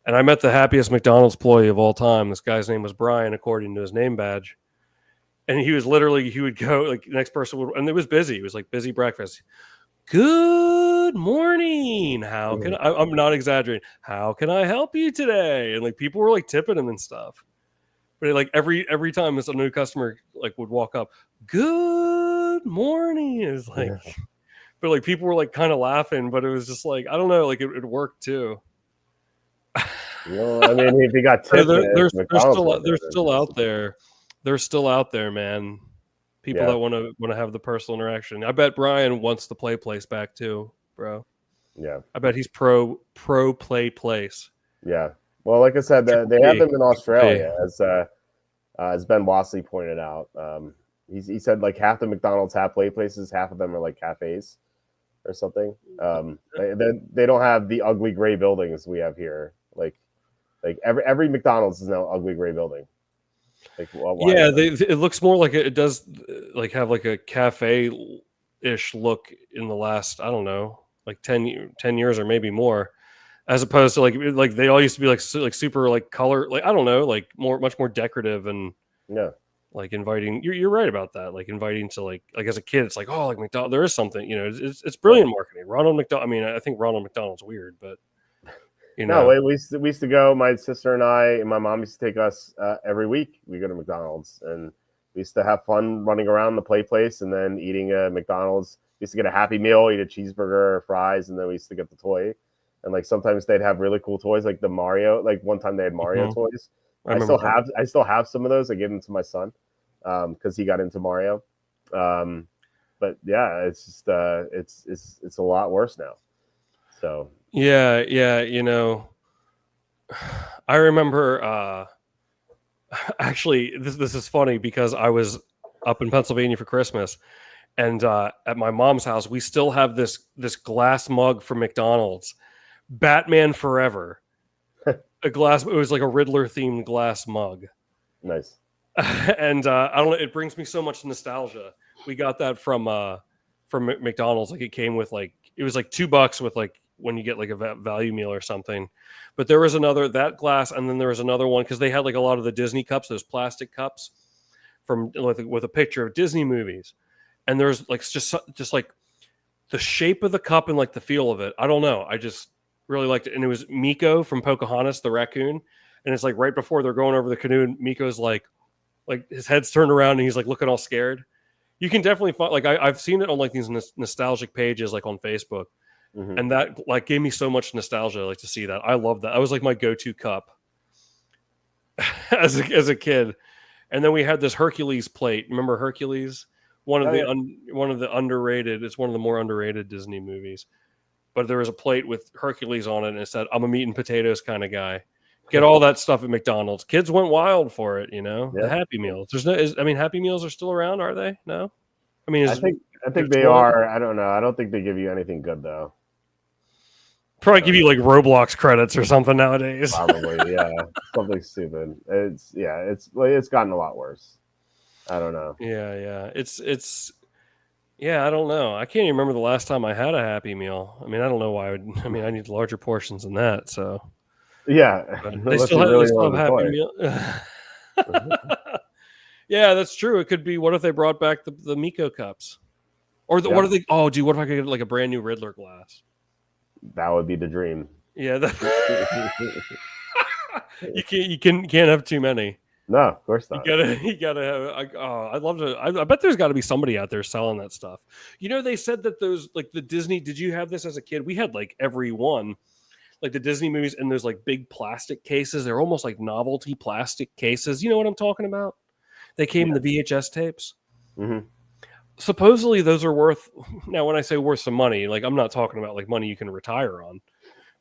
And I met the happiest McDonald's employee of all time. This guy's name was Brian, according to his name badge. And he would go like the next person would, and it was busy. It was like busy breakfast. Good morning. How can I'm not exaggerating. How can I help you today? And like people were like tipping him and stuff. But like every time as a new customer like would walk up, good morning. It was like, Yeah. but like people were like kind of laughing, but it was just like I don't know, like it worked too. I mean, if you got tipped, They're still out there. They're still out there, man. People Yeah, that want to have the personal interaction. I bet Brian wants the play place back too, bro. yeah, I bet he's pro play place. yeah. Well, like I said, Triple they have P. them in Triple P. Australia, as Ben Wassley pointed out. He said like half the McDonald's have play places, half of them are like cafes or something. They don't have the ugly gray buildings we have here. Like every McDonald's is now ugly gray building. Like, why Yeah, is that? it looks more like it does like have like a cafe ish look in the last I don't know like 10 years or maybe more, as opposed to like they all used to be like super like color like I don't know like much more decorative and Yeah, like inviting. You're right about that. Like inviting to like as a kid, it's like oh like McDonald. There is something it's yeah. brilliant marketing. Ronald McDonald. I mean I think Ronald McDonald's weird, but you No, know we used to go. My sister and I and my mom used to take us every week. We go to McDonald's, and we used to have fun running around the play place and then eating a McDonald's. used to get a Happy Meal, eat a cheeseburger or fries, and then we used to get the toy. And like sometimes they'd have really cool toys, like the Mario. Like one time they had Mario toys. I remember I still have some of those. I gave them to my son because he got into Mario. But yeah, it's just it's a lot worse now. So yeah, you know, I remember actually this is funny because I was up in Pennsylvania for Christmas, and at my mom's house we still have this glass mug from McDonald's, Batman Forever. A glass, it was like a Riddler themed glass mug. nice. And I don't know, it brings me so much nostalgia. We got that from McDonald's. Like it came with like, it was like $2 with like when you get like a value meal or something. But there was that glass, and then there was another one because they had like a lot of the Disney cups, those plastic cups from with a picture of Disney movies. And there's like just like the shape of the cup and like the feel of it. I don't know. I just really liked it. And it was Miko from Pocahontas, the raccoon. And it's like right before they're going over the canoe, and Miko's like his head's turned around and he's like looking all scared. You can definitely find, like I've seen it on like these nostalgic pages like on Facebook. Mm-hmm. And that like gave me so much nostalgia, like to see that. I love that. That was like my go-to cup as a kid. And then we had this Hercules plate. Remember Hercules? One of the underrated. It's one of the more underrated Disney movies. But there was a plate with Hercules on it, and it said, "I'm a meat and potatoes kind of guy." Get all that stuff at McDonald's. Kids went wild for it, you know. Yeah. The Happy Meals. Happy Meals are still around, are they? No. I mean, I think they are. I don't know. I don't think they give you anything good though. Probably give you like Roblox credits or something nowadays. Probably, yeah. Something stupid. It's gotten a lot worse. I don't know. Yeah. It's I don't know. I can't even remember the last time I had a Happy Meal. I mean, I don't know why I need larger portions than that, so yeah. They still have Happy Meal. Yeah, that's true. It could be, what if they brought back the Miko cups? Or what if they what if I could get like a brand new Riddler glass? That would be the dream. Yeah, you can't have too many. No, of course not. You gotta have. I'd love to. I bet there's got to be somebody out there selling that stuff. You know, they said that those like the Disney. Did you have this as a kid? We had like every one, like the Disney movies, and there's like big plastic cases. They're almost like novelty plastic cases. You know what I'm talking about? They came in the VHS tapes. Mm-hmm. Supposedly those are worth. Now, when I say worth some money, like I'm not talking about like money you can retire on,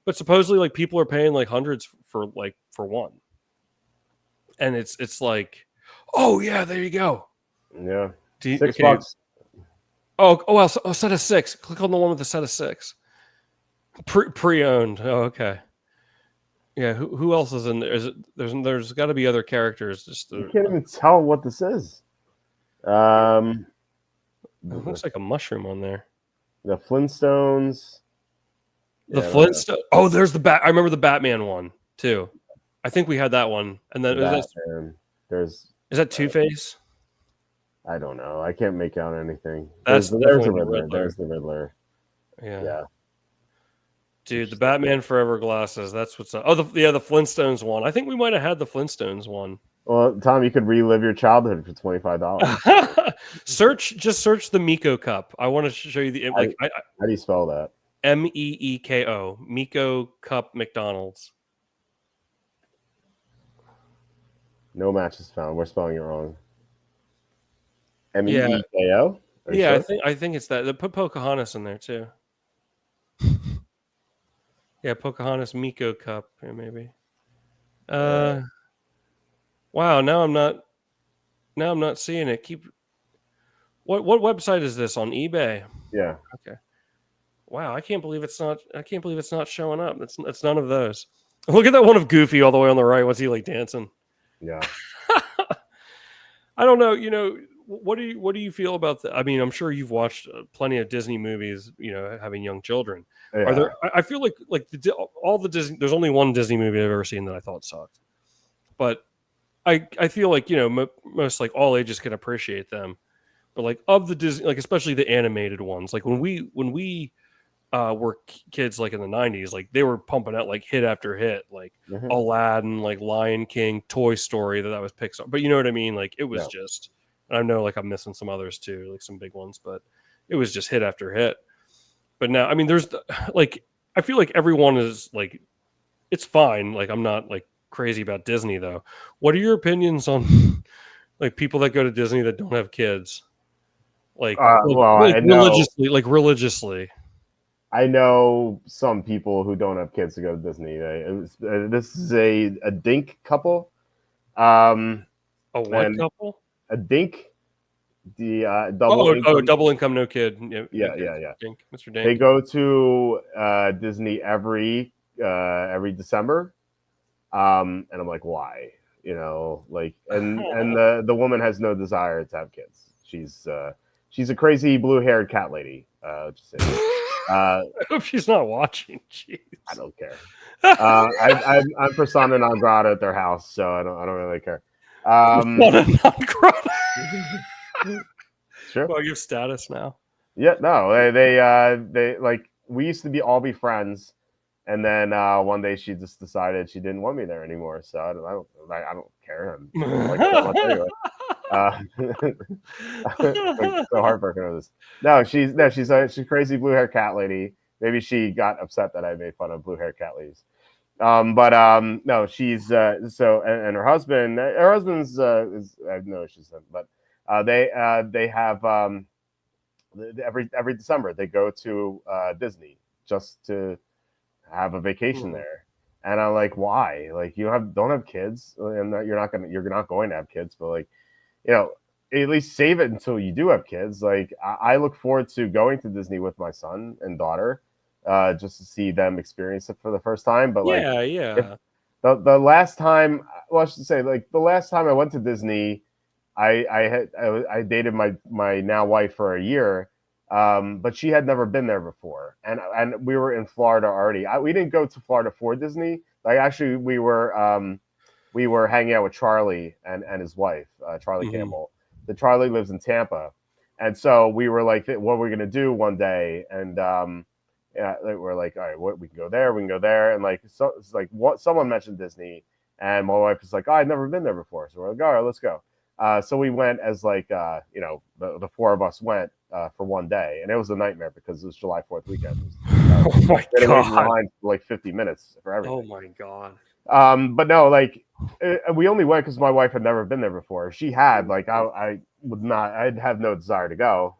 but supposedly like people are paying like hundreds for one. And it's like, oh yeah, there you go. Yeah, $6. Oh well, a set of 6. Click on the one with the set of 6. Pre-owned. Oh, okay. Yeah. Who else is in there? There's got to be other characters. You can't even tell what this is. It looks like a mushroom on there. The Flintstones. The Flintstones. Oh, there's the I remember the Batman one too. I think we had that one, and then is that Two-Face? I don't know. I can't make out anything. There's the Riddler. There's the Riddler. Yeah. Dude, the Batman Forever glasses. That's what's up. Oh, the Flintstones one. I think we might have had the Flintstones one. Well, Tom, you could relive your childhood for $25. Just search the Miko cup. I want to show you the how do you spell that? MEEKO. Miko cup McDonald's. No matches found. We're spelling it wrong. MEEKO? Yeah, sure? I think it's that. They put Pocahontas in there too. Yeah, Pocahontas Miko cup, maybe. Wow, now I'm not seeing it. What website is this, on eBay? Yeah. Okay. Wow, I can't believe it's not showing up. It's none of those. Look at that one of Goofy all the way on the right. What's he like dancing? Yeah. I don't know. You know, what do you feel about that? I mean, I'm sure you've watched plenty of Disney movies, you know, having young children. Yeah. Are there? I feel like all the Disney. There's only one Disney movie I've ever seen that I thought sucked, but I feel like, you know, most like all ages can appreciate them. But like of the Disney, like especially the animated ones, like when we were kids, like in the 90s, like they were pumping out like hit after hit, like Aladdin, like Lion King, Toy Story, that was Pixar. But you know what I mean? Like it was just, I know like I'm missing some others too, like some big ones, but it was just hit after hit. But now, I mean, there's like, I feel like everyone is like, it's fine. Like, I'm not like crazy about Disney though. What are your opinions on like people that go to Disney that don't have kids? Well, Like religiously, like religiously. I know some people who don't have kids to go to Disney. This is a dink couple, um, A what and couple? a dink, the double income. Double income, no kid. Yeah, Yeah, yeah, yeah. Dink, Mr. They Dink. go to Disney every December, and I'm like, why? You know, like, and the woman has no desire to have kids. She's a crazy blue haired cat lady. Just saying. I hope she's not watching. Jeez. I don't care. I'm persona non grata at their house, so I don't really care. Persona non grata. Sure. Well, you have status now. Yeah, no, they like we used to all be friends, and then one day she just decided she didn't want me there anymore. So I don't care. I'm like so much anyway. Like, so heartbroken over this. No, she's a crazy blue hair cat lady. Maybe she got upset that I made fun of blue hair cat ladies. No, she's so and her husband's is I have no issues with him, but they have every December they go to Disney just to have a vacation there. And I'm like, why? Like, you don't have kids, and you're not going to have kids, but like, you know, at least save it until you do have kids. Like, I look forward to going to Disney with my son and daughter, just to see them experience it for the first time. But like, yeah. The last time, well, I should say, like, the last time I went to Disney, I dated my now wife for a year, but she had never been there before, and we were in Florida already. We didn't go to Florida for Disney. Like, actually, we were hanging out with Charlie and his wife, Charlie Campbell. The Charlie lives in Tampa, and so we were like, what are we gonna do one day? And yeah, we're like, all right, we can go there, and like, so it's like someone mentioned Disney, and my wife was like, oh, I've never been there before, so we're like, all right, let's go. So we went as like, the four of us went for one day, and it was a nightmare because it was July 4th weekend. Oh my god! Line for like 50 minutes for everything. Oh my god! But no, like, we only went because my wife had never been there before. If she had, like, I would not. I'd have no desire to go.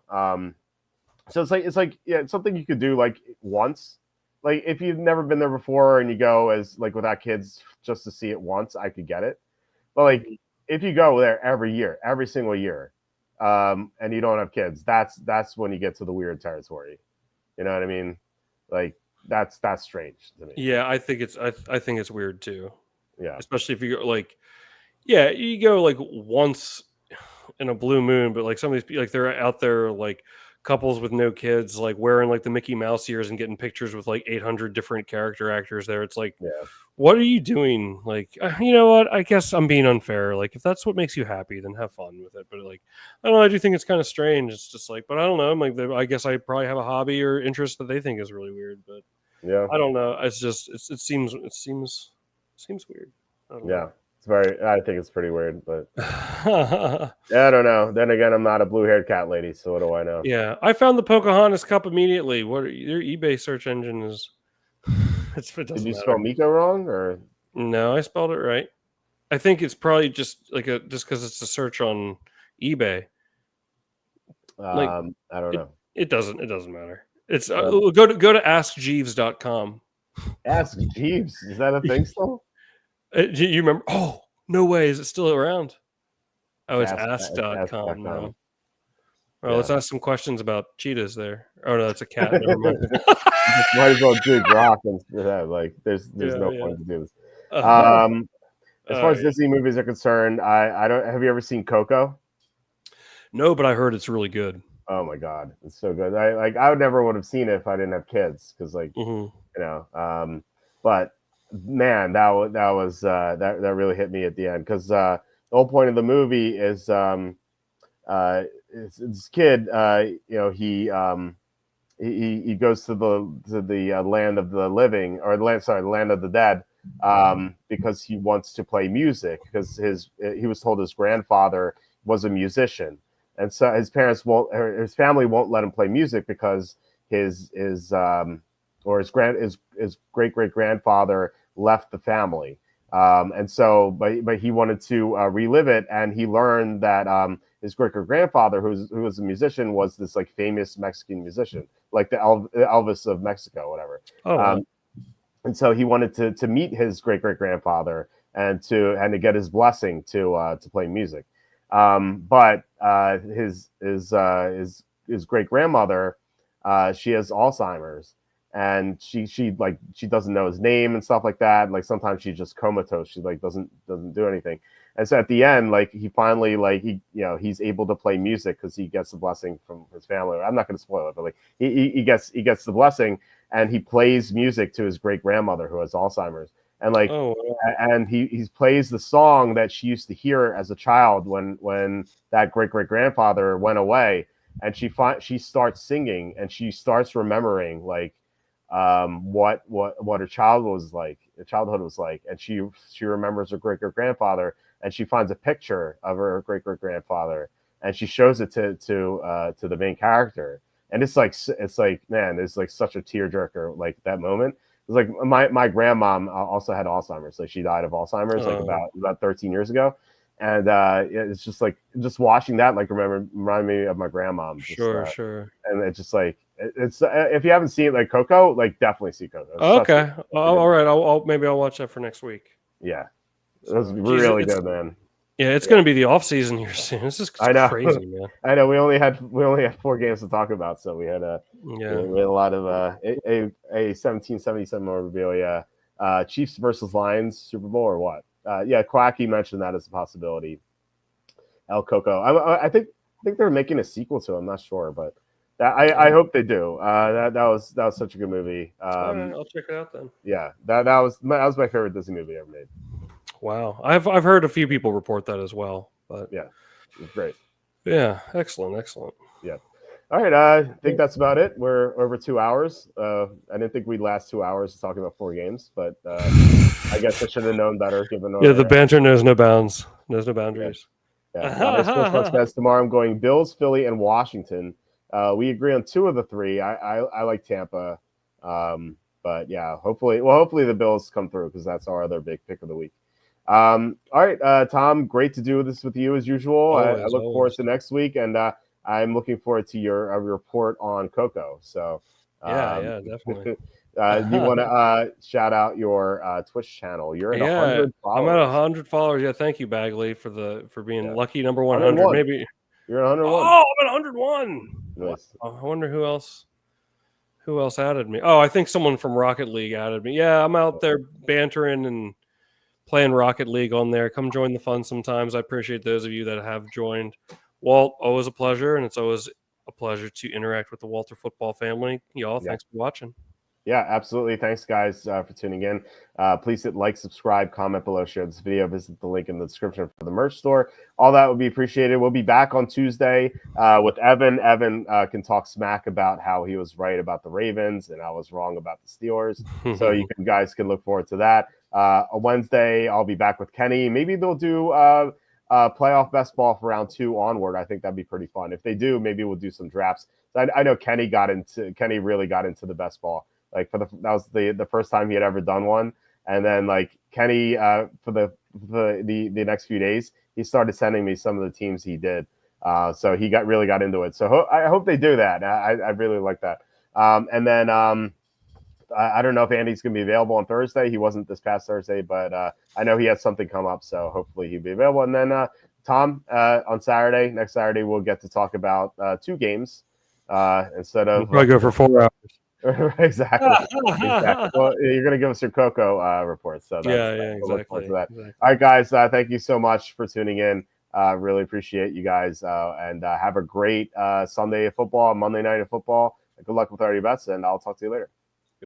So it's like yeah, it's something you could do like once. Like, if you've never been there before and you go as like without kids just to see it once, I could get it. But like, if you go there every year, every single year, and you don't have kids, that's when you get to the weird territory. You know what I mean? Like, that's strange to me. Yeah, I think it's weird too. Yeah, especially if you go like, yeah, you go like once in a blue moon, but like some of these like they're out there like couples with no kids, like wearing like the Mickey Mouse ears and getting pictures with like 800 different character actors there. It's like, yeah. what are you doing? Like, you know what? I guess I'm being unfair. Like, if that's what makes you happy, then have fun with it. But like, I don't know. I do think it's kind of strange. It's just like, but I don't know. I'm like, I guess I probably have a hobby or interest that they think is really weird. But Yeah, I don't know. It's just it seems weird. I don't know. I think it's pretty weird, but yeah, I don't know. Then again, I'm not a blue-haired cat lady, so what do I know? Yeah, I found the Pocahontas cup immediately. Your eBay search engine is? It Did doesn't you matter. spell Miko wrong, or No, I spelled it right. I think it's probably just like just because it's a search on eBay. Like, I don't know. It doesn't matter. It's go to askjeeves.com. Ask Jeeves. Is that a thing still? You remember? Oh, no way. Is it still around? Oh, it's ask.com. ask.com now. Well, Yeah. let's ask some questions about cheetahs there. Oh no, that's a cat. Never mind. Might as well do Grok instead. Like, there's no point to do this. As far as Disney movies are concerned, I don't. Have you ever seen Coco? No, but I heard it's really good. Oh my god, it's so good. I would never would have seen it if I didn't have kids, because like but man, that was that really hit me at the end, because the whole point of the movie is this kid, he goes to the land of the living, or the land of the dead, because he wants to play music, because he was told his grandfather was a musician. and so his parents won't, or his family won't let him play music because his great great grandfather left the family. And so, but he wanted to relive it, and he learned that his great great grandfather, who was a musician, was this like famous Mexican musician, like the Elvis of Mexico, whatever. Oh, wow. And so he wanted to meet his great great grandfather and to get his blessing to play music. But his great grandmother, she has Alzheimer's, and she doesn't know his name and stuff like that. Like sometimes she's just comatose. She like doesn't do anything. And so at the end, like he finally he's able to play music because he gets the blessing from his family. I'm not going to spoil it, but like he gets the blessing, and he plays music to his great grandmother who has Alzheimer's. And like, Oh, wow. and he plays the song that she used to hear as a child when that great great grandfather went away, and she starts singing, and she starts remembering like what her childhood was like, and she remembers her great great grandfather, and she finds a picture of her great great grandfather, and she shows it to the main character, and it's like man, it's like such a tearjerker, like that moment. It's like my grandmom also had Alzheimer's. Like she died of Alzheimer's like about 13 years ago, and it's just like just watching that like remind me of my grandmom. Sure. And it's just like it's if you haven't seen like Coco, like definitely see Coco. Okay. All right. Maybe I'll watch that for next week. Yeah, it was really good, man. Yeah, it's going to be the off season here soon. This is crazy, man. I know we only had 4 games to talk about, so we had a lot of a 1777 memorabilia. Chiefs versus Lions Super Bowl or what? Quacky mentioned that as a possibility. El Coco. I think they're making a sequel to it. I'm not sure, but I hope they do. That was such a good movie. All right, I'll check it out then. Yeah, that was my favorite Disney movie ever made. Wow, I've heard a few people report that as well. But yeah, it's great. Yeah, excellent. Yeah. All right, I think that's about it. We're over 2 hours. I didn't think we'd last 2 hours talking about 4 games, but I guess I should have known better. Given the banter knows no bounds, knows no boundaries. Yeah. Guys, tomorrow I'm going Bills, Philly, and Washington. We agree on 2 of the 3. I like Tampa, but yeah, hopefully the Bills come through because that's our other big pick of the week. All right, Tom, great to do this with you as usual. I look forward to next week, and I'm looking forward to your report on Coco. So yeah, definitely. You want to shout out your Twitch channel? You're at 100 followers. I'm at 100 followers. Yeah, thank you, Bagley, for being lucky number 100. 101. Maybe you're at 101. Oh, I'm at 101. Nice. I wonder who else added me. Oh, I think someone from Rocket League added me. Yeah, I'm out there bantering and playing Rocket League on there. Come join the fun sometimes. I appreciate those of you that have joined. Walt, always a pleasure, and it's always a pleasure to interact with the Walter football family. Y'all, thanks for watching. Yeah, absolutely. Thanks, guys, for tuning in. Please hit like, subscribe, comment below, share this video, visit the link in the description for the merch store. All that would be appreciated. We'll be back on Tuesday with Evan. Evan can talk smack about how he was right about the Ravens and I was wrong about the Steelers. So you guys can look forward to that. On Wednesday, I'll be back with Kenny. Maybe they'll do playoff best ball for round 2 onward. I think that'd be pretty fun. If they do, maybe we'll do some drafts. I know Kenny really got into the best ball. Like that was the first time he had ever done one, and then like Kenny for the next few days he started sending me some of the teams he did, so he really got into it. So I hope they do that. I really like that. And then I don't know if Andy's gonna be available on Thursday. He wasn't this past Thursday, but I know he has something come up, so hopefully he'll be available. And then Tom on next Saturday, we'll get to talk about 2 games instead of. We'll probably go for 4 hours. Exactly. Well, you're going to give us your Coco reports. So exactly. Look forward to that. Exactly. All right, guys. Thank you so much for tuning in. Really appreciate you guys. And have a great Sunday of football, Monday night of football. Good luck with all your bets, and I'll talk to you later.